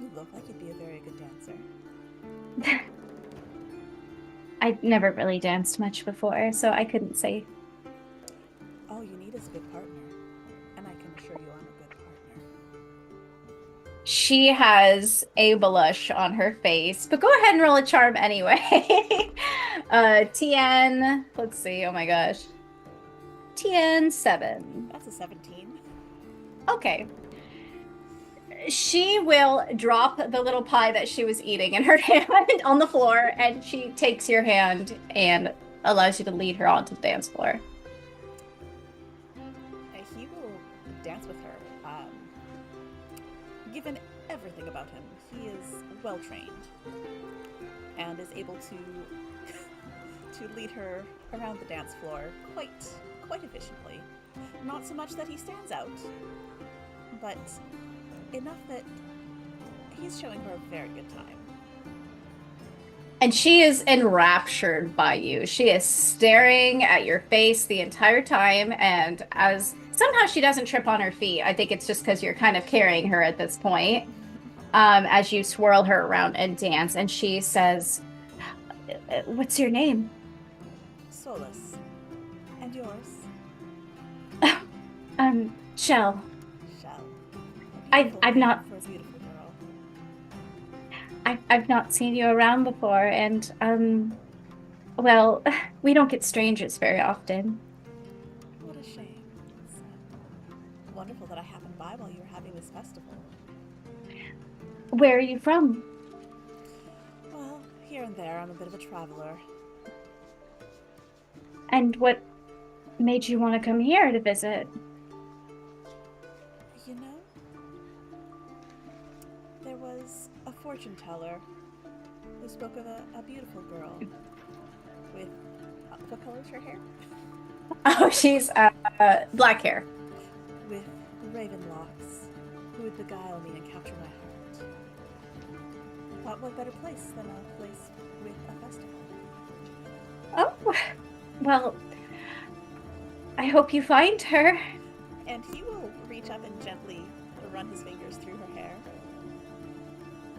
You look like you'd be a very good dancer. I never really danced much before, so I couldn't say. All you need is a good partner. And I can assure you I'm a good partner. She has a blush on her face, but go ahead and roll a charm anyway. TN, let's see, oh my gosh. TN 7. That's a 17. Okay. She will drop the little pie that she was eating in her hand on the floor, and she takes your hand and allows you to lead her onto the dance floor. He will dance with her. Given everything about him, he is well trained and is able to lead her around the dance floor quite efficiently. Not so much that he stands out, but enough that he's showing her a very good time. And she is enraptured by you. She is staring at your face the entire time. And as somehow she doesn't trip on her feet. I think it's just because you're kind of carrying her at this point. As you swirl her around and dance. And she says, "What's your name?" Solus. And yours? Shell. Shell. I've not- For a beautiful girl. I've not seen you around before, and well, we don't get strangers very often. What a shame. It's wonderful that I happened by while you were having this festival. Where are you from? Well, here and there, I'm a bit of a traveler. And what made you want to come here to visit? You know, there was a fortune teller who spoke of a beautiful girl with, what color is her hair? Oh, she's black hair. With raven locks, who would beguile me and capture my heart. I thought, what better place than a place with a festival? Oh, well, I hope you find her. And he will reach up and gently run his fingers through her hair.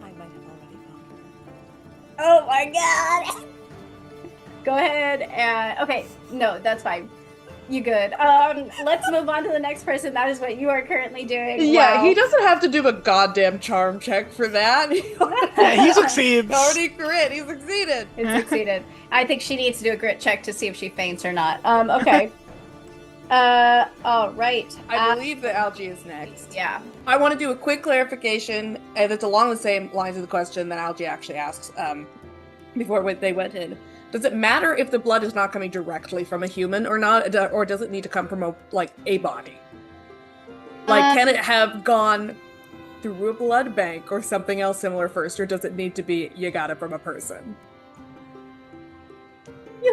I might have already found her. Oh my god! Go ahead and okay, no, that's fine. You good. Let's move on to the next person. That is what you are currently doing. Yeah, Wow. he doesn't have to do a goddamn charm check for that. Yeah, he succeeds. He already crit. He succeeded. It succeeded. I think she needs to do a grit check to see if she faints or not. Okay. All right. I believe that Algie is next. Yeah. I want to do a quick clarification that's along the same lines of the question that Algie actually asked before they went in. Does it matter if the blood is not coming directly from a human or not, or does it need to come from a body? Like, can it have gone through a blood bank or something else similar first, or does it need to be you got it from a person? You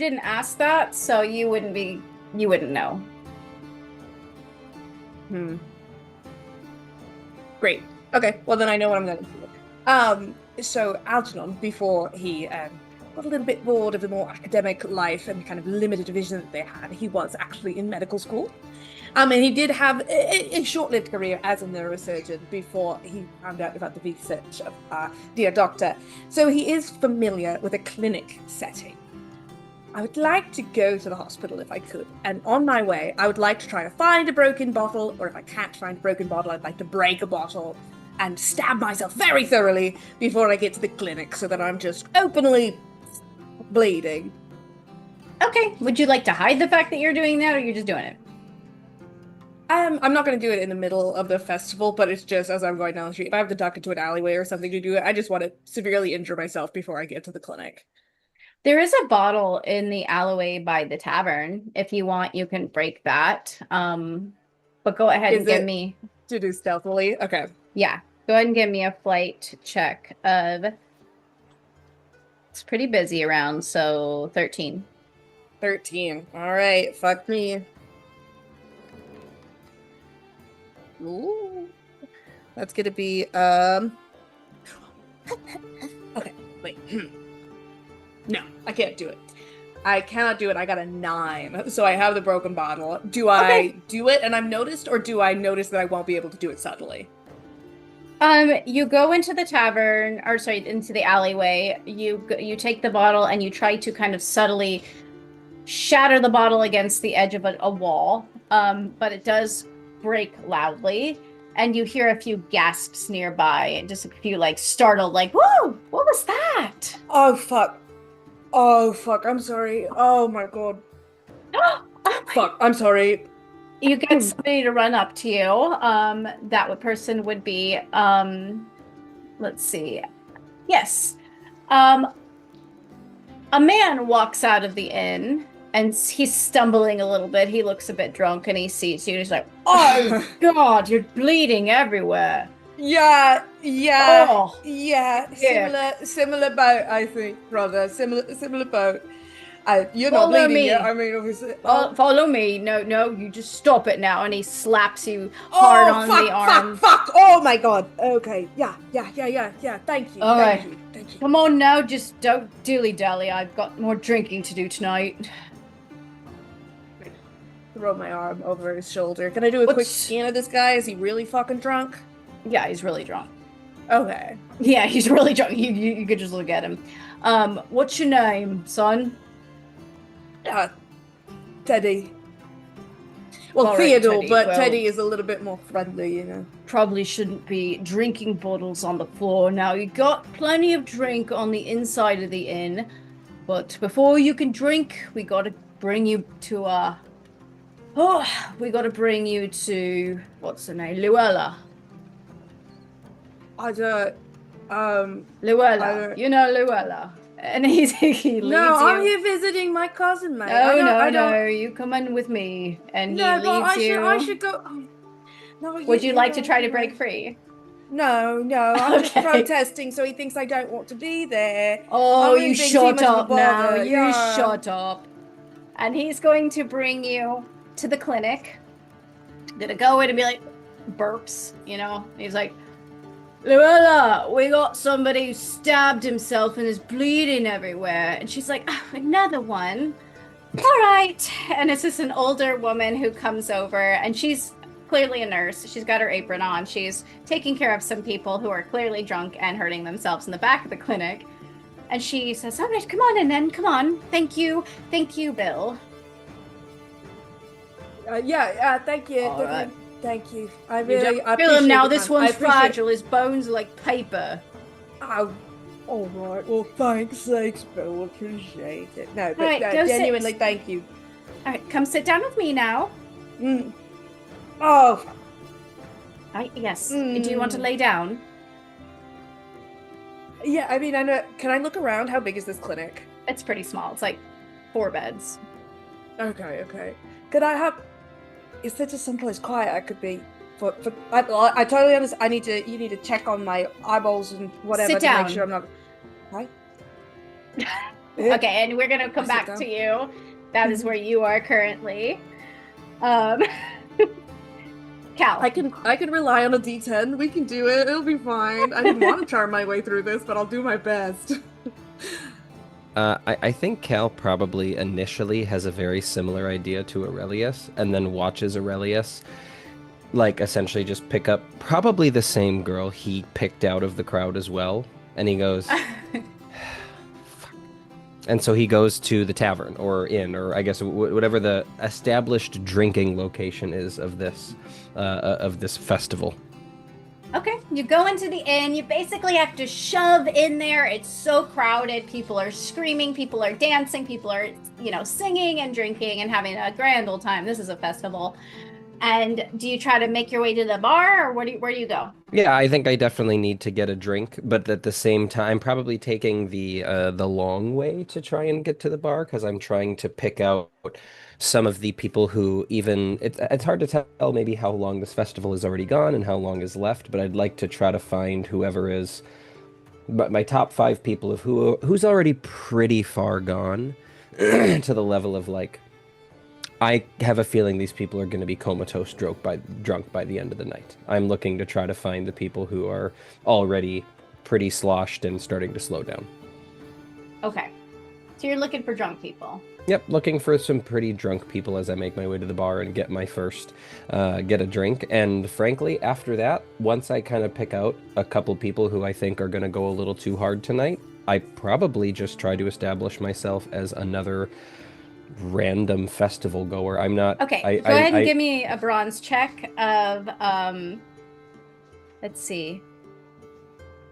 didn't ask that, so you wouldn't know. Great. Okay, well then I know what I'm going to do. So Algernon, before he got a little bit bored of the more academic life and kind of limited vision that they had, he was actually in medical school. And he did have a short-lived career as a neurosurgeon before he found out about the research of Dear Doctor. So he is familiar with a clinic setting. I would like to go to the hospital if I could, and on my way, I would like to try to find a broken bottle, or if I can't find a broken bottle, I'd like to break a bottle and stab myself very thoroughly before I get to the clinic, so that I'm just openly bleeding. Okay. Would you like to hide the fact that you're doing that, or you're just doing it? I'm not going to do it in the middle of the festival, but it's just as I'm going down the street. If I have to duck into an alleyway or something to do it, I just want to severely injure myself before I get to the clinic. There is a bottle in the alleyway by the tavern. If you want, you can break that. But go ahead and give me... To do stealthily? Okay. Yeah. Go ahead and give me a flight check of... It's pretty busy around, so 13. 13. All right. Fuck me. Ooh. That's going to be... Okay. Wait. No, I can't do it. I cannot do it. I got a 9. So I have the broken bottle. Do I do it and I'm noticed, or do I notice that I won't be able to do it subtly? You go into the tavern, or sorry, into the alleyway. You take the bottle and you try to kind of subtly shatter the bottle against the edge of a wall. But it does break loudly, and you hear a few gasps nearby, and just a few startled, "Whoa! What was that?" Oh fuck! Oh fuck! I'm sorry. Oh my god! Fuck! I'm sorry. You get somebody to run up to you. That person would be, let's see. Yes. A man walks out of the inn, and he's stumbling a little bit. He looks a bit drunk, and he sees you. And he's like, "Oh, God, you're bleeding everywhere." Yeah. Oh. Yeah. Similar boat, I think, brother. Similar boat. You're not Follow bleeding me. yet. I mean, obviously. Follow me. No, you just stop it now. And he slaps you hard on the arm. Fuck. Oh my god. Okay. Yeah. Thank you. All right. Thank you. Come on now, just don't dilly-dally. I've got more drinking to do tonight. Throw my arm over his shoulder. Can I do a quick What's- scan of this guy? Is he really fucking drunk? Yeah, he's really drunk. Okay. Yeah, he's really drunk. You could just look at him. What's your name, son? Teddy. Well, All right, Theodore, Teddy, but well- Teddy is a little bit more friendly, you know. Probably shouldn't be drinking bottles on the floor. Now, you got plenty of drink on the inside of the inn, but before you can drink, we gotta bring you to, we gotta bring you to, what's her name? Luella. I don't, Luella. You know Luella. And he leads No, I'm you. here visiting my cousin, mate. No, you come in with me. And he No, but leads you. I should go. No, Would you like to try to break free? No, I'm just Okay. protesting, so he thinks I don't want to be there. Oh, I'm you being too shut much of a up now. bother. You Yeah. shut up. And he's going to bring you to the clinic. Gonna go in and be like, burps, you know? He's like, Luella, we got somebody who stabbed himself and is bleeding everywhere. And she's like, oh, another one. All right. And it's just an older woman who comes over, and she's clearly a nurse. She's got her apron on. She's taking care of some people who are clearly drunk and hurting themselves in the back of the clinic. And she says, all right, come on in then. Come on. Thank you, Bill. Thank you. All right. Thank you. I You really, don't I feel him appreciate now. the This time. I one's appreciate- fragile. His bones are like paper. Oh, all right. Well, thanks, Bill. Appreciate it. No, but right, go sit. genuinely, thank you. All right, come sit down with me now. Mm. Oh, Yes. Do you want to lay down? yeah. I mean, I know. Can I look around? How big is this clinic? It's pretty small. It's like 4 beds. Okay. Could I have? Is there just someplace quiet I could be? I totally understand. You need to check on my eyeballs and whatever Sit to down. make sure I'm not. Right. Okay, and we're gonna come I sit back down. to you. That is where you are currently. Cal. I can rely on a D10. We can do it. It'll be fine. I didn't want to charm my way through this, but I'll do my best. I think Cal probably initially has a very similar idea to Aurelius, and then watches Aurelius, like, essentially just pick up probably the same girl he picked out of the crowd as well, and he goes, "Fuck." And so he goes to the tavern, or inn, or I guess whatever the established drinking location is of this festival. Okay, you go into the inn. You basically have to shove in there. It's so crowded. People are screaming. People are dancing. People are, singing and drinking and having a grand old time. This is a festival. And do you try to make your way to the bar, or where do you go? Yeah, I think I definitely need to get a drink, but at the same time, probably taking the long way to try and get to the bar, because I'm trying to pick out some of the people who it's hard to tell maybe how long this festival is already gone and how long is left, but I'd like to try to find whoever is my top 5 people of who's already pretty far gone to the level of, like, I have a feeling these people are going to be comatose drunk by the end of the night. I'm looking to try to find the people who are already pretty sloshed and starting to slow down. Okay. So you're looking for drunk people. Yep, looking for some pretty drunk people as I make my way to the bar and get my first, get a drink. And frankly, after that, once I kind of pick out a couple people who I think are going to go a little too hard tonight, I probably just try to establish myself as another random festival goer. I'm not... Okay, go ahead and give me a bronze check of, let's see,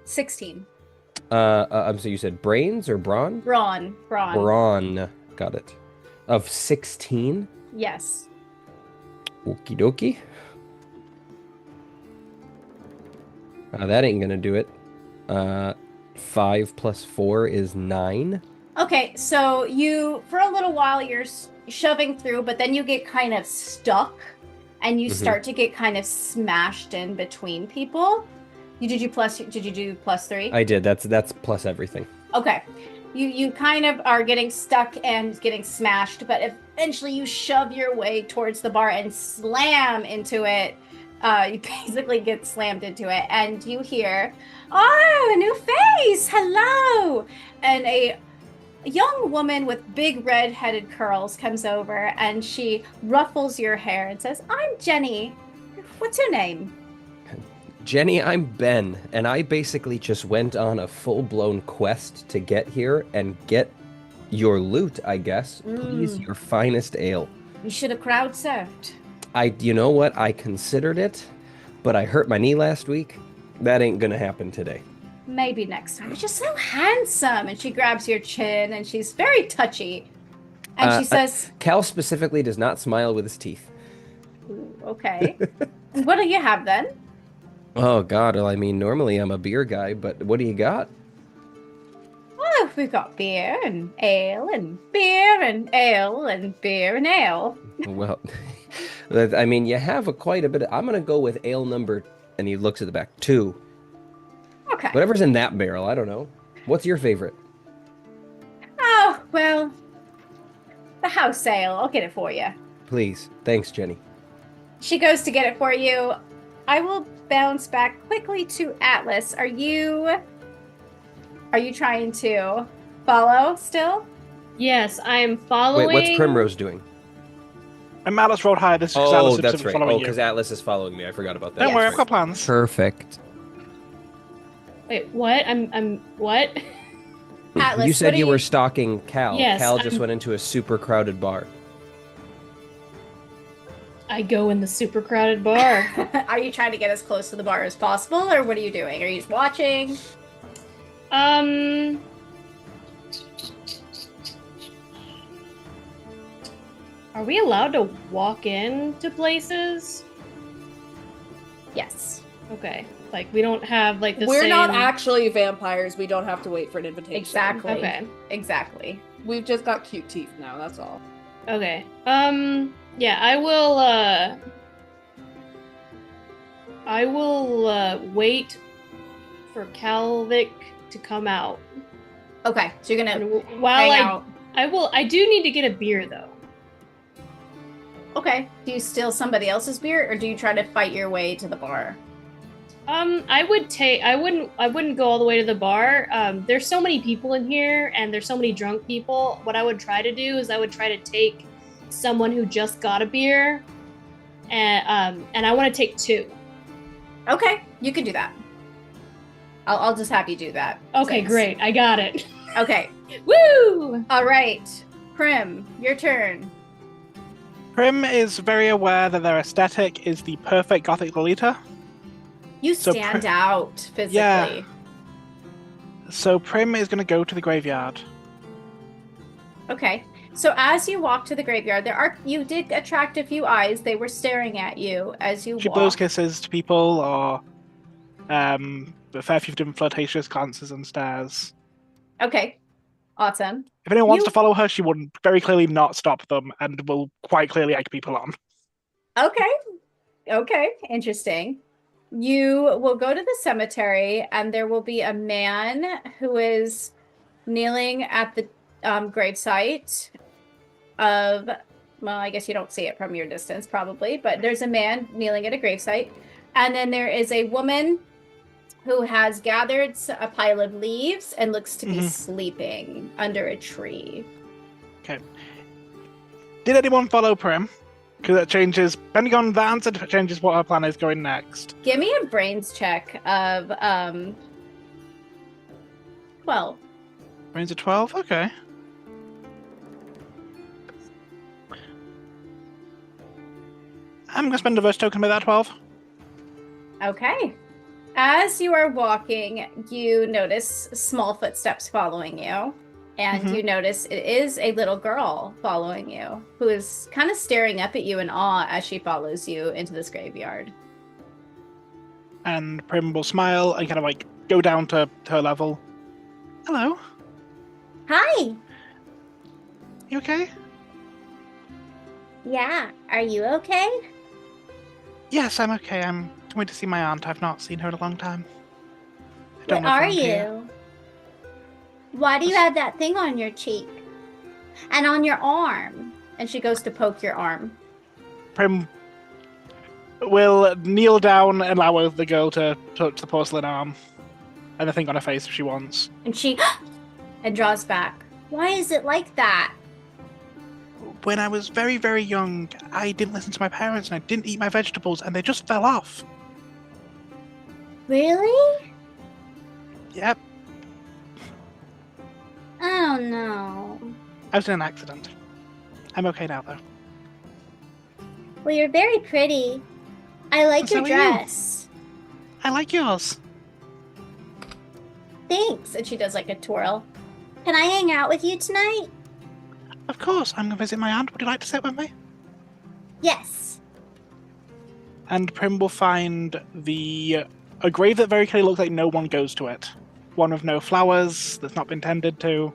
16. So you said brains or brawn? Brawn. Brawn. Got it. Of 16? Yes. Okie dokie. That ain't gonna do it. 5 plus 4 is 9. Okay, so for a little while, you're shoving through, but then you get kind of stuck, and you start to get kind of smashed in between people. Did you do plus 3? I did. That's plus everything. Okay. You kind of are getting stuck and getting smashed, but eventually you shove your way towards the bar and slam into it. You basically get slammed into it, and you hear, "Oh, a new face! Alice, hello! And a young woman with big red-headed curls comes over and she ruffles your hair and says, I'm Jenny. What's your name? Jenny, I'm Ben, and I basically just went on a full-blown quest to get here and get your loot, I guess. Please, your finest ale. You should have crowd surfed. You know what? I considered it, but I hurt my knee last week. That ain't gonna happen today. Maybe next time. You're just so handsome. And she grabs your chin and she's very touchy. And she says, Cal specifically does not smile with his teeth. Ooh, okay. And what do you have then? Oh, God. Well, I mean, normally I'm a beer guy, but what do you got? Oh, we've got beer and ale and beer and ale and beer and ale. Well, I mean, you have quite a bit. I'm going to go with ale number, and he looks at the back, 2. Okay. Whatever's in that barrel, I don't know. What's your favorite? Oh, well, the house ale. I'll get it for you. Please. Thanks, Jenny. She goes to get it for you. I will bounce back quickly to Atlas. Are you trying to follow still? Yes, I am following. Wait, what's Primrose doing? And Atlas rolled high. This is because Atlas is that's right. following Because you. Atlas is following me. I forgot about that. Don't Yes. worry, I've got plans. Perfect. Wait, what? I'm what? Atlas, You what said are you were stalking Cal. Yes, Cal just I'm- went into a super crowded bar. I go in the super crowded bar. Are you trying to get as close to the bar as possible, or what are you doing? Are you just watching? Are we allowed to walk into places? Yes. Okay. Like we don't have like the We're same... not actually vampires. We don't have to wait for an invitation. Exactly. Okay. Exactly. We've just got cute teeth now, that's all. Okay. Yeah, I will wait for Calvic to come out. Okay, so you're gonna And while hang out. I do need to get a beer though. Okay. Do you steal somebody else's beer, or do you try to fight your way to the bar? I wouldn't go all the way to the bar. There's so many people in here and there's so many drunk people. What I would try to do is I would try to take someone who just got a beer and I want to take 2. Okay, you can do that. I'll just have you do that. Okay, Thanks. great. I got it. Okay. Woo! All right. Prim, your turn. Prim is very aware that their aesthetic is the perfect Gothic Lolita. You So stand Prim- out physically. Yeah. So Prim is going to go to the graveyard. Okay. So as you walk to the graveyard, you did attract a few eyes. They were staring at you as you She walked. blows kisses to people, or a fair few different flirtatious glances and stares. Okay. Awesome. If anyone wants You- to follow her, she would very clearly not stop them and will quite clearly egg people on. Okay. Okay. Interesting. You will go to the cemetery, and there will be a man who is kneeling at the gravesite of, well, I guess you don't see it from your distance probably, but there's a man kneeling at a gravesite. And then there is a woman who has gathered a pile of leaves and looks to be Mhm. sleeping under a tree. Did anyone follow Prim? Because that changes, depending on the answer, it changes what her plan is going next. Give me a brains check of 12. Brains of 12? Okay. I'm going to spend a verse token to make that 12. Okay. As you are walking, you notice small footsteps following you. And Mhm. you notice it is a little girl following you who is kind of staring up at you in awe as she follows you into this graveyard. And Prim will smile and kind of like go down to her level. Hello, Hi. you okay? Yeah. Are you okay? Yes, I'm okay. I'm going to see my aunt. I've not seen her in a long time. I Where don't know if are I'm here. you? Why do you have that thing on your cheek? And on your arm? And she goes to poke your arm. Prim will kneel down and allow the girl to touch the porcelain arm. anything on her face if she wants. And she and draws back. Why is it like that? When I was very, very young, I didn't listen to my parents and I didn't eat my vegetables and they just fell off. Really? Yep, Oh no. I was in an accident. I'm okay now, though. Well, you're very pretty. I like So your are you. dress. I like yours. Thanks. And she does like a twirl. Can I hang out with you tonight? Of course, I'm going to visit my aunt. Would you like to sit with me? Yes. And Prim will find a grave that very clearly looks like no one goes to it. One with no flowers, that's not been tended to.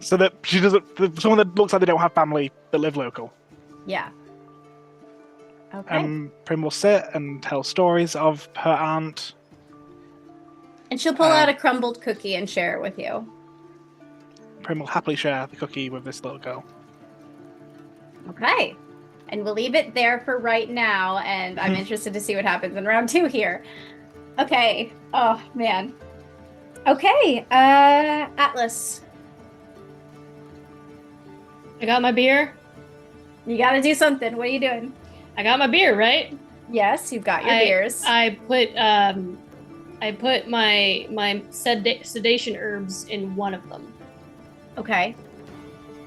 So that she doesn't. Someone that looks like they don't have family that live local. Yeah. Okay. Prim will sit and tell stories of her aunt. And she'll pull out a crumbled cookie and share it with you. Prim will happily share the cookie with this little girl. Okay. And we'll leave it there for right now, and I'm interested to see what happens in round 2 here. Okay. Oh, man. Okay. Atlas. I got my beer. You gotta do something. What are you doing? I got my beer, right? Yes, you've got your beers. I put my sedation herbs in one of them. Okay.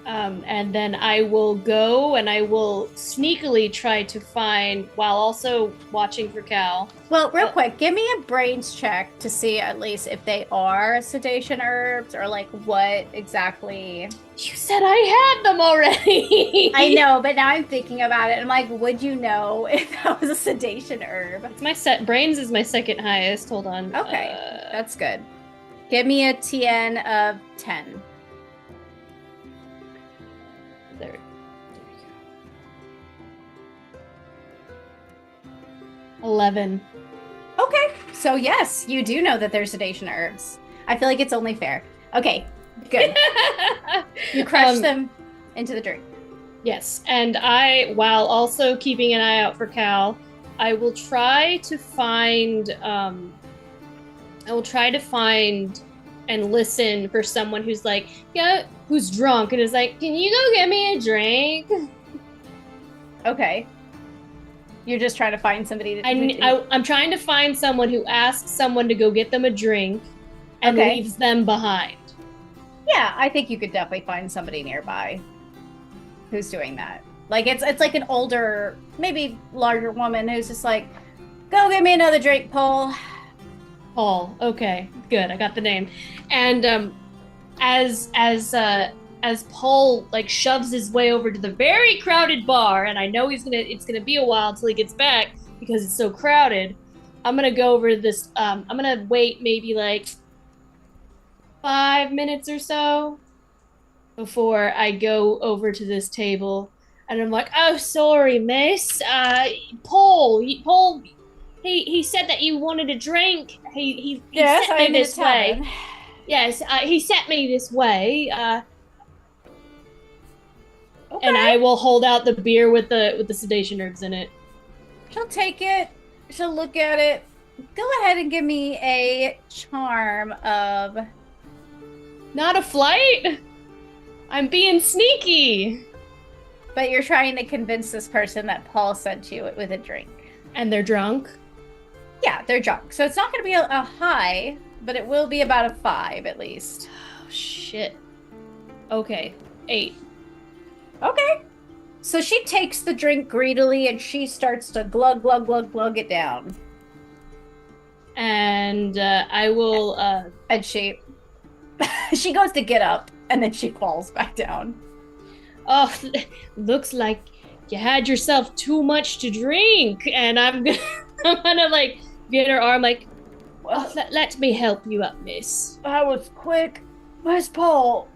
And then I will go and I will sneakily try to find, while also watching for Cal. Well, real quick, give me a brains check to see at least if they are sedation herbs or like what exactly. You said I had them already. I know, but now I'm thinking about it. I'm like, would you know if that was a sedation herb? It's my brains is my second highest. Hold on. Okay, that's good. Give me a TN of 10. There. 11. Okay, so yes, you do know that they're sedation herbs. I feel like it's only fair. Okay, good. You crush them into the drink. Yes, and while also keeping an eye out for Cal, I will try to find and listen for someone who's like, yeah, who's drunk and is like, can you go get me a drink? Okay. You're just trying to find somebody. I'm trying to find someone who asks someone to go get them a drink and leaves them behind. Yeah, I think you could definitely find somebody nearby who's doing that. Like it's like an older, maybe larger woman who's just like, go get me another drink, Paul. Paul. Okay, good. I got the name. And as Paul like shoves his way over to the very crowded bar, and I know it's gonna be a while until he gets back because it's so crowded. I'm gonna go over this. I'm gonna wait maybe like 5 minutes or so before I go over to this table, and I'm like, "Oh, sorry, miss. Paul. He said that you wanted a drink. He Yes, sent me this way. Yes, he sent me this way. Okay. And I will hold out the beer with the sedation herbs in it. She'll take it. She'll look at it. Go ahead and give me a charm of. Not a flight. I'm being sneaky. But you're trying to convince this person that Paul sent you with a drink. And they're drunk. Yeah, they're drunk. So it's not going to be a high, but it will be about a 5 at least. Oh, shit. Okay, 8. Okay. So she takes the drink greedily and she starts to glug, glug, glug, glug it down. And I will... And she goes to get up and then she falls back down. Oh, looks like you had yourself too much to drink. And I'm gonna like get her arm like, oh, let me help you up, miss. That was quick. Where's Paul?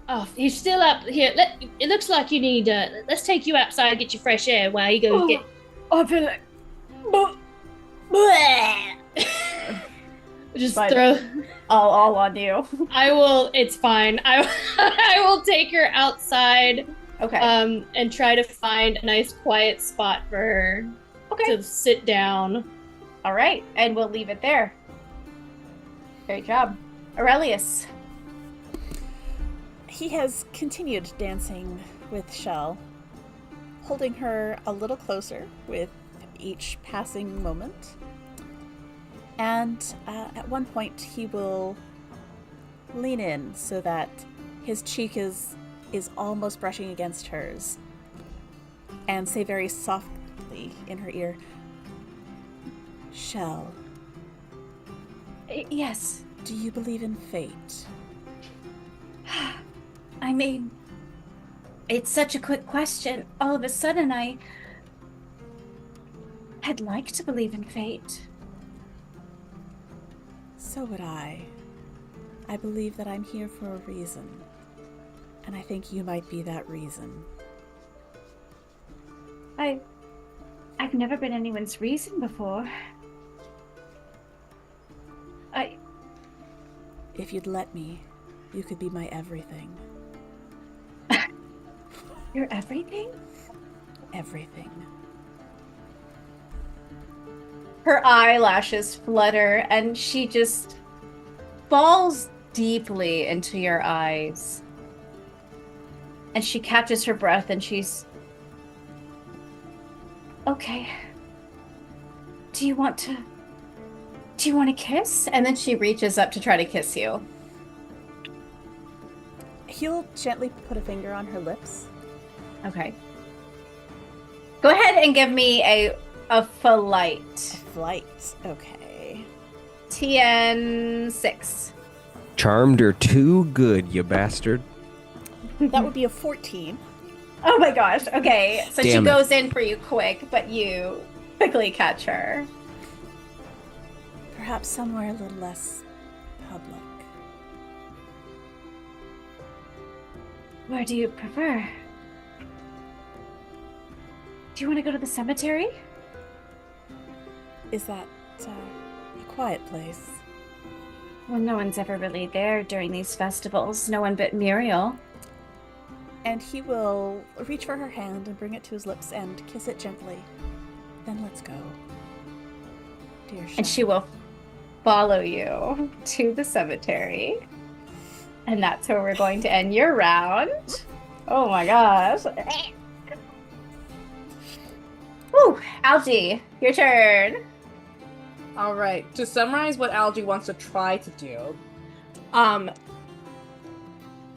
Oh, he's still up here. It looks like you need. Let's take you outside and get you fresh air while you go get. I feel like. Just Fine. throw. All on you. I will. It's fine. I will take her outside. Okay. And try to find a nice quiet spot for her Okay. to sit down. All right, and we'll leave it there. Great job. Aurelius. He has continued dancing with Shell, holding her a little closer with each passing moment. And at one point, he will lean in so that his cheek is almost brushing against hers, and say very softly in her ear, "Shell, Yes. do you believe in fate?" I mean, it's such a quick question. All of a sudden, I'd like to believe in fate. So would I. I believe that I'm here for a reason, and I think you might be that reason. I've never been anyone's reason before. If you'd let me, you could be my everything. You're everything? Everything. Her eyelashes flutter and she just falls deeply into your eyes. And she catches her breath and she's... Okay. Do you want to kiss? And then she reaches up to try to kiss you. He'll gently put a finger on her lips. Okay. Go ahead and give me a flight. Flight. Okay. TN 6. Charmed her too good, you bastard. That would be a 14. Oh my gosh. Okay. So Damn she it. goes in for you quick, but you quickly catch her. Perhaps somewhere a little less public. Where do you prefer? Do you want to go to the cemetery? Is that a quiet place? Well, no one's ever really there during these festivals. No one but Muriel. And he will reach for her hand and bring it to his lips and kiss it gently. Then let's go. Dear Shell. And she will follow you to the cemetery. And that's where we're going to end your round. Oh my gosh. Woo! Algie, your turn. All right. To summarize what Algie wants to try to do,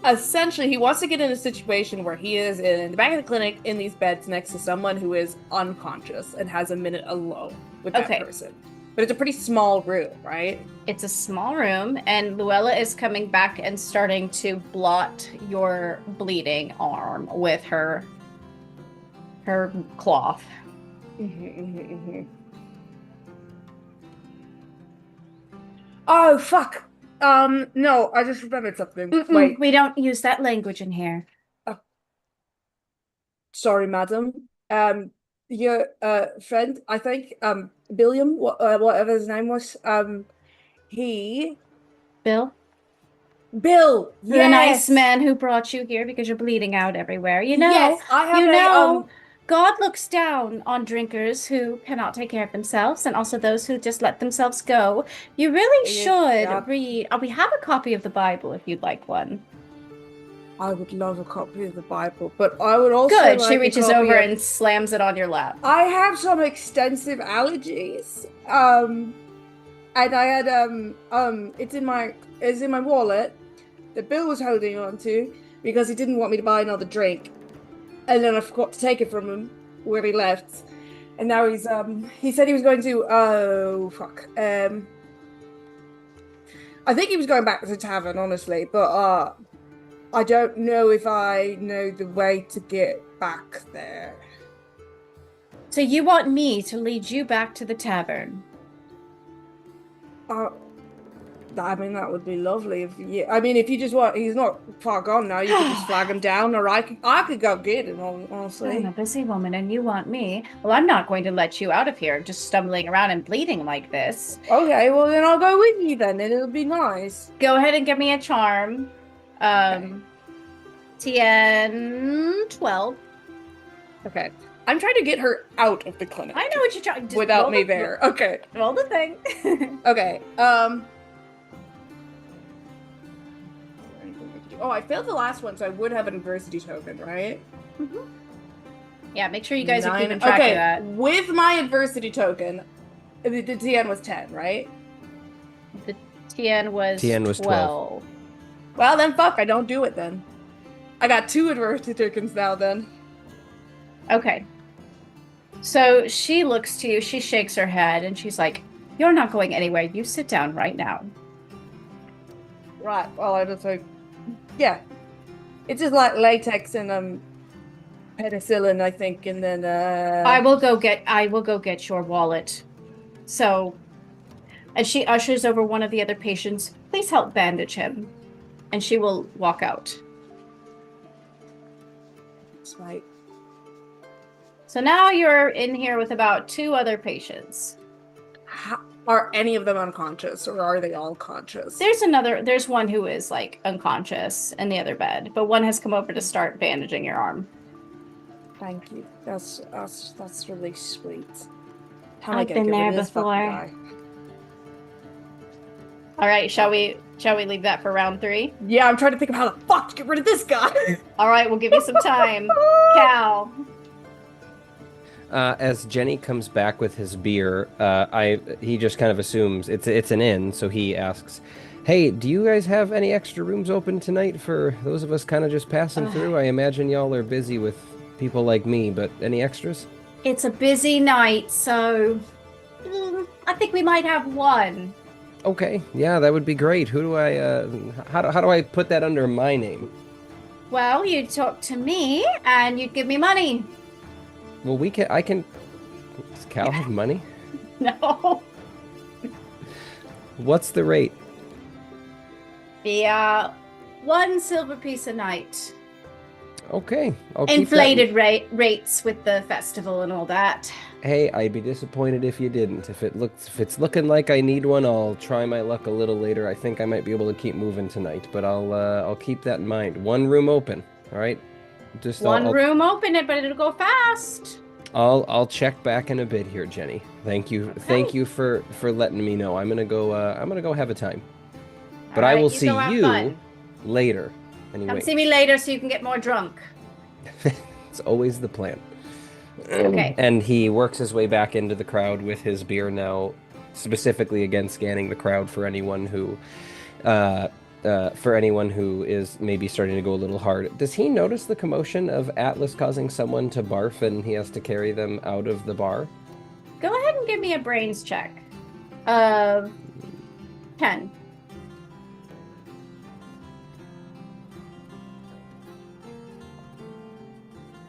essentially he wants to get in a situation where he is in the back of the clinic in these beds next to someone who is unconscious and has a minute alone with that Okay. person. But it's a pretty small room, right? It's a small room, and Luella is coming back and starting to blot your bleeding arm with her cloth. Oh, fuck. No, I just remembered something. Wait, We don't use that language in here. sorry, madam. Your friend, I think, Billiam, whatever his name was, he... Bill? Bill! The Yes! nice man who brought you here because you're bleeding out everywhere. You know, Yes, I have you a, know, God looks down on drinkers who cannot take care of themselves and also those who just let themselves go. You really Yeah, should yeah. read. We have a copy of the Bible if you'd like one. I would love a copy of the Bible, but I would also Good. like She a reaches copy over of- and slams it on your lap. I have some extensive allergies. And I had it's in my wallet that Bill was holding on to because he didn't want me to buy another drink. And then I forgot to take it from him where he left. And now he said he was going to I think he was going back to the tavern, honestly, but I don't know if I know the way to get back there. So you want me to lead you back to the tavern? I mean, that would be lovely if if you just want, he's not far gone now, you could just flag him down, or I could go get him, honestly. I'm a busy woman and you want me. Well, I'm not going to let you out of here just stumbling around and bleeding like this. Okay, well then I'll go with you then, and it'll be nice. Go ahead and give me a charm. TN 12. Okay. I'm trying to get her out of the clinic. I know what you're trying to do. Without me there. Okay. Roll the thing. Okay. Oh, I failed the last one, so I would have an adversity token, right? Yeah, make sure you guys are 9. keeping track Okay, of that. with my adversity token, the TN was 10, right? The TN was TN was 12. Well, then fuck, I don't do it then. I got 2 adversity tokens now then. Okay. So she looks to you, she shakes her head, and she's like, "You're not going anywhere. You sit down right now." Right, well, I just like, yeah. It's just like latex and penicillin, I think, and then I will go get your wallet. So, and she ushers over one of the other patients. "Please help bandage him." And she will walk out. That's right. So now you're in here with about 2 other patients. Are any of them unconscious, or are they all conscious? There's one who is like unconscious in the other bed, but one has come over to start bandaging your arm. Thank you. That's really sweet. How am I I've gonna been get rid there of this fucking before. guy? All right, shall we leave that for round 3? Yeah, I'm trying to think of how the fuck to get rid of this guy. All right, we'll give you some time. Cal. As Jenny comes back with his beer, he just kind of assumes it's an inn, so he asks, "Hey, do you guys have any extra rooms open tonight for those of us kind of just passing through? I imagine y'all are busy with people like me, but any extras?" It's a busy night, so I think we might have one. Okay, yeah, that would be great. Who do I? How do I put that under my name? Well, you'd talk to me, and you'd give me money. Well, I can. Does Cal have money? No. What's the rate? The 1 silver piece a night. Okay, I'll keep Inflated rates with the festival and all that. Hey, I'd be disappointed if you didn't. If it's looking like I need one, I'll try my luck a little later. I think I might be able to keep moving tonight, but I'll keep that in mind. 1 room open, all right? Just One room open it, but it'll go fast. I'll check back in a bit here, Jenny. Thank you. Okay. Thank you for letting me know. I'm gonna go have a time. But All I right, will you see go have you fun. later. Anyway, Come see me later so you can get more drunk. it's always the plan. Okay. And he works his way back into the crowd with his beer now, specifically again scanning the crowd for anyone who is maybe starting to go a little hard. Does he notice the commotion of Atlas causing someone to barf and he has to carry them out of the bar? Go ahead and give me a brains check. Of 10.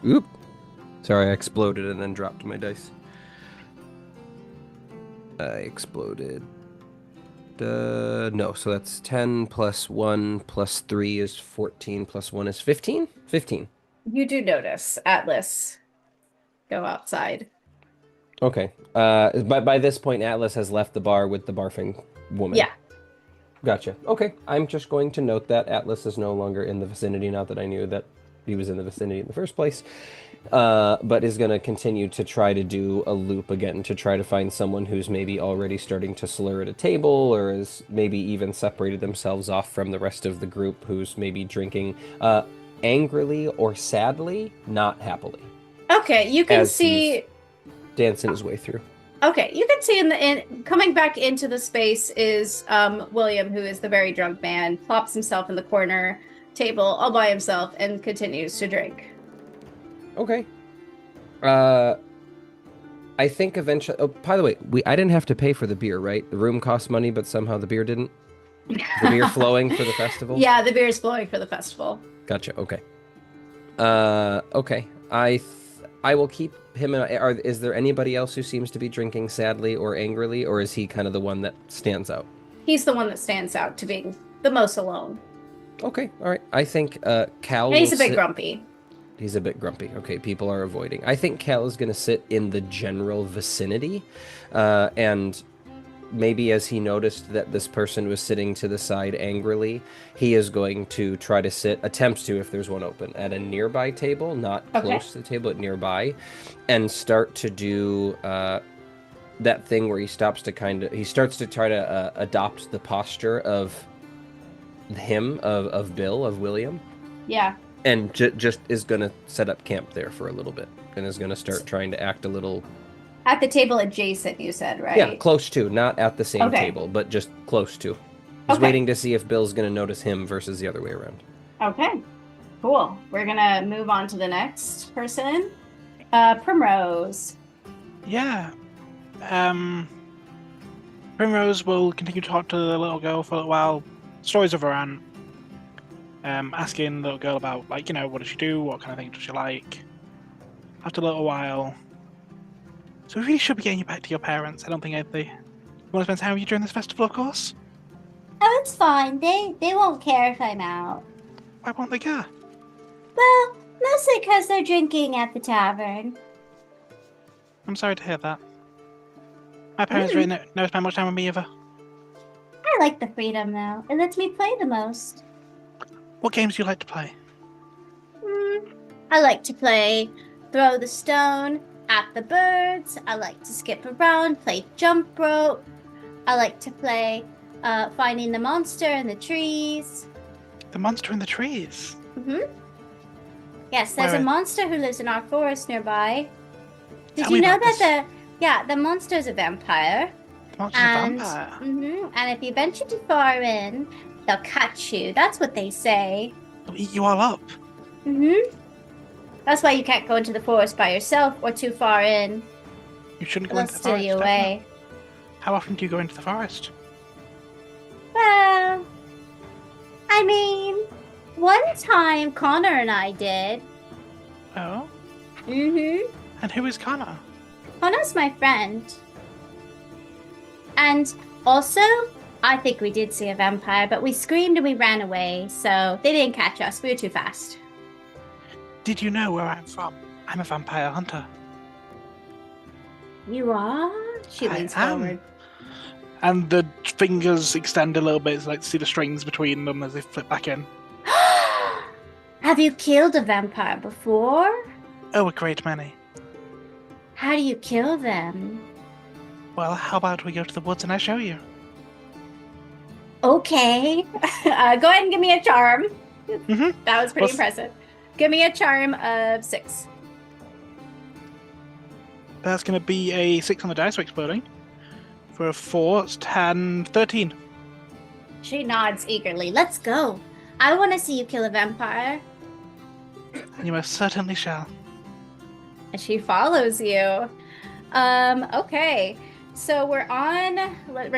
Oop. Sorry, I exploded and then dropped my dice. I exploded. No, so that's 10 plus 1 plus 3 is 14 plus 1 is 15? 15. You do notice Atlas go outside. Okay. By this point, Atlas has left the bar with the barfing woman. Yeah. Gotcha. Okay. I'm just going to note that Atlas is no longer in the vicinity, not that I knew that he was in the vicinity in the first place, but is going to continue to try to do a loop again to try to find someone who's maybe already starting to slur at a table or has maybe even separated themselves off from the rest of the group who's maybe drinking angrily or sadly, not happily. Okay, you can As see... he's dancing his way through. Okay, you can see in coming back into the space is William, who is the very drunk man, plops himself in the corner table all by himself and continues to drink. Okay. I think eventually. Oh, by the way, I didn't have to pay for the beer, right? The room cost money, but somehow the beer didn't. The beer flowing for the festival. Yeah, the beer is flowing for the festival. Gotcha. Okay. Okay. I will keep him. Is there anybody else who seems to be drinking sadly or angrily, or is he kind of the one that stands out? He's the one that stands out to being the most alone. Okay. All right. I think Cal. And he's will a bit sit- grumpy. He's a bit grumpy. Okay, people are avoiding. I think Cal is going to sit in the general vicinity, and maybe as he noticed that this person was sitting to the side angrily, he is going to try to attempt to, if there's one open, at a nearby table, not close to the table, but nearby, and start to do that thing where he starts to try to adopt the posture of him of Bill, of William, Yeah. and just is going to set up camp there for a little bit and is going to start trying to act a little. At the table adjacent, you said, right? Yeah, close to, not at the same Okay. table, but just close to. He's Okay. waiting to see if Bill's going to notice him versus the other way around. Okay. Cool. We're gonna move on to the next person. Primrose. Yeah. Primrose will continue to talk to the little girl for a little while. Stories of her aunt. Asking the little girl about, like, you know, what does she do? What kind of thing does she like? After a little while. So we really should be getting you back to your parents. I don't think they... You want to spend time with you during this festival, of course? Oh, it's fine. They won't care if I'm out. Why won't they care? Well, mostly because they're drinking at the tavern. I'm sorry to hear that. My parents really never spent much time with me either. I like the freedom, though. It lets me play the most. What games do you like to play? I like to play throw the stone at the birds. I like to skip around, play jump rope. I like to play finding the monster in the trees. The monster in the trees? Yes, there's Where? a monster who lives in our forest nearby. Did Tell you me know about that the monster's a vampire? The monster's a vampire. And if you venture too far in, they'll catch you. That's what they say. They'll eat you all up. That's why you can't go into the forest by yourself or too far in. You shouldn't go They'll into the steal forest. you don't away. How often do you go into the forest? Well, I mean, one time Connor and I did. Oh? Mm-hmm. And who is Connor? Connor's my friend. And also, I think we did see a vampire, but we screamed and we ran away, so they didn't catch us. We were too fast. Did you know where I'm from? I'm a vampire hunter. You are? She I leans am. forward. And the fingers extend a little bit, so like to see the strings between them as they flip back in. Have you killed a vampire before? Oh, a great many. How do you kill them? Well, how about we go to the woods and I show you? Okay. Go ahead and give me a charm. That was pretty What's- impressive. Give me a charm of 6. That's going to be a 6 on the dice for exploding. For a 4, it's 10, 13. She nods eagerly. Let's go. I want to see you kill a vampire. And you most certainly shall. And she follows you. Okay. So we're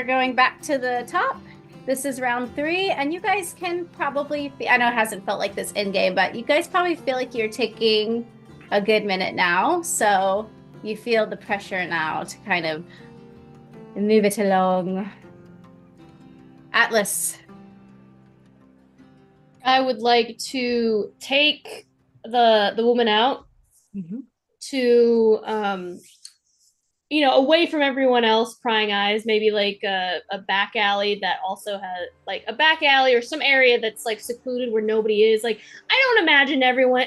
going back to the top. This is round 3, and you guys can probably, I know it hasn't felt like this in-game, but you guys probably feel like you're taking a good minute now, so you feel the pressure now to kind of move it along. Atlas. I would like to take the woman out to away from everyone else prying eyes, maybe like a back alley that also has like a back alley or some area that's like secluded where nobody is. Like, I don't imagine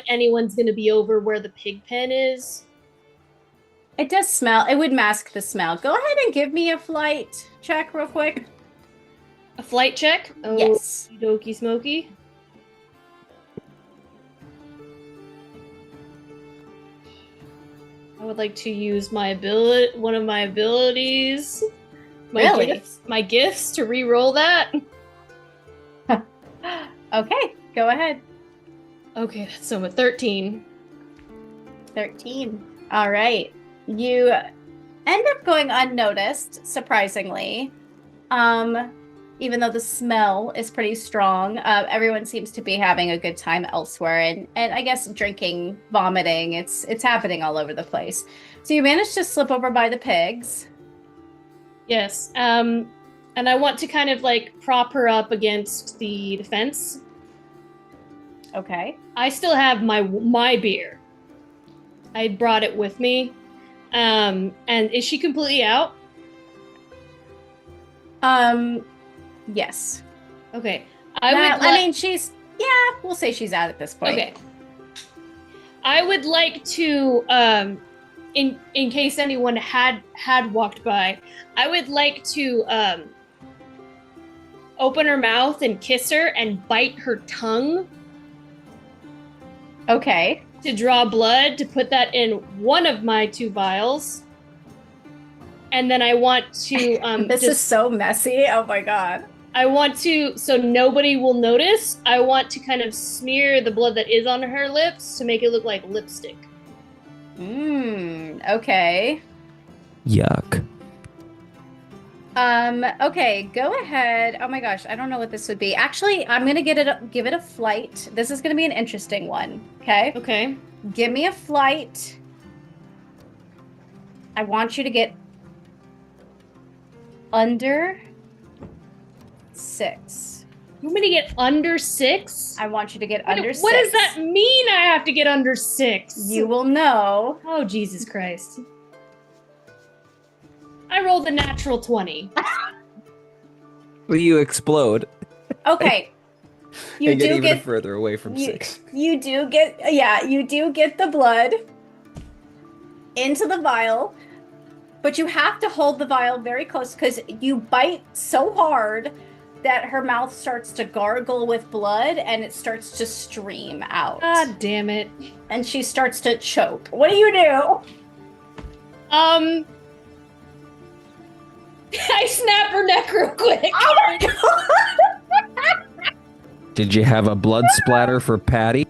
anyone's gonna be over where the pig pen is. It does smell. It would mask the smell. Go ahead and give me a flight check real quick. A flight check? Oh, Yes. Dokie smoky. I would like to use one of my abilities. Really? My gifts to re-roll that. Okay, go ahead. Okay, so I'm at 13. 13. All right. You end up going unnoticed, surprisingly. Even though the smell is pretty strong, everyone seems to be having a good time elsewhere, and I guess drinking, vomiting, it's happening all over the place. So you managed to slip over by the pigs. Yes. And I want to kind of like prop her up against the fence. Okay. I still have my beer. I brought it with me. And is she completely out? Yes. Okay. We'll say she's out at this point. Okay. I would like to, in case anyone had walked by, I would like to open her mouth and kiss her and bite her tongue Okay. to draw blood, to put that in one of my 2 vials. And then I want to This is so messy. Oh my god. I want to, so nobody will notice, I want to kind of smear the blood that is on her lips to make it look like lipstick. Okay. Yuck. Okay, go ahead. Oh my gosh, I don't know what this would be. Actually, I'm gonna give it a flight. This is gonna be an interesting one. Okay? Okay. Give me a flight. I want you to get under 6. You want me to get under 6? I want you to get under 6. What does that mean I have to get under 6? You will know. Oh, Jesus Christ. I rolled a natural 20. Will you explode Okay. You and get do even get further away from you, 6? you do get the blood into the vial, but you have to hold the vial very close because you bite so hard that her mouth starts to gargle with blood and it starts to stream out. God damn it. And she starts to choke. What do you do? I snap her neck real quick. Oh my god! Did you have a blood splatter for Patty?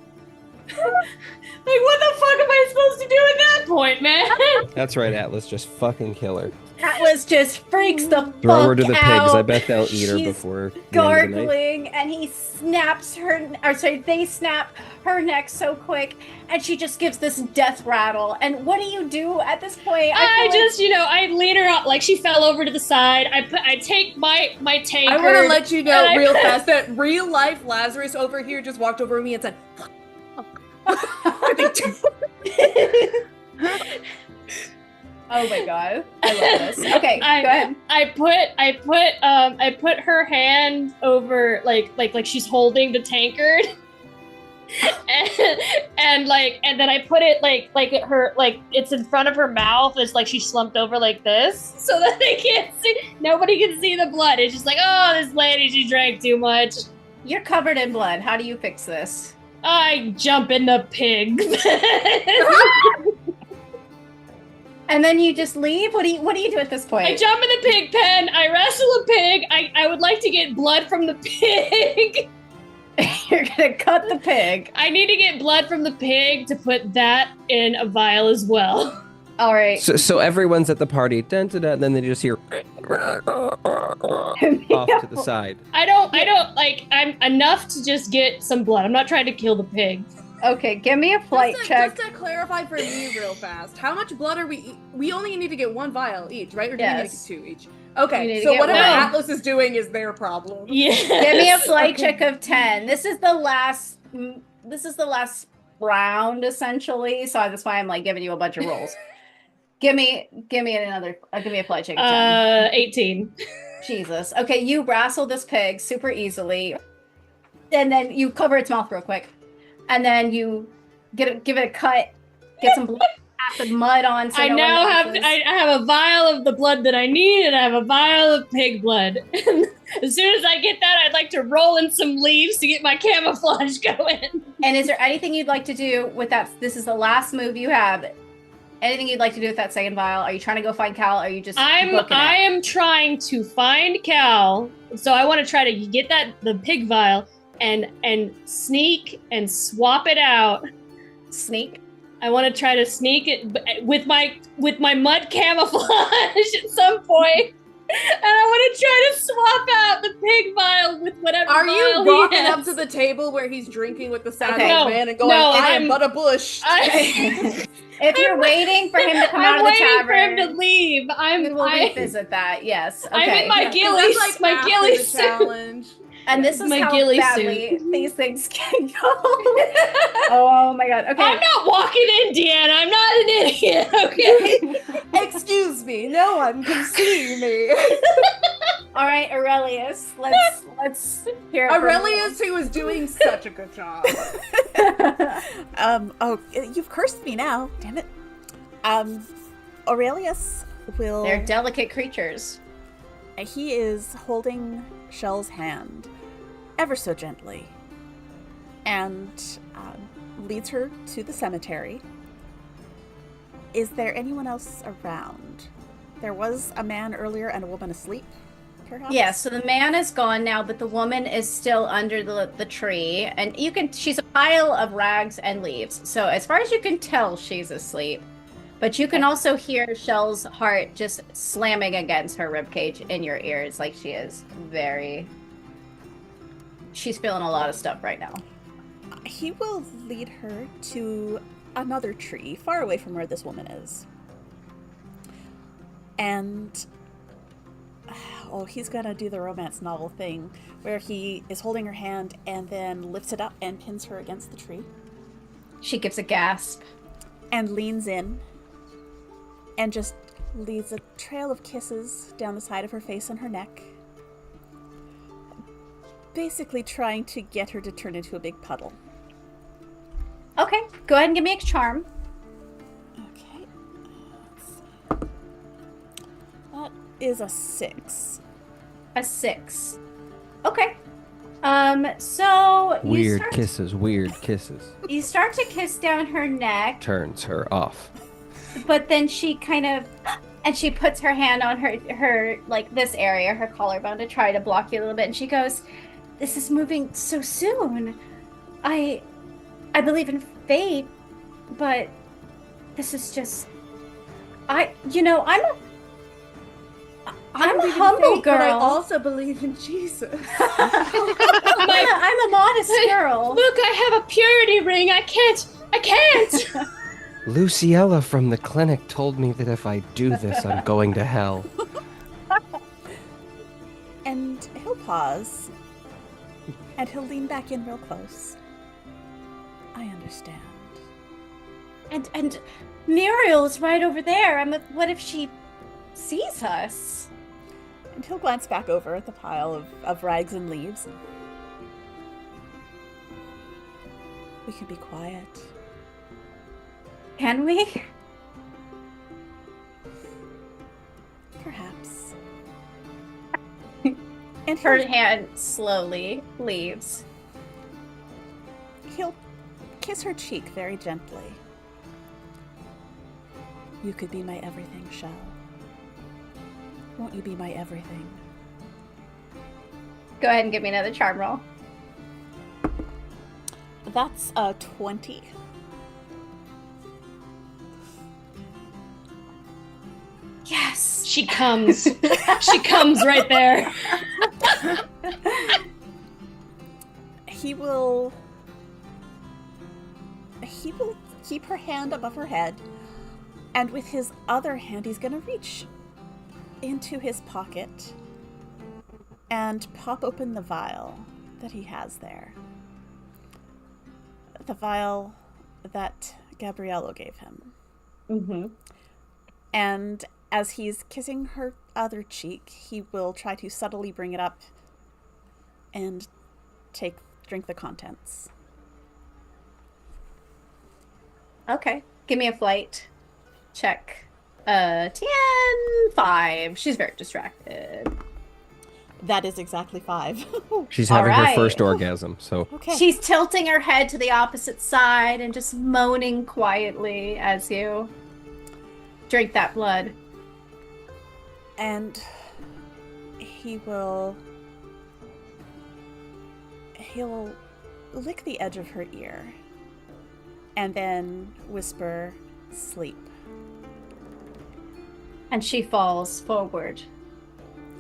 Like, what the fuck am I supposed to do at that point, man? That's right, Atlas. Just fucking kill her. Atlas just freaks the Throw fuck her to the pigs. out. I bet they'll eat her She's before the end of the night. gargling, and he snaps her, or sorry, they snap her neck so quick, and she just gives this death rattle. And what do you do at this point? I just, I lean her out, like she fell over to the side. I take my tankard. I want to let you know and real fast that real life Lazarus over here just walked over to me and said, Oh my god, I love this. Okay, go ahead. I put her hand over like she's holding the tankard. and then I put it like it's in front of her mouth. It's like she's slumped over like this, so that they can't see. Nobody can see the blood. It's just like, oh, this lady, she drank too much. You're covered in blood. How do you fix this? I jump in the pig. And then you just leave? What do you do at this point? I jump in the pig pen. I wrestle a pig. I would like to get blood from the pig. You're gonna cut the pig. I need to get blood from the pig to put that in a vial as well. All right. So everyone's at the party, dun, dun, dun, and then they just hear off to the side. I don't I'm enough to just get some blood. I'm not trying to kill the pig. Okay, give me a flight check. Just to clarify for me real fast, how much blood are we? We only need to get 1 vial each, right? Or do we need to get 2 each? We need Okay, to so get whatever one. Atlas is doing is their problem. Yeah. Give me a flight check of 10. This is the last round essentially, so that's why I'm like giving you a bunch of rolls. give me a flight check of 10. 18. Jesus. Okay, you wrestle this pig super easily. And then you cover its mouth real quick. And then you give it a cut, get some blood, acid mud on. So I no now one have notices. I have a vial of the blood that I need, and I have a vial of pig blood. As soon as I get that, I'd like to roll in some leaves to get my camouflage going. And is there anything you'd like to do with that? This is the last move you have. Anything you'd like to do with that second vial? Are you trying to go find Cal? Or are you just I booking it? am trying to find Cal, so I want to try to get the pig vial and sneak and swap it out. Sneak? I want to try to sneak it with my mud camouflage at some point. And I want to try to swap out the pig vial with whatever Are you vial he walking has. up to the table where he's drinking with the sad Okay. old No, man and going, no, I am I'm- but a bush? If you're waiting for him to come out of the waiting tavern, for him to leave. we will revisit that. Yes. Okay. I'm in my Yeah, 'cause ghillie, that's like my after ghillie the suit. challenge. And this is My how ghillie badly these things can go. Oh my god. Okay. I'm not walking in, Deanna. I'm not an idiot. Okay. Excuse me, no one can see me. All right, Aurelius. Let's hear it from Aurelius, who is doing such a good job. Oh, you've cursed me now. Damn it. Aurelius will. They're delicate creatures. He is holding Shell's hand ever so gently and leads her to the cemetery. Is there anyone else around? There was a man earlier and a woman asleep, perhaps? Yeah, so the man is gone now, but the woman is still under the tree. And she's a pile of rags and leaves. So as far as you can tell, she's asleep. But you can also hear Shell's heart just slamming against her ribcage in your ears. Like she's feeling a lot of stuff right now. He will lead her to another tree far away from where this woman is. And he's gonna do the romance novel thing where he is holding her hand and then lifts it up and pins her against the tree. She gives a gasp and leans in and just leaves a trail of kisses down the side of her face and her neck, basically trying to get her to turn into a big puddle. Okay, go ahead and give me a charm. Okay. Let's see. That is a 6. A 6. Okay. So weird kisses. You start to kiss down her neck. Turns her off. But then she she puts her hand on her like this area, her collarbone, to try to block you a little bit. And she goes, "This is moving so soon. I believe in fate, but this is just, I'm a humble girl. But I also believe in Jesus. I'm a modest girl. Look, I have a purity ring. I can't. Luciella from the clinic told me that if I do this, I'm going to hell." And he'll pause, and he'll lean back in real close. I understand. And Muriel's right over there. What if she sees us? And he'll glance back over at the pile of rags and leaves. We can be quiet. Can we? Perhaps. And her hand slowly leaves. He'll kiss her cheek very gently. You could be my everything, Shell. Won't you be my everything? Go ahead and give me another charm roll. That's a 20. Yes. She comes. She comes right there. He will keep her hand above her head, and with his other hand he's gonna reach into his pocket and pop open the vial that he has there. The vial that Gabriello gave him. Mm-hmm. And as he's kissing her other cheek, he will try to subtly bring it up and drink the contents. Okay. Give me a flight check. TN 5. She's very distracted. That is exactly 5. She's having All right. her first orgasm, so... Okay. She's tilting her head to the opposite side and just moaning quietly as you drink that blood. And he'll lick the edge of her ear and then whisper, "Sleep." And she falls forward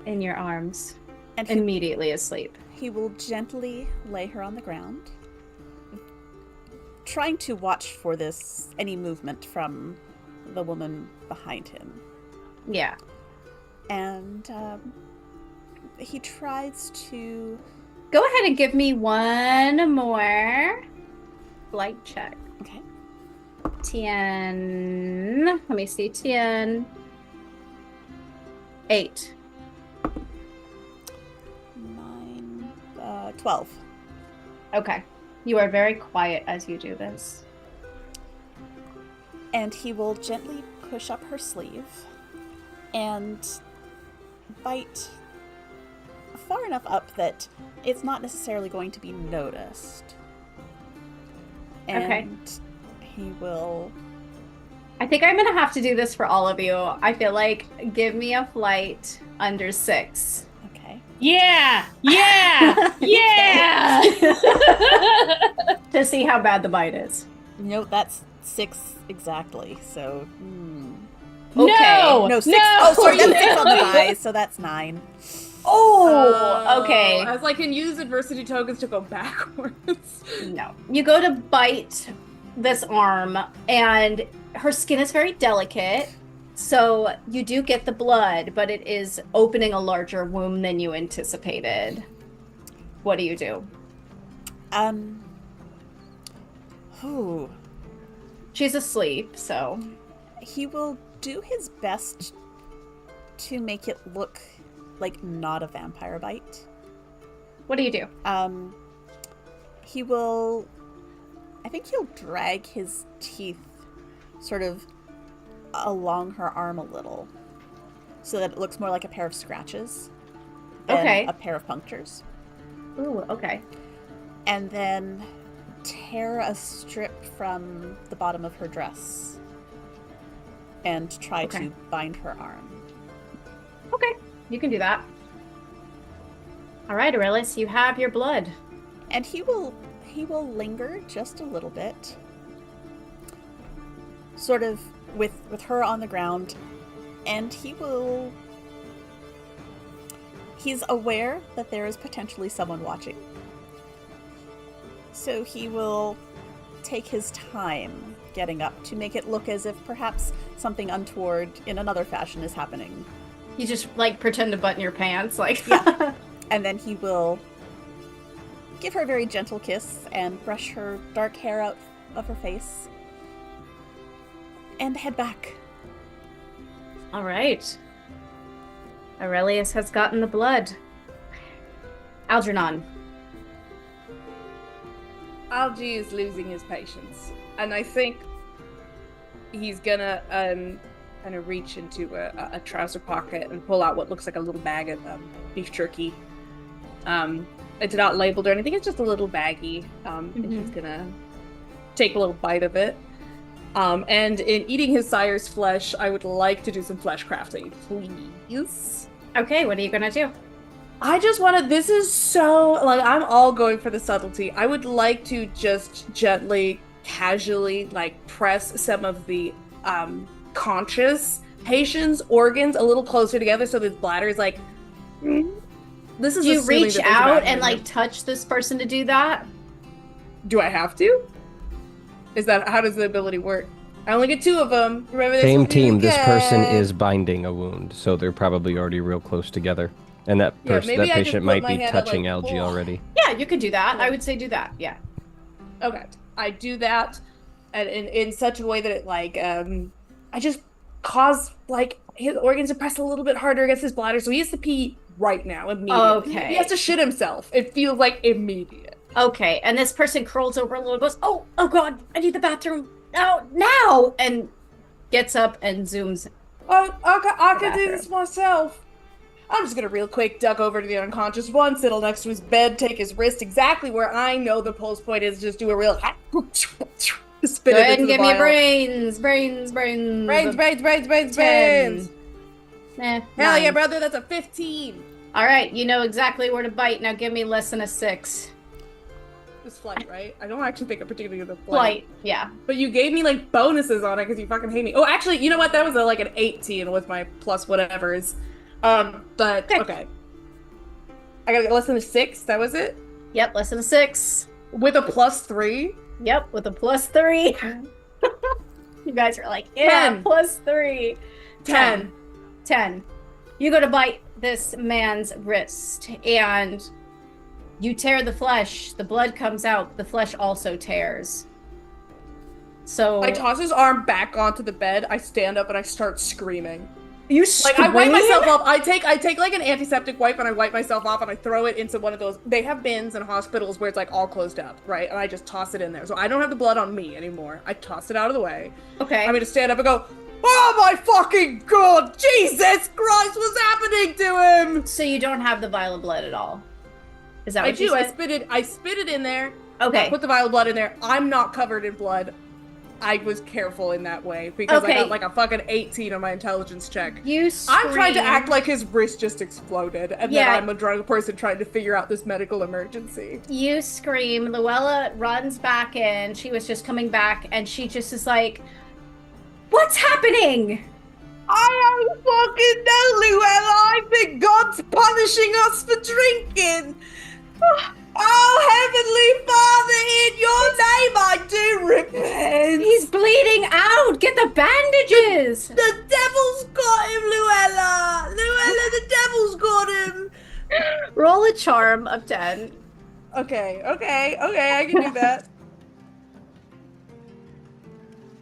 in your arms, And immediately asleep. he will gently lay her on the ground, trying to watch for any movement from the woman behind him. Yeah. And he tries to... Go ahead and give me one more flight check. Okay. TN. Let me see. TN 8. 9, 12. Okay. You are very quiet as you do this. And he will gently push up her sleeve and bite far enough up that it's not necessarily going to be noticed. And Okay. he will... I think I'm gonna have to do this for all of you. I feel like give me a flight under 6. Okay. Yeah! Yeah! Yeah! To see how bad the bite is. No, that's 6 exactly, so... No! No, 6. No! Oh, sorry, that's 6 on the die, so that's 9. Oh, okay. I was like, can use adversity tokens to go backwards. No. You go to bite this arm, and her skin is very delicate. So you do get the blood, but it is opening a larger wound than you anticipated. What do you do? Ooh. She's asleep, so. He will do his best to make it look like not a vampire bite. What do you do? He will... I think he'll drag his teeth sort of along her arm a little so that it looks more like a pair of scratches than Okay. a pair of punctures. Ooh, okay. And then tear a strip from the bottom of her dress and try Okay. to bind her arm. Okay, you can do that. All right, Aurelis, you have your blood. And he will linger just a little bit, sort of with her on the ground, and he's aware that there is potentially someone watching. So he will take his time getting up to make it look as if perhaps something untoward in another fashion is happening. You just like pretend to button your pants, like. Yeah. And then he will give her a very gentle kiss and brush her dark hair out of her face and head back. All right. Aurelius has gotten the blood. Algernon. Algie is losing his patience, and I think he's gonna kind of reach into a trouser pocket and pull out what looks like a little bag of beef jerky. It's not labeled or anything; it's just a little baggie, and he's gonna take a little bite of it. And in eating his sire's flesh, I would like to do some flesh crafting, please. Okay, what are you gonna do? I just want to, this is so, like, I'm all going for the subtlety. I would like to just gently, casually, like, press some of the conscious patient's organs a little closer together so this bladder is like, this is Do you assuming reach that there's out an and like abdomen. touch this person to do that? Do I have to? How does the ability work? I only get 2 of them. Remember, Same this team. This person again. is binding a wound, so they're probably already real close together. And that Yeah, that maybe I just patient put might my be hand out, touching like, Algie "Oh." already. Yeah, you could do that. I would say do that. Yeah. Okay, I do that, and in such a way that it like I just cause like his organs to press a little bit harder against his bladder, so he has to pee right now immediately. Okay. He has to shit himself. It feels like immediate. Okay, and this person curls over a little, goes, oh God, I need the bathroom now, and gets up and zooms. I can do bathroom. this myself. I'm just gonna real quick duck over to the unconscious one, settle next to his bed, take his wrist exactly where I know the pulse point is, just do a real spit Go it ahead into and the give me a vial. brains. Brains. 10. Hell yeah, 9. brother, that's a 15. All right, you know exactly where to bite. Now give me less than a 6. It's flight, right? I don't actually think I'm particularly good at Flight, yeah. But you gave me like bonuses on it because you fucking hate me. Oh, actually, you know what? That was like an 18 with my plus whatever's. But okay. I got less than a 6. That was it. Yep, less than a 6. With a plus 3. Yep, with a plus 3. You guys are like, yeah, 10. plus 3. 10. 10. You go to bite this man's wrist, and you tear the flesh. The blood comes out. The flesh also tears. So I toss his arm back onto the bed. I stand up and I start screaming. you Like I wipe myself off. I take like an antiseptic wipe and I wipe myself off and I throw it into one of those. They have bins in hospitals where it's like all closed up, right? And I just toss it in there. So I don't have the blood on me anymore. I toss it out of the way. Okay. I'm gonna stand up and go, Oh my fucking god! Jesus Christ, what's happening to him? So you don't have the vial of blood at all. Is that I what you do. I said? spit it in there. Okay. I put the vial of blood in there. I'm not covered in blood. I was careful in that way because I got like a fucking 18 on my intelligence check. You I'm trying to scream. act like his wrist just exploded, and Yeah. then I'm a drunk person trying to figure out this medical emergency. You scream. Luella runs back in. She was just coming back, and she just is like, "What's happening?" I don't fucking know, Luella. I think God's punishing us for drinking. Oh, Heavenly Father, in your name I do repent. He's bleeding out. Get the bandages. The devil's got him, Luella. Luella, the devil's got him. Roll a charm of 10. Okay, I can do that.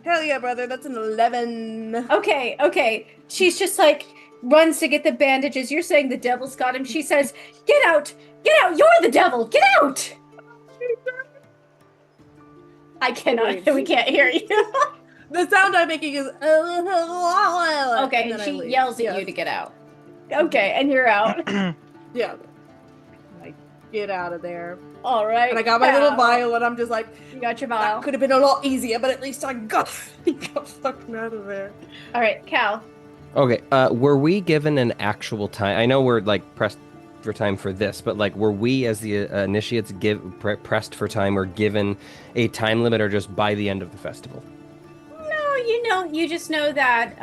Hell yeah, brother, that's an 11. Okay. She's just like runs to get the bandages. You're saying the devil's got him. She says, "Get out! Get out! You're the devil! Get out!" I cannot. We can't hear you. The sound I'm making is. Okay, and she yells at you to get out. Okay, and you're out. Yeah. I get out of there. All right. And I got my little vial, and I'm just like, You got your that vial. could have been a lot easier, but at least I got fucking out of there. All right, Cal. Okay, were we given an actual time? I know we're like pressed for time for this, but like, were we as the initiates pressed for time or given a time limit, or just by the end of the festival? No, you just know that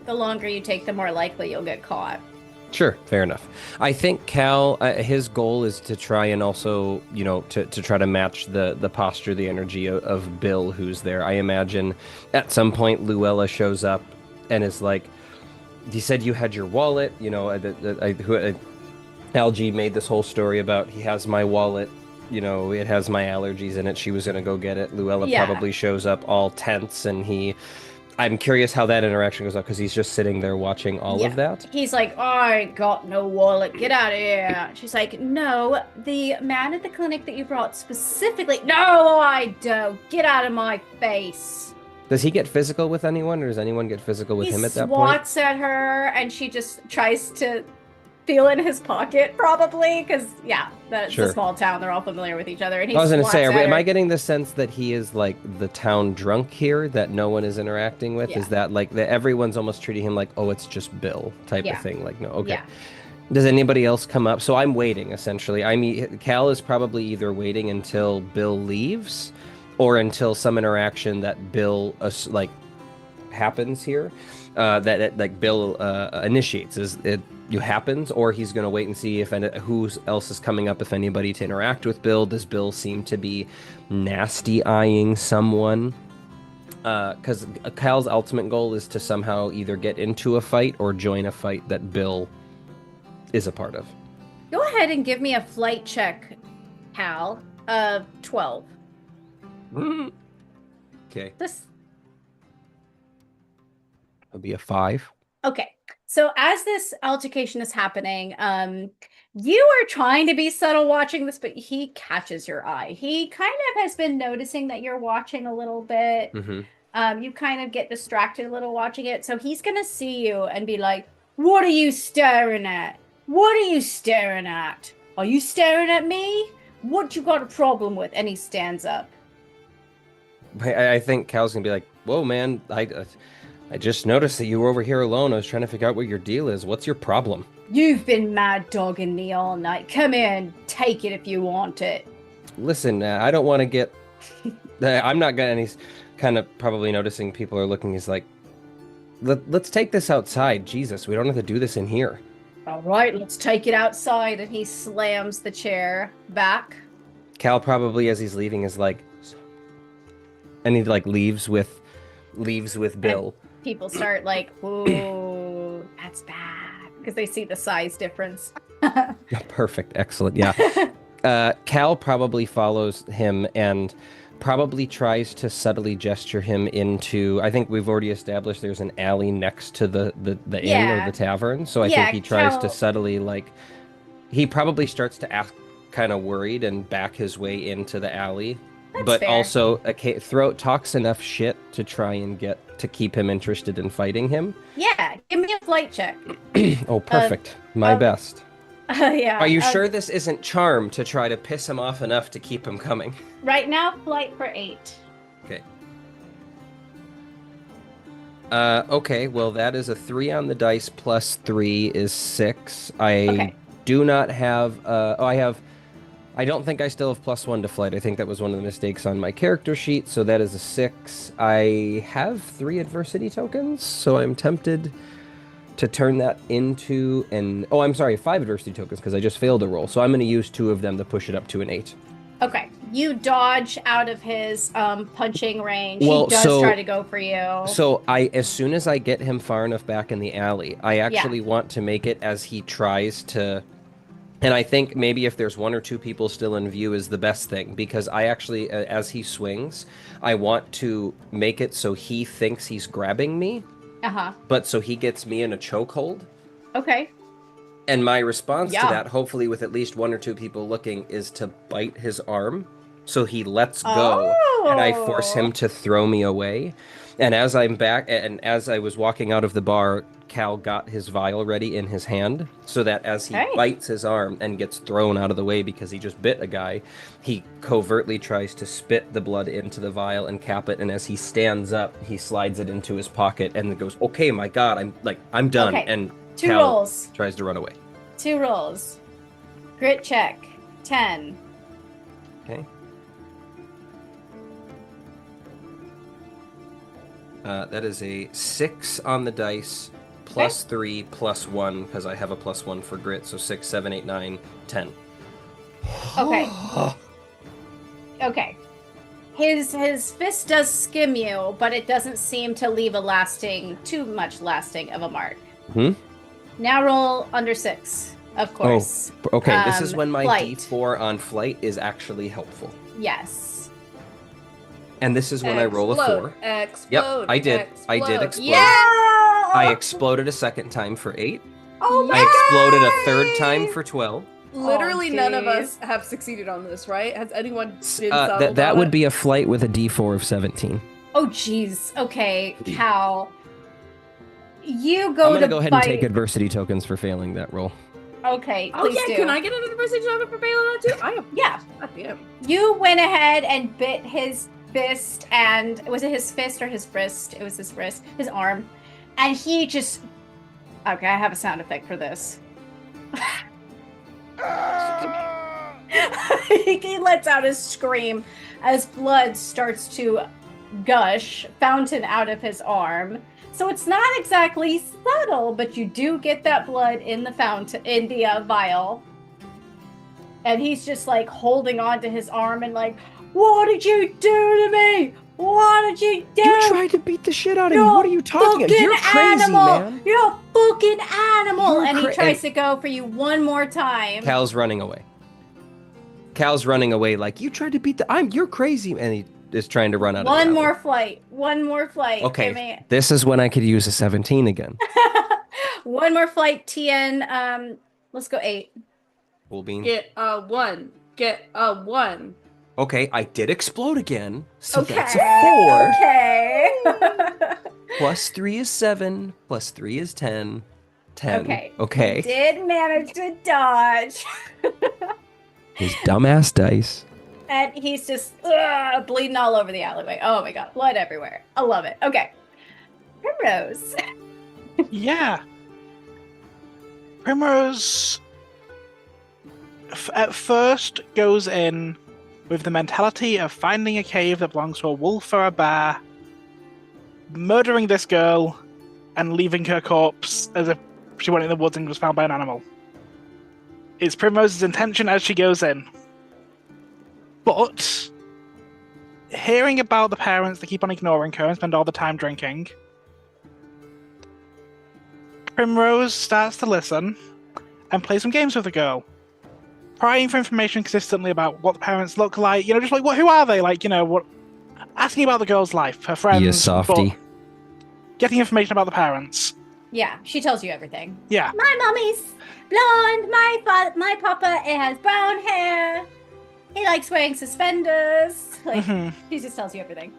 the longer you take, the more likely you'll get caught. Sure, fair enough. I think Cal, his goal is to try and also, to try to match the posture, the energy of Bill, who's there. I imagine at some point Luella shows up and is like, "You said you had your wallet, Algie made this whole story about he has my wallet, it has my allergies in it. She was going to go get it." Luella probably shows up all tense, and I'm curious how that interaction goes up, because he's just sitting there watching all of that. He's like, "I ain't got no wallet. Get out of here." She's like, "No, the man at the clinic that you brought specifically." "No, I don't. Get out of my face." Does he get physical with anyone, or does anyone get physical with him at that He point? swats at her, and she just tries to feel in his pocket, probably, because that's Sure. a small town. They're all familiar with each other, and he I was going to say, swats at am her. I getting the sense that he is like the town drunk here that no one is interacting with? Yeah. Is that like that everyone's almost treating him like, oh, it's just Bill type Yeah. of thing? Like, no, okay. Yeah. Does anybody else come up? So I'm waiting, essentially. Cal is probably either waiting until Bill leaves or until some interaction that Bill happens here, that Bill initiates. You happens, or he's going to wait and see if who else is coming up, if anybody to interact with Bill. Does Bill seem to be nasty eyeing someone? Because Cal's ultimate goal is to somehow either get into a fight or join a fight that Bill is a part of. Go ahead and give me a flight check, Cal, of 12. Okay, This it'll be a 5. Okay. So as this altercation is happening, you are trying to be subtle watching this, but he catches your eye. He kind of has been noticing that you're watching a little bit. Mm-hmm. You kind of get distracted a little watching it. So he's going to see you and be like, "What are you staring at? What are you staring at? Are you staring at me? What you got a problem with?" And he stands up. I think Cal's gonna be like, "Whoa, man! I just noticed that you were over here alone. I was trying to figure out what your deal is. What's your problem?" "You've been mad dogging me all night. Come here and take it if you want it." Listen, I don't want to get. I'm not gonna. And he's kind of probably noticing people are looking. He's like, let's take this outside. Jesus, we don't have to do this in here. "All right, let's take it outside." And he slams the chair back. Cal probably, as he's leaving, is like, and he like leaves with Bill. People start like, "Ooh, that's bad," because they see the size difference. Yeah, perfect, excellent. Yeah. Cal probably follows him and probably tries to subtly gesture him into. I think we've already established there's an alley next to the inn or the tavern. So I think he tries to subtly he probably starts to act kind of worried and back his way into the alley. That's but fair. also talks enough shit to try and to keep him interested in fighting him. Yeah, give me a flight check. Oh, perfect. My best. Yeah. Are you sure this isn't charm to try to piss him off enough to keep him coming? Right now, flight for 8. Okay. Okay, well, that is a 3 on the dice plus 3 is 6. I do not have, I don't think I still have +1 to flight. I think that was one of the mistakes on my character sheet, so that is a 6. I have 3 adversity tokens, so I'm tempted to turn that into oh, I'm sorry, 5 adversity tokens, because I just failed a roll, so I'm going to use 2 of them to push it up to an 8. Okay, you dodge out of his punching range. Well, he does try to go for you. So as soon as I get him far enough back in the alley, I actually want to make it as he tries to, and I think maybe if there's 1 or 2 people still in view is the best thing, because I actually, as he swings, I want to make it so he thinks he's grabbing me, but so he gets me in a chokehold. Okay. And my response to that, hopefully with at least 1 or 2 people looking, is to bite his arm so he lets go and I force him to throw me away. And as I'm back, and as I was walking out of the bar, Cal got his vial ready in his hand so that as he bites his arm and gets thrown out of the way because he just bit a guy, he covertly tries to spit the blood into the vial and cap it. And as he stands up, he slides it into his pocket and goes, "Okay, my God, I'm done." Okay. And 2 Cal rolls. tries to run away. 2 rolls. Grit check. 10. Okay. That is a 6 on the dice, plus 3, plus 1, because I have a +1 for grit, so 6, 7, 8, 9, 10. Okay. Okay. His fist does skim you, but it doesn't seem to leave too much lasting of a mark. Now roll under 6, of course. Oh, okay. This is when my flight. D4 on flight is actually helpful. Yes. And this is when I roll a 4. Explode. Yep, I did. I did explode. Yeah! I exploded a second time for 8. Oh my I exploded a third time for 12. Literally none of us have succeeded on this, right? Has anyone been subtle That would it? be a flight with a D4 of 17. Oh, jeez. Okay, Cal. You go I'm going to to go ahead bite... and take adversity tokens for failing that roll. Okay, Oh please yeah, do. can I get an adversity token for failing that too? I am. Yeah. God damn. You went ahead and bit his fist, and was it his fist or his wrist? It was his wrist, his arm. And he just... Okay, I have a sound effect for this. He lets out a scream as blood starts to gush, fountain out of his arm. So it's not exactly subtle, but you do get that blood in the fountain, in the vial. And he's just like holding on to his arm and like, "What did you do to me? What did you do? You tried to beat the shit out of me. What are you talking about? You're crazy, animal. man. You're a fucking animal." You're And he tries to go for you one more time. Cal's running away. Cal's running away like, "You tried to beat you're crazy." And he is trying to run out of the One alley. more flight. One more flight. Okay, Give me... this is when I could use a 17 again. One more flight, TN. Let's go 8. Cool bean. Get a 1. Get a 1. Okay, I did explode again. So Okay. that's a 4. Okay. Plus 3 is 7. Plus 3 is 10. 10. Okay. Okay. Did manage to dodge. His dumbass dice. And he's just bleeding all over the alleyway. Oh my god, blood everywhere. I love it. Okay. Primrose. Yeah. Primrose at first goes in with the mentality of finding a cave that belongs to a wolf or a bear, murdering this girl, and leaving her corpse as if she went in the woods and was found by an animal. It's Primrose's intention as she goes in. But hearing about the parents that keep on ignoring her and spend all the time drinking, Primrose starts to listen and play some games with the girl, prying for information consistently about what the parents look like. Just like, who are they? Like, asking about the girl's life, her friends. You softy. but getting information about the parents. Yeah, she tells you everything. Yeah. My mommy's blonde. My papa, it has brown hair. He likes wearing suspenders. Like, Mhm. he just tells you everything.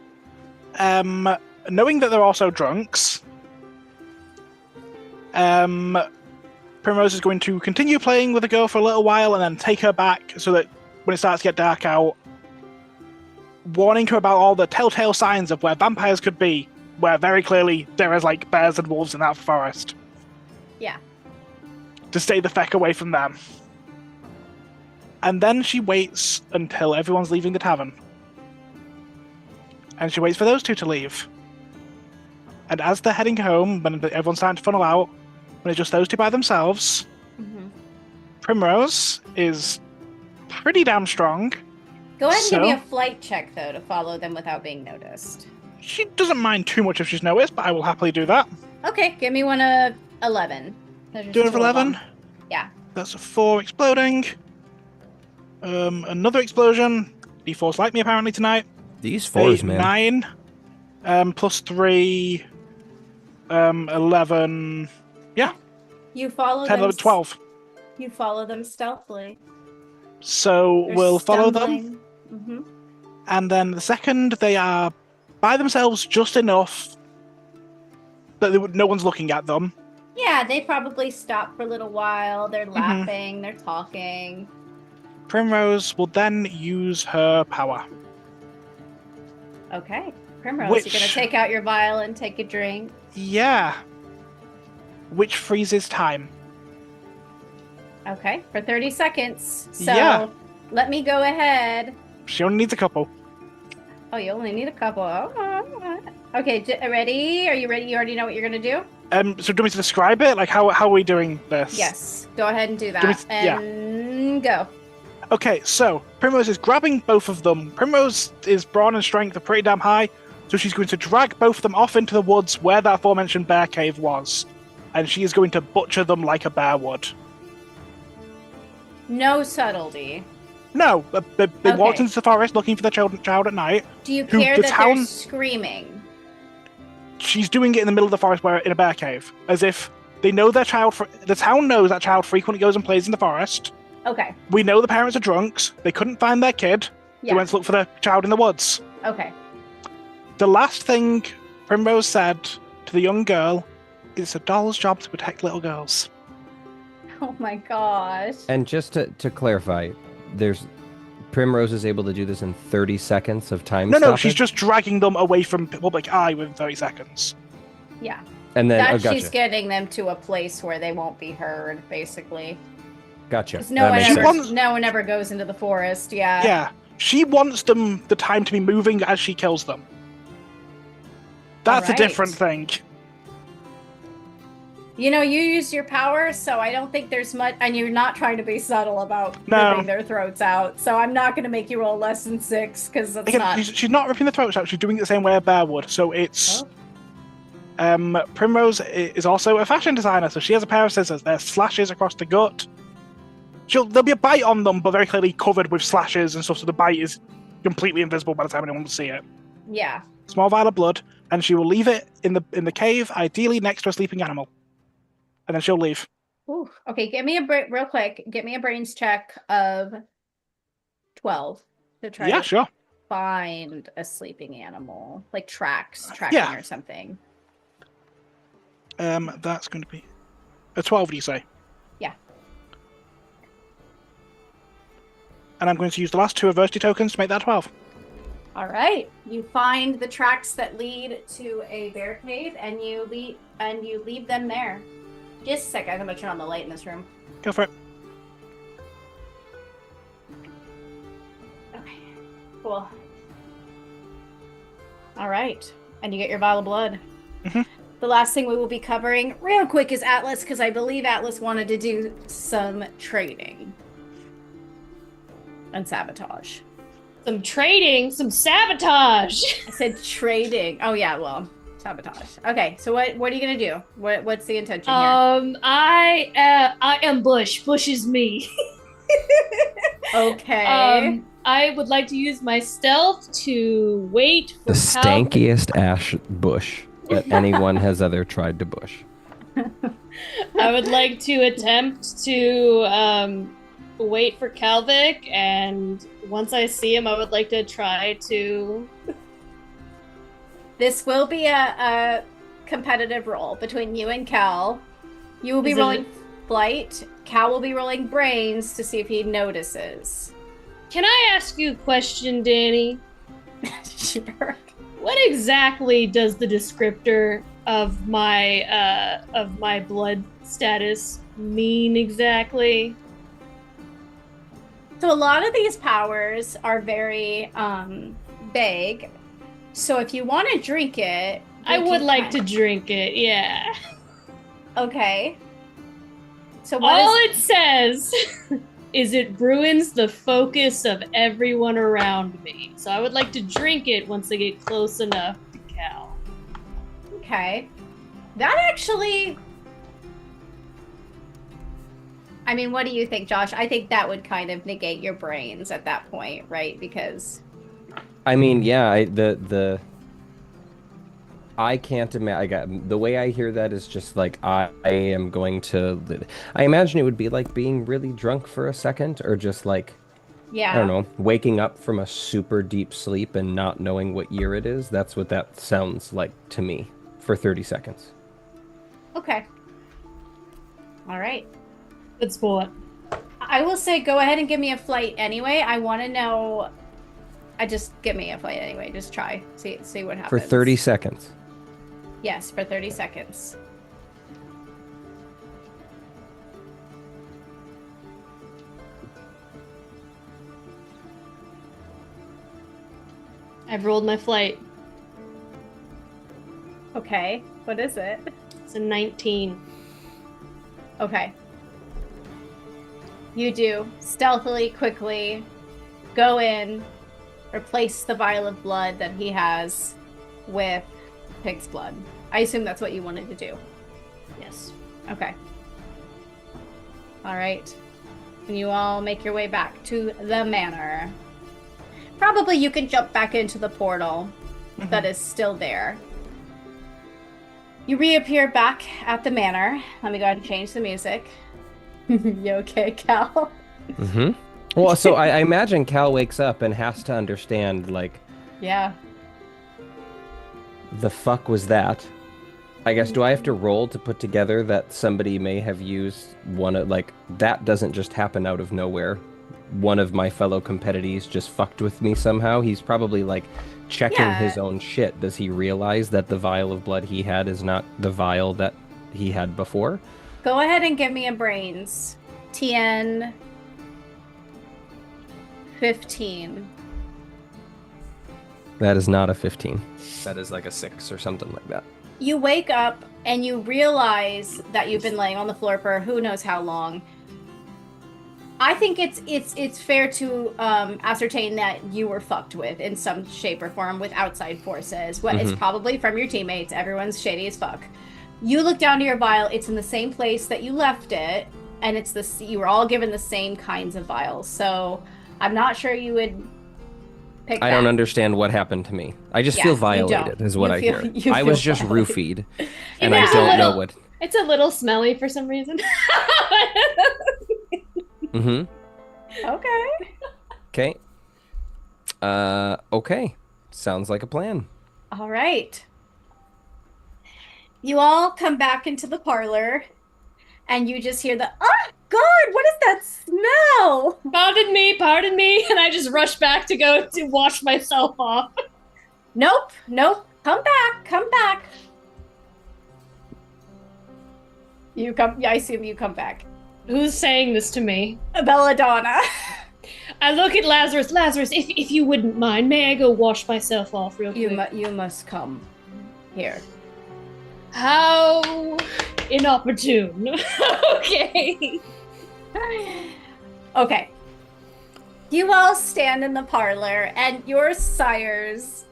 Knowing that they're also drunks, Primrose is going to continue playing with the girl for a little while and then take her back so that when it starts to get dark out, warning her about all the telltale signs of where vampires could be, where very clearly there is like bears and wolves in that forest. Yeah. To stay the feck away from them. And then she waits until everyone's leaving the tavern. And she waits for those two to leave. And as they're heading home, when everyone's starting to funnel out, when it's just those two by themselves, Primrose is pretty damn strong. Go ahead and give me So- a flight check, though, to follow them without being noticed. She doesn't mind too much if she's noticed, but I will happily do that. Okay, give me one of 11. There's just Do it two of of 11? them. Yeah. That's a 4 exploding. Another explosion. D4's like me apparently tonight. These fours, 8, man. 9. Plus 3. 11. You follow 10, them. 11, 12. You follow them stealthily. So They're we'll follow them. stumbling. Mm-hmm. And then the second they are by themselves just enough that no one's looking at them. Yeah, they probably stop for a little while. They're Mm-hmm. laughing. They're talking. Primrose will then use her power. Okay. Primrose, you're going Which- to take out your vial and take a drink. Yeah. Which freezes time. Okay, for 30 seconds. So Yeah. let me go ahead. She only needs a couple. Oh, you only need a couple. Oh. Okay, ready? Are you ready? You already know what you're going to do? So do you want me to describe it? Like, how are we doing this? Yes. Go ahead and do Do we- that. And go. Okay, so Primrose is grabbing both of them. Primrose is brawn and strength are pretty damn high, so she's going to drag both of them off into the woods where that aforementioned bear cave was. And she is going to butcher them like a bear would. No subtlety. No, they walked Okay. into the forest looking for the child at night. Do you Who- care the that town- they're screaming? She's doing it in the middle of the forest where in a bear cave. As if they know their child... The town knows that child frequently goes and plays in the forest. Okay. We know the parents are drunks. They couldn't find their kid. They Yeah. went to look for their child in the woods. Okay. The last thing Primrose said to the young girl, it's a doll's job to protect little girls. Oh my gosh. And just to clarify, there's Primrose is able to do this in 30 seconds of time. No, stoppage? she's just dragging them away from public eye within 30 seconds. Yeah. And then That gotcha. she's getting them to a place where they won't be heard, basically. Gotcha. 'Cause no That one makes She ever, sense. wants- no one ever goes into the forest. Yeah. Yeah. She wants them the time to be moving as she kills them. That's a Alright. different thing. You know, you use your power, so I don't think there's much. And you're not trying to be subtle about No. ripping their throats out. So I'm not going to make you roll less than 6 because that's Again, not. she's not ripping the throats out, she's doing it the same way a bear would. So it's... Oh. Primrose is also a fashion designer, so she has a pair of scissors. There's slashes across the gut. There'll be a bite on them, but very clearly covered with slashes and stuff, so the bite is completely invisible by the time anyone will see it. Yeah. Small vial of blood, and she will leave it in the cave, ideally next to a sleeping animal. And then she'll leave. Ooh. Okay, give me real quick. Get me a brains check of 12 to try Yeah, to sure. find a sleeping animal, like tracking Yeah. or something. That's going to be a 12, do you say? Yeah. And I'm going to use the last 2 adversity tokens to make that 12. All right. You find the tracks that lead to a bear cave, and you leave them there. Just a second. I'm gonna turn on the light in this room. Go for it. Okay. Cool. All right. And you get your vial of blood. Mhm. The last thing we will be covering real quick is Atlas, because I believe Atlas wanted to do some trading and sabotage. Some trading, some sabotage. I said trading. Oh yeah, well, sabotage. Okay, so what are you gonna do? What's the intention here? I am Bush. Bush is me. Okay. I would like to use my stealth to wait for The Cal- stankiest ash bush that anyone has ever tried to bush. I would like to attempt to wait for Kalvik, and once I see him, I would like to try to... This will be a competitive roll between you and Cal. You will be Is it- rolling flight. Cal will be rolling brains to see if he notices. Can I ask you a question, Danny? Sure. What exactly does the descriptor of my blood status mean exactly? So a lot of these powers are very vague. So if you want to drink it, I you would can like to kind- drink it, yeah. Okay. So what All is it says is it ruins the focus of everyone around me. So I would like to drink it once I get close enough to Cal. okay? That actually. I mean, what do you think, Josh? I think that would kind of negate your brains at that point, right? Because I mean, yeah, I can't imagine. The way I hear that is just like I am going to. I imagine it would be like being really drunk for a second, or just like yeah, I don't know, waking up from a super deep sleep and not knowing what year it is. That's what that sounds like to me for 30 seconds. Okay. All right. Good sport. I will say go ahead and give me a flight anyway. I want to know. Just give me a flight anyway. Just try. See what happens. For 30 seconds. Yes, for 30 seconds. I've rolled my flight. Okay. What is it? It's a 19. Okay. You do stealthily, quickly go in, replace the vial of blood that he has with pig's blood. I assume that's what you wanted to do. Yes. Okay. All right. And you all make your way back to the manor. Probably you can jump back into the portal that is still there. You reappear back at the manor. Let me go ahead and change the music. You okay, Cal? Mm-hmm. Well, so I imagine Cal wakes up and has to understand, like, Yeah. the fuck was that? I guess, do I have to roll to put together that somebody may have used one of, like, that doesn't just happen out of nowhere. One of my fellow competitors just fucked with me somehow. He's probably, like, checking Yeah. his own shit. Does he realize that the vial of blood he had is not the vial that he had before? Go ahead and give me a brains. TN 15. That is not a 15. That is like a 6 or something like that. You wake up and you realize that you've been laying on the floor for who knows how long. I think it's fair to ascertain that you were fucked with in some shape or form with outside forces. It's probably from your teammates. Everyone's shady as fuck. You look down to your vial. It's in the same place that you left it, and it's this. You were all given the same kinds of vials. So I'm not sure you would pick. I that. don't understand what happened to me. I just Yeah, feel you violated, don't. is what You I feel- hear. you I was feel just violated. roofied, and Yeah. I don't know Little- what. It's a little smelly for some reason. Mm-hmm. Okay. Okay. Okay. Sounds like a plan. All right. You all come back into the parlor, and you just hear the, oh, God, what is that smell? Pardon me, and I just rush back to go to wash myself off. Nope. Come back. You come, yeah, I assume you come back. Who's saying this to me? Belladonna. I look at Lazarus. Lazarus, if you wouldn't mind, may I go wash myself off real quick? You must come here. How inopportune. Okay. Okay. You all stand in the parlor, and your sires,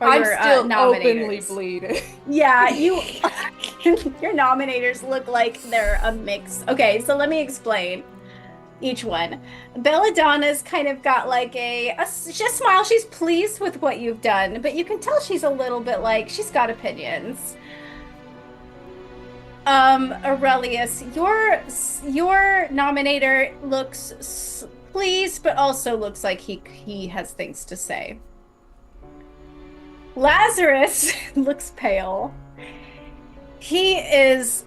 or I'm your still openly nominators. bleeding. Yeah, your nominators look like they're a mix. Okay, so let me explain each one. Belladonna's kind of got like a smile. She's pleased with what you've done, but you can tell she's a little bit like she's got opinions. Aurelius, your nominator looks pleased, but also looks like he has things to say. Lazarus looks pale. He is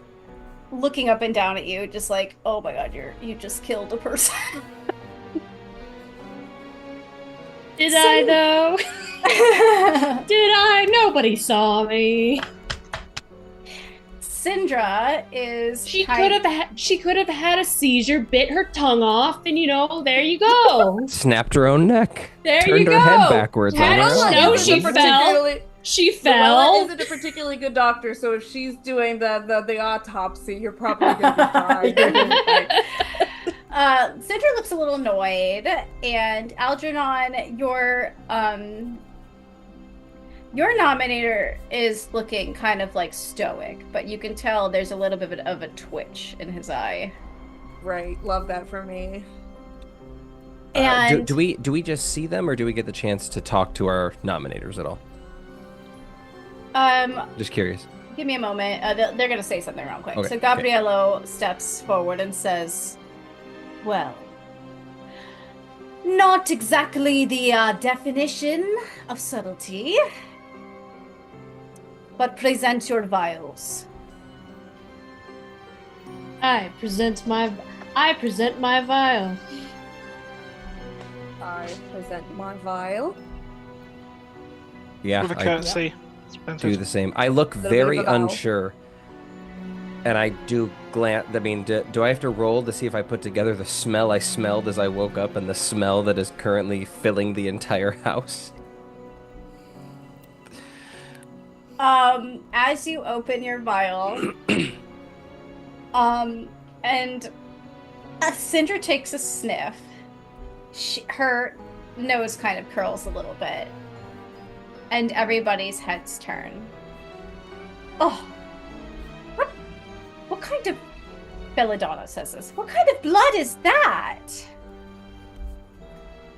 looking up and down at you, just like, oh my god, you just killed a person. Did I though? Did I? Nobody saw me. Syndra is She could have had a seizure, bit her tongue off, and there you go. Snapped her own neck. There Turned you go. her head backwards. Had on a her own. snow, Isn't she a fell. particularly- She Luella fell. isn't a particularly good doctor, so if she's doing the autopsy, you're probably gonna be fine. Syndra looks a little annoyed, and Algernon, your nominator is looking kind of like stoic, but you can tell there's a little bit of a twitch in his eye. Right, love that for me. And do we just see them, or do we get the chance to talk to our nominators at all? Just curious. give me a moment. They're gonna say something real quick. Okay, So Gabriello steps forward and says, "Well, not exactly the definition of subtlety, but present your vials." I present my vial. I present my vial. Yeah, With a I courtesy. do the same. I look Little bit very of a bow. unsure, and I do glance. I mean, do I have to roll to see if I put together the smell I smelled as I woke up and the smell that is currently filling the entire house? As you open your vial, and Syndra takes a sniff. Her nose kind of curls a little bit, and everybody's heads turn. Oh, what kind of... Belladonna says this. What kind of blood is that?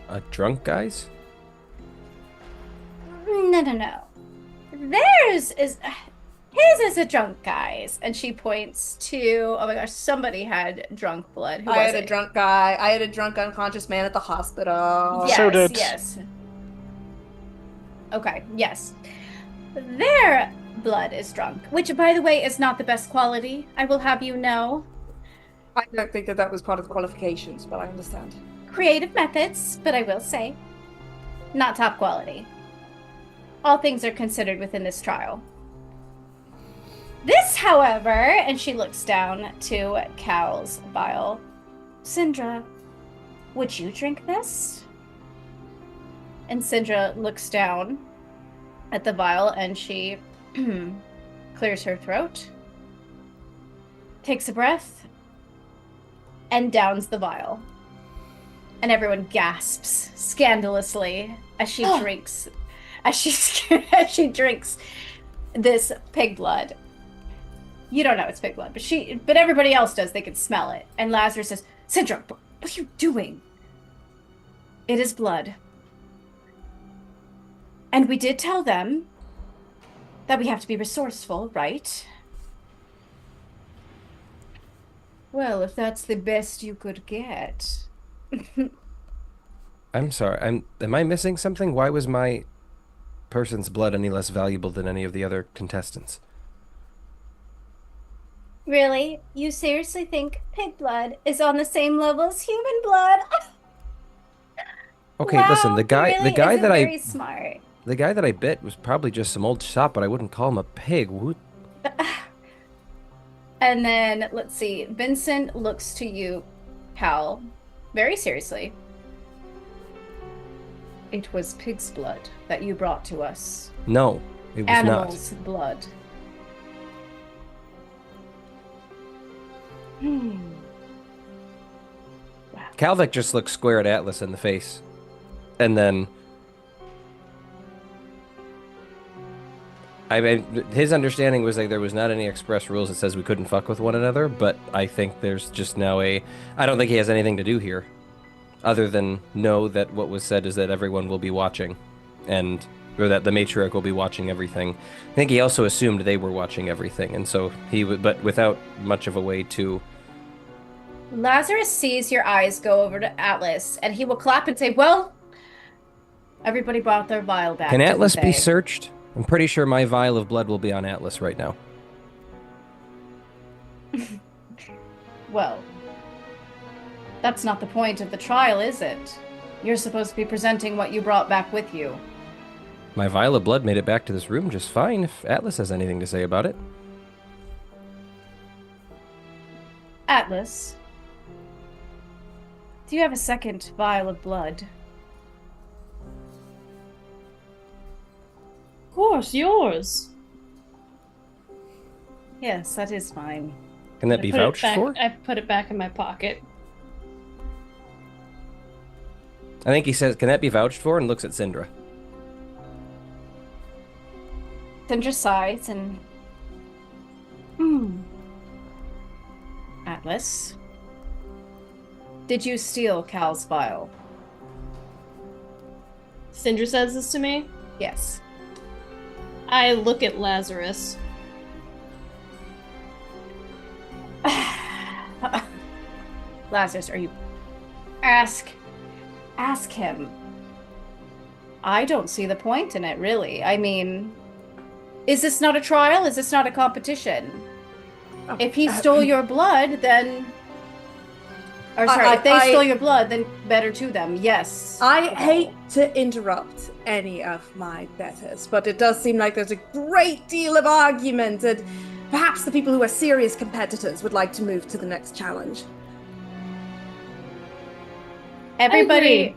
A drunk guy's? No. His is a drunk guy's. And she points to, oh my gosh, somebody had drunk blood. Who I was had a it? drunk guy. I had a drunk unconscious man at the hospital. Yes, So did- yes. Okay, yes. Their blood is drunk, which, by the way, is not the best quality. I will have you know. I don't think that was part of the qualifications, but I understand. Creative methods, but I will say, not top quality. All things are considered within this trial. This, however, and she looks down to Cal's vial. Syndra, would you drink this? And Syndra looks down at the vial and she clears her throat, takes a breath, and downs the vial. And everyone gasps scandalously as she drinks, as she drinks this pig blood. You don't know it's pig blood, but everybody else does. They can smell it. And Lazarus says, "Syndra, what are you doing?" "It is blood. And we did tell them that we have to be resourceful, right?" "Well, if that's the best you could get." I'm sorry. Am I missing something? Why was my person's blood any less valuable than any of the other contestants? Really? You seriously think pig blood is on the same level as human blood? Okay, Wow, listen. The guy isn't that very smart. the guy that I bit was probably just some old sop, but I wouldn't call him a pig. And then, let's see, Vincent looks to you, Cal, very seriously. "It was pig's blood that you brought to us. No, it was Animals' blood." not. Calvik just looks square at Atlas in the face, and then I mean, his understanding was like there was not any express rules that says we couldn't fuck with one another, but I think there's just now I don't think he has anything to do here, other than know that what was said is that everyone will be watching, and or that the matriarch will be watching everything. I think he also assumed they were watching everything, and so he would, but without much of a way to. Lazarus sees your eyes go over to Atlas, and he will clap and say, "Well, everybody brought their vial back." Can Atlas didn't be they?" searched? I'm pretty sure my vial of blood will be on Atlas right now. Well, that's not the point of the trial, is it? You're supposed to be presenting what you brought back with you. My vial of blood made it back to this room just fine, if Atlas has anything to say about it. Atlas, do you have a second vial of blood? Of course, yours. Yes, that is mine. Can that be vouched for? I put it back in my pocket. I think he says, "Can that be vouched for?" and looks at Syndra. Syndra sighs and... Atlas, did you steal Cal's vial? Syndra says this to me. Yes. I look at Lazarus. Lazarus, are you... Ask him. I don't see the point in it, really. I mean, is this not a trial? Is this not a competition? If he stole your blood, then... Or sorry, if they stole your blood, then better to them, yes. I hate to interrupt any of my betters, but it does seem like there's a great deal of argument, and perhaps the people who are serious competitors would like to move to the next challenge. Everybody...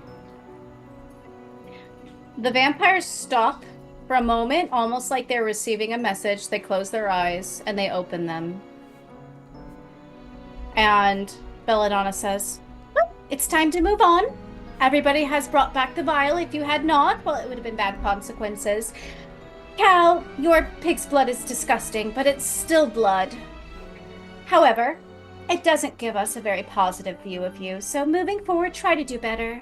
The vampires stop for a moment, almost like they're receiving a message. They close their eyes, and they open them. And Belladonna says, "Well, it's time to move on. Everybody has brought back the vial. If you had not, well, it would have been bad consequences. Cal, your pig's blood is disgusting, but it's still blood. However, it doesn't give us a very positive view of you, so moving forward, try to do better."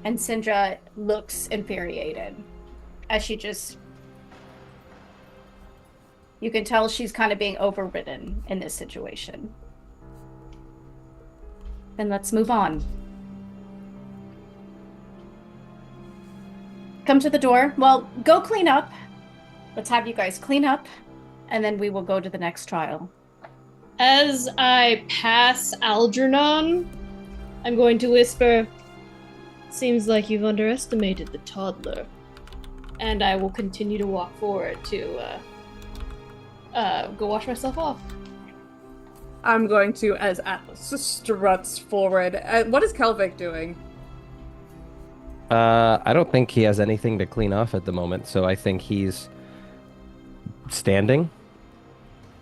And Syndra looks infuriated as she just... You can tell she's kind of being overridden in this situation. Then let's move on. Come to the door. Well, go clean up. Let's have you guys clean up, and then we will go to the next trial. As I pass Algernon, I'm going to whisper, "Seems like you've underestimated the toddler." And I will continue to walk forward to go wash myself off. I'm going to, as Atlas struts forward. What is Kelvik doing? I don't think he has anything to clean off at the moment, so I think he's standing,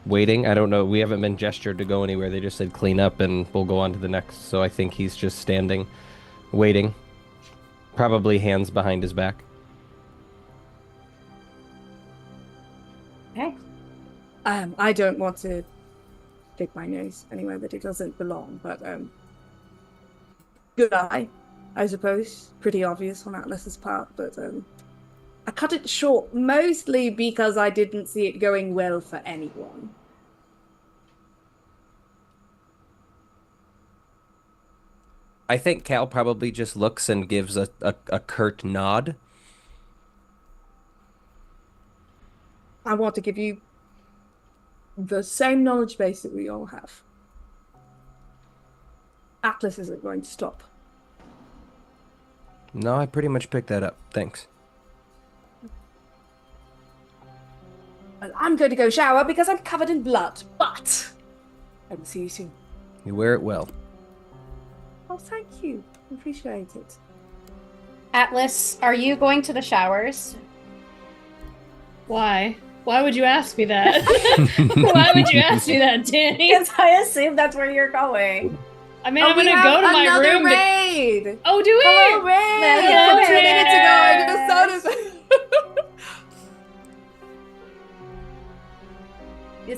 waiting. I don't know. We haven't been gestured to go anywhere. They just said clean up and we'll go on to the next. So I think he's just standing, waiting, probably hands behind his back. Okay. I don't want to stick my nose anywhere that it doesn't belong, but good eye, I suppose. Pretty obvious on Atlas's part, but I cut it short mostly because I didn't see it going well for anyone. I think Cal probably just looks and gives a curt nod. I want to give you the same knowledge base that we all have. Atlas isn't going to stop. No, I pretty much picked that up. Thanks. I'm going to go shower because I'm covered in blood, but I will see you soon. You wear it well. Oh, thank you. I appreciate it. Atlas, are you going to the showers? Why? Why would you ask me that? Why would you ask me that, Danny? Because I assume that's where you're going. I mean, I'm gonna go to my room. Raid. Oh, do we? Hello, Raid. Hello, 2 minutes ago, I just saw this.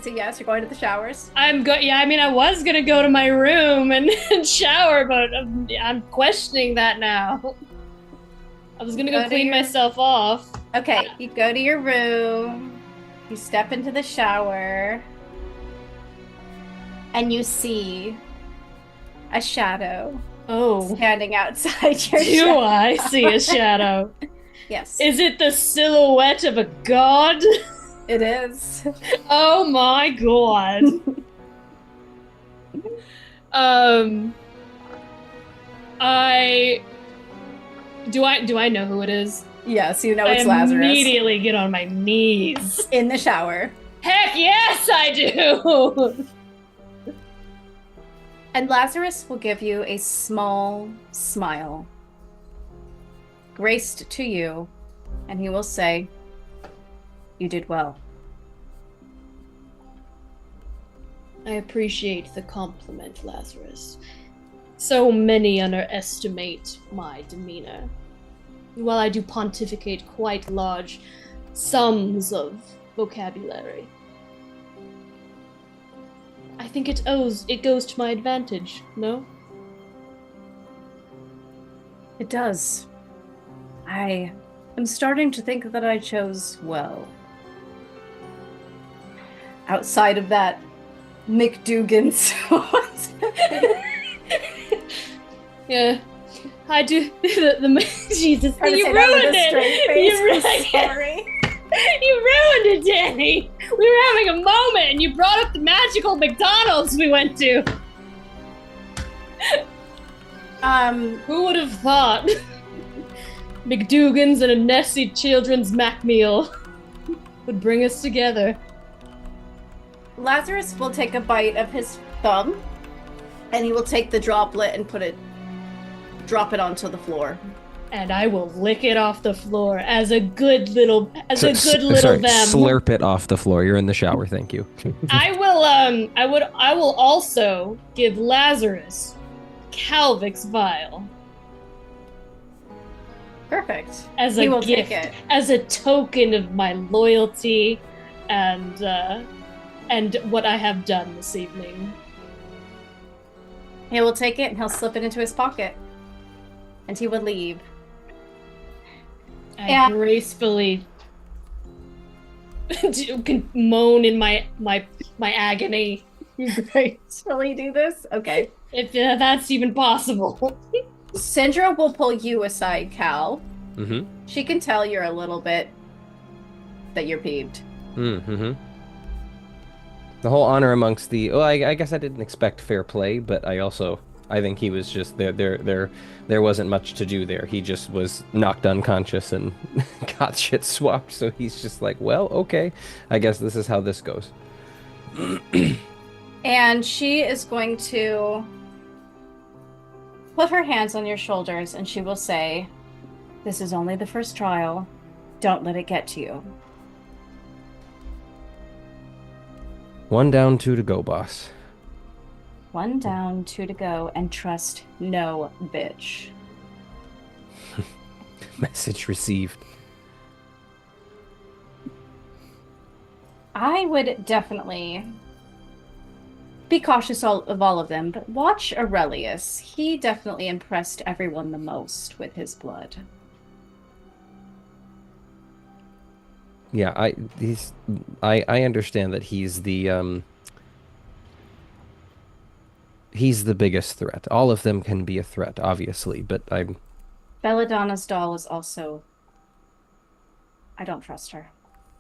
So yes, you're going to the showers? Yeah, I mean, I was gonna go to my room and shower, but I'm questioning that now. I was gonna Go go to clean your- myself off. Okay, you go to your room, you step into the shower, and you see a shadow Oh. standing outside your Do shower. I see a shadow? Yes, Is it the silhouette of a god? it is. Oh my god. Do I know who it is? Yes, you know I it's Lazarus. immediately get on my knees. In the shower. Heck yes, I do. And Lazarus will give you a small smile, graced to you, and he will say, "You did well." I appreciate the compliment, Lazarus. So many underestimate my demeanor. While I do pontificate quite large sums of vocabulary, I think it goes to my advantage, no? It does. I am starting to think that I chose well. Outside of that McDougan's. Yeah. I do the Jesus, Trying to you say that with ruined a straight it! face. You ruined I'm it! sorry. You ruined it, Danny! We were having a moment and you brought up the magical McDonald's we went to! Who would have thought? McDougan's and a Nessie Children's Mac meal would bring us together. Lazarus will take a bite of his thumb, and he will take the droplet and drop it onto the floor. And I will lick it off the floor as a good little Sorry, them. slurp it off the floor. You're in the shower, thank you. I will also give Lazarus Calvic's vial Perfect. as He a will gift, take it. as a token of my loyalty and what I have done this evening. He will take it and he'll slip it into his pocket. And he will leave. I Yeah. gracefully can moan in my agony. Gracefully do this? Okay. If that's even possible. Syndra will pull you aside, Cal. Mm-hmm. She can tell you're a little bit that you're peeved. Mm-hmm. The whole honor amongst the... Well, I guess I didn't expect fair play, but I think he was just... There wasn't much to do there. He just was knocked unconscious and got shit swapped, so he's just like, well, okay. I guess this is how this goes. And she is going to put her hands on your shoulders and she will say, "This is only the first trial. Don't let it get to you." One down, two to go, boss. One down, two to go, and trust no bitch. Message received. I would definitely be cautious of all of them, but watch Aurelius. He definitely impressed everyone the most with his blood. Yeah, I understand that he's the biggest threat. All of them can be a threat, obviously, but Belladonna's doll is also... I don't trust her.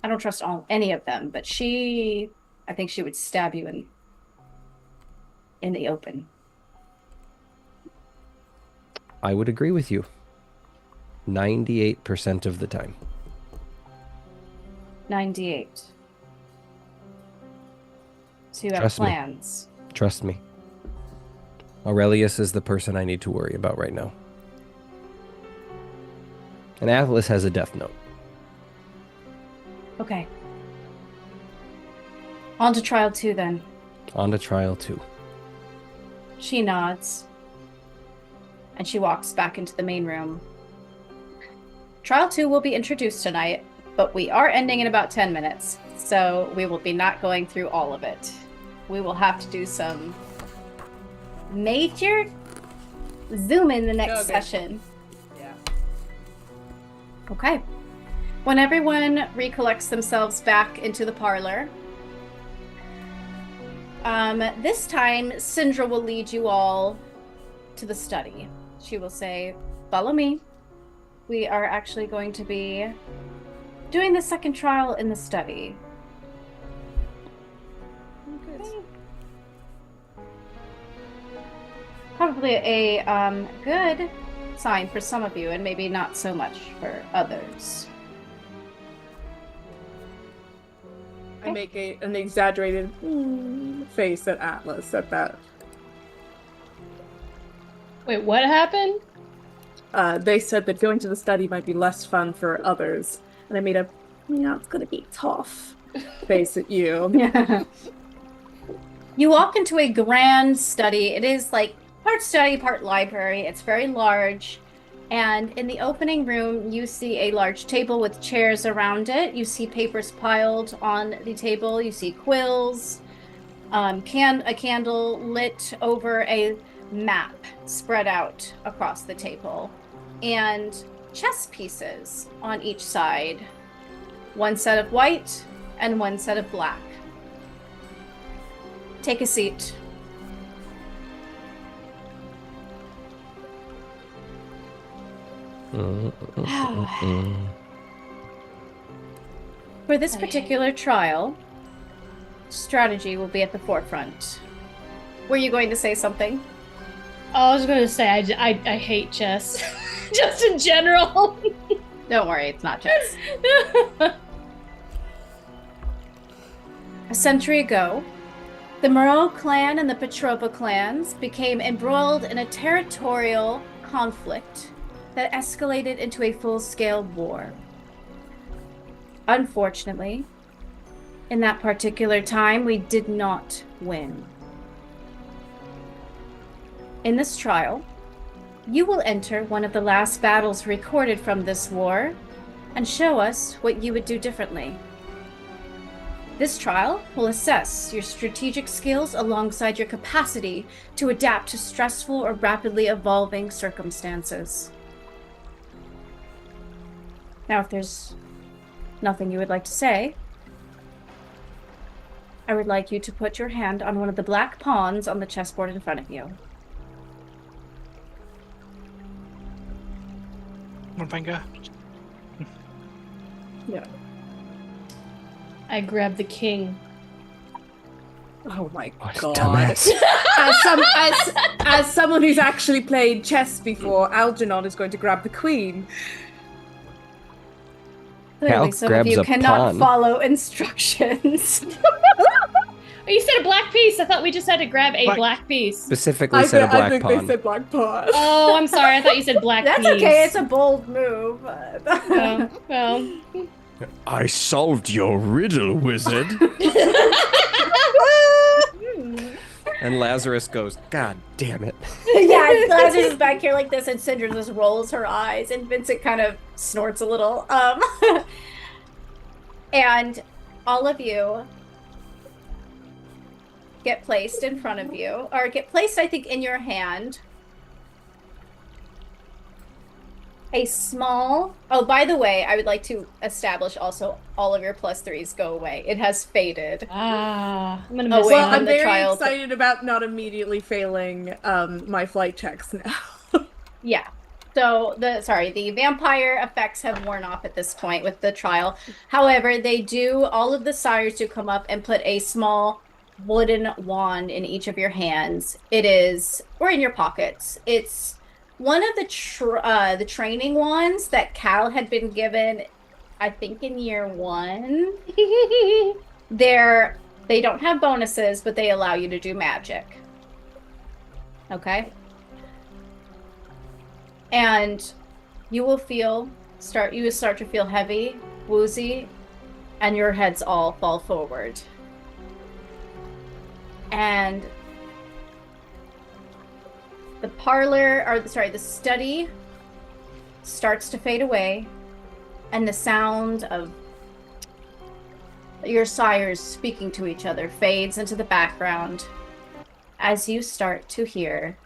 I don't trust any of them, but I think she would stab you in the open. I would agree with you. 98% of the time. 98. So you have Trust me. plans. Trust me. Aurelius is the person I need to worry about right now. And Atlas has a death note. Okay. On to trial 2 then. On to trial 2. She nods. And she walks back into the main room. Trial 2 will be introduced tonight, but we are ending in about 10 minutes. So we will be not going through all of it. We will have to do some major zoom in the next Okay. session. Yeah. Okay. When everyone recollects themselves back into the parlor, this time Syndra will lead you all to the study. She will say, "Follow me. We are actually going to be doing the second trial in the study." Probably a good sign for some of you, and maybe not so much for others. I make an exaggerated face at Atlas at that. Wait, what happened? They said that going to the study might be less fun for others, and I made a, it's gonna be tough face at you. You walk into a grand study. It is like part study, part library. It's very large. And in the opening room, you see a large table with chairs around it. You see papers piled on the table. You see quills, a candle lit over a map spread out across the table, and chess pieces on each side. One set of white and one set of black. Take a seat. For this particular trial, strategy will be at the forefront. Were you going to say something? I was gonna say I hate chess, just in general. Don't worry, it's not chess. A century ago, the Moreaux clan and the Petrova clans became embroiled in a territorial conflict that escalated into a full-scale war. Unfortunately, in that particular time, we did not win. In this trial, you will enter one of the last battles recorded from this war and show us what you would do differently. This trial will assess your strategic skills alongside your capacity to adapt to stressful or rapidly evolving circumstances. Now, if there's nothing you would like to say, I would like you to put your hand on one of the black pawns on the chessboard in front of you. One finger. Yeah. I grabbed the king. Oh my What a god. dumbass. As someone who's actually played chess before, Algernon is going to grab the queen. Clearly, Cal some of grabs you a cannot pawn. follow instructions. Oh, you said a black piece. I thought we just had to grab a Black- black piece. Specifically said a black I think pawn. they said black pawn. Oh, I'm sorry. I thought you said black That's piece. okay, it's a bold move. Oh, well. I solved your riddle, wizard. And Lazarus goes, "God damn it." Yeah, Lazarus is back here like this, and Syndra just rolls her eyes, and Vincent kind of snorts a little. And all of you get placed in front of you, or get placed, I think, in your hand. A small... Oh, by the way, I would like to establish also all of your +3s go away. It has faded. Ah, I'm gonna Oh, miss wait, Well, that. I'm the very trial- excited about not immediately failing my flight checks now. Yeah. So the vampire effects have worn off at this point with the trial. However, all of the sires do come up and put a small wooden wand in each of your hands. Or in your pockets. It's one of the training wands that Cal had been given, I think, in year 1. They don't have bonuses, but they allow you to do magic. Okay? And you will start to feel heavy, woozy, and your heads all fall forward. And the study starts to fade away, and the sound of your sires speaking to each other fades into the background as you start to hear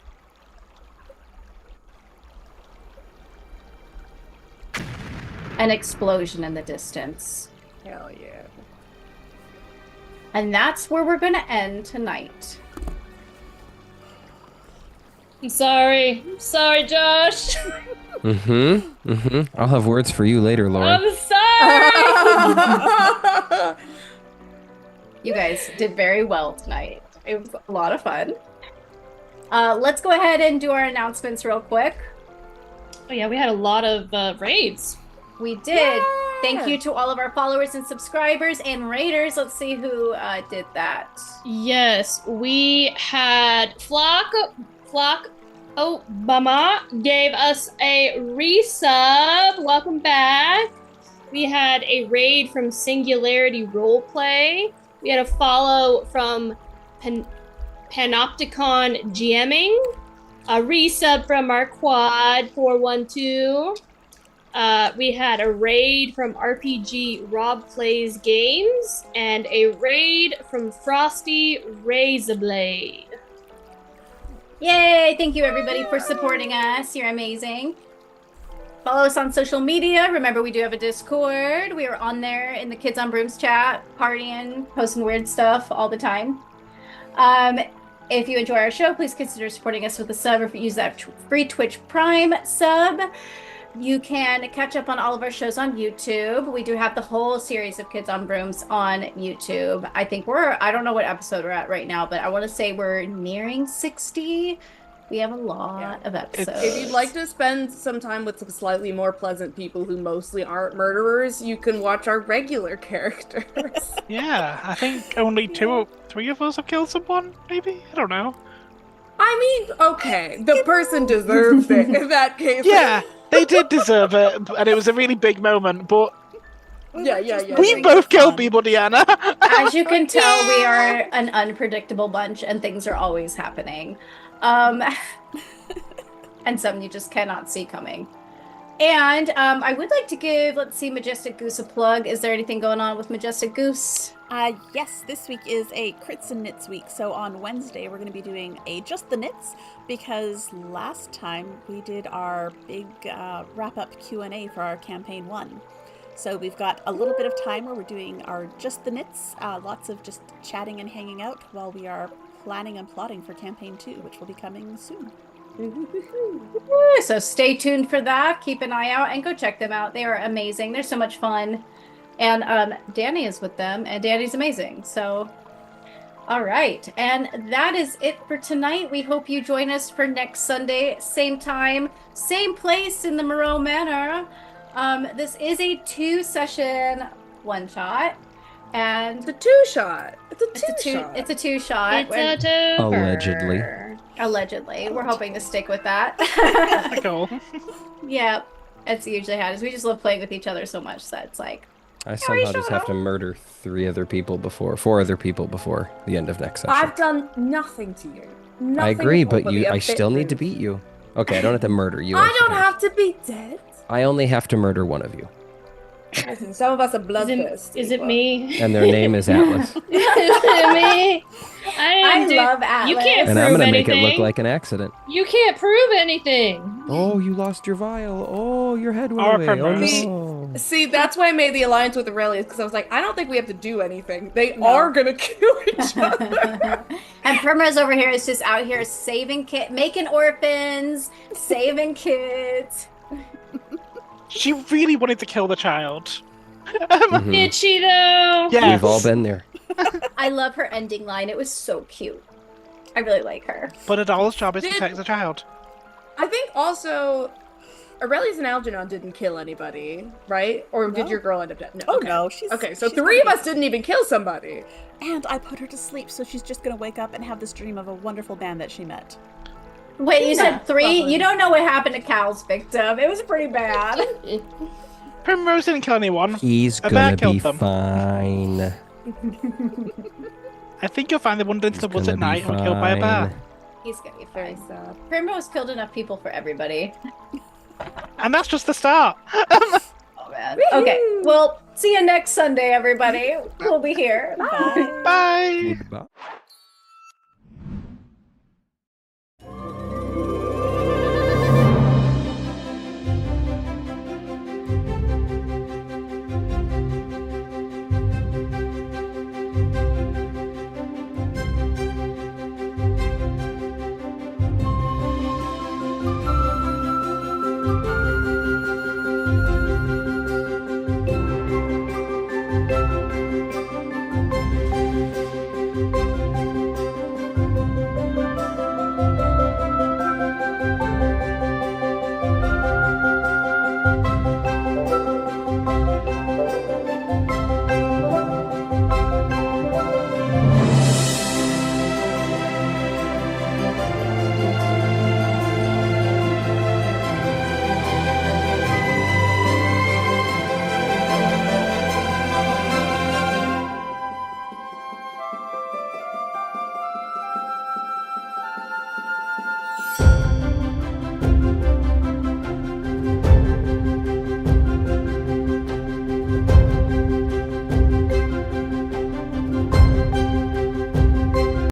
an explosion in the distance. Hell yeah. And that's where we're going to end tonight. I'm sorry. I'm sorry, Josh. I'll have words for you later, Laura. I'm sorry. You guys did very well tonight. It was a lot of fun. Let's go ahead and do our announcements real quick. Oh yeah, we had a lot of raids. We did. Thank you to all of our followers and subscribers and raiders. Let's see who did that. Yes, we had Flock Obama gave us a resub. Welcome back. We had a raid from Singularity Roleplay. We had a follow from Panopticon GMing. A resub from our quad 412. We had a raid from RPG Rob Plays Games and a raid from Frosty Razorblade. Yay! Thank you everybody for supporting us. You're amazing. Follow us on social media. Remember, we do have a Discord. We are on there in the Kids on Brooms chat, partying, posting weird stuff all the time. If you enjoy our show, please consider supporting us with a sub, or if you use that free Twitch Prime sub. You can catch up on all of our shows on YouTube. We do have the whole series of Kids on Brooms on YouTube. I think I don't know what episode we're at right now, but I want to say we're nearing 60. We have a lot of episodes. If you'd like to spend some time with some slightly more pleasant people who mostly aren't murderers, you can watch our regular characters. Yeah, I think only 2 or 3 of us have killed someone, maybe? I don't know. I mean, okay, the person deserved it in that case. Yeah, they did deserve it, and it was a really big moment, but Yeah. we both killed people, Deanna. As you can tell, we are an unpredictable bunch, and things are always happening. And some you just cannot see coming. And I would like to give, Majestic Goose a plug. Is there anything going on with Majestic Goose? Yes, this week is a Crits and Knits week. So on Wednesday, we're going to be doing a Just the Knits, because last time we did our big wrap-up Q&A for our Campaign 1. So we've got a little bit of time where we're doing our Just the Knits, lots of just chatting and hanging out while we are planning and plotting for Campaign 2, which will be coming soon. So stay tuned for that. Keep an eye out and go check them out. They are amazing. They're so much fun. And Danny is with them, and Danny's amazing. So, all right. And that is it for tonight. We hope you join us for next Sunday, same time, same place in the Moreaux Manor. This is a 2-session one-shot. And It's a two-shot. It's a two-shot. It's a Allegedly. Allegedly. We're hoping to stick with that. Cool. Yeah. That's usually how it is. We just love playing with each other so much that it's like, I somehow just have to murder 4 other people before the end of next session. I've done nothing to you. Nothing I agree, but remotely I still need to offensive. beat you. Okay, I don't have to murder you. I don't have to be dead. I only have to murder one of you. Listen, some of us are bloodthirsty. Is it me? And their name is Atlas. Is it me? I love Atlas. You can't And prove I'm gonna anything. make it look like an accident. You can't prove anything. Oh, you lost your vial. Oh, your head went Our away. Oh, Primrose. no. See, that's why I made the alliance with Aurelius, because I was like, I don't think we have to do anything. They are gonna kill each other. And Primrose over here is just out here saving kids, making orphans, saving kids. She really wanted to kill the child. Mhm. Did she though? Yes. We've all been there. I love her ending line. It was so cute. I really like her. But a doll's job is to Did- protect the child. I think also, Aurelius and Algernon didn't kill anybody, right? Or did No. your girl end up dead? No. Oh okay. no, she's Okay, so she's 3 of pretty us didn't even kill somebody. And I put her to sleep, so she's just gonna wake up and have this dream of a wonderful band that she met. Wait, you Yeah, said 3? probably. You don't know what happened to Cal's victim. It was pretty bad. Primrose didn't kill anyone. He's A gonna bear be killed them. fine. I think you'll find they wandered into He's the woods gonna at be night and were killed by a bear. fine. He's gonna be Very fine. sad. Primrose killed enough people for everybody. And that's just the start. Oh man. Okay. Well, see you next Sunday, everybody. We'll be here. Bye. Bye. Goodbye.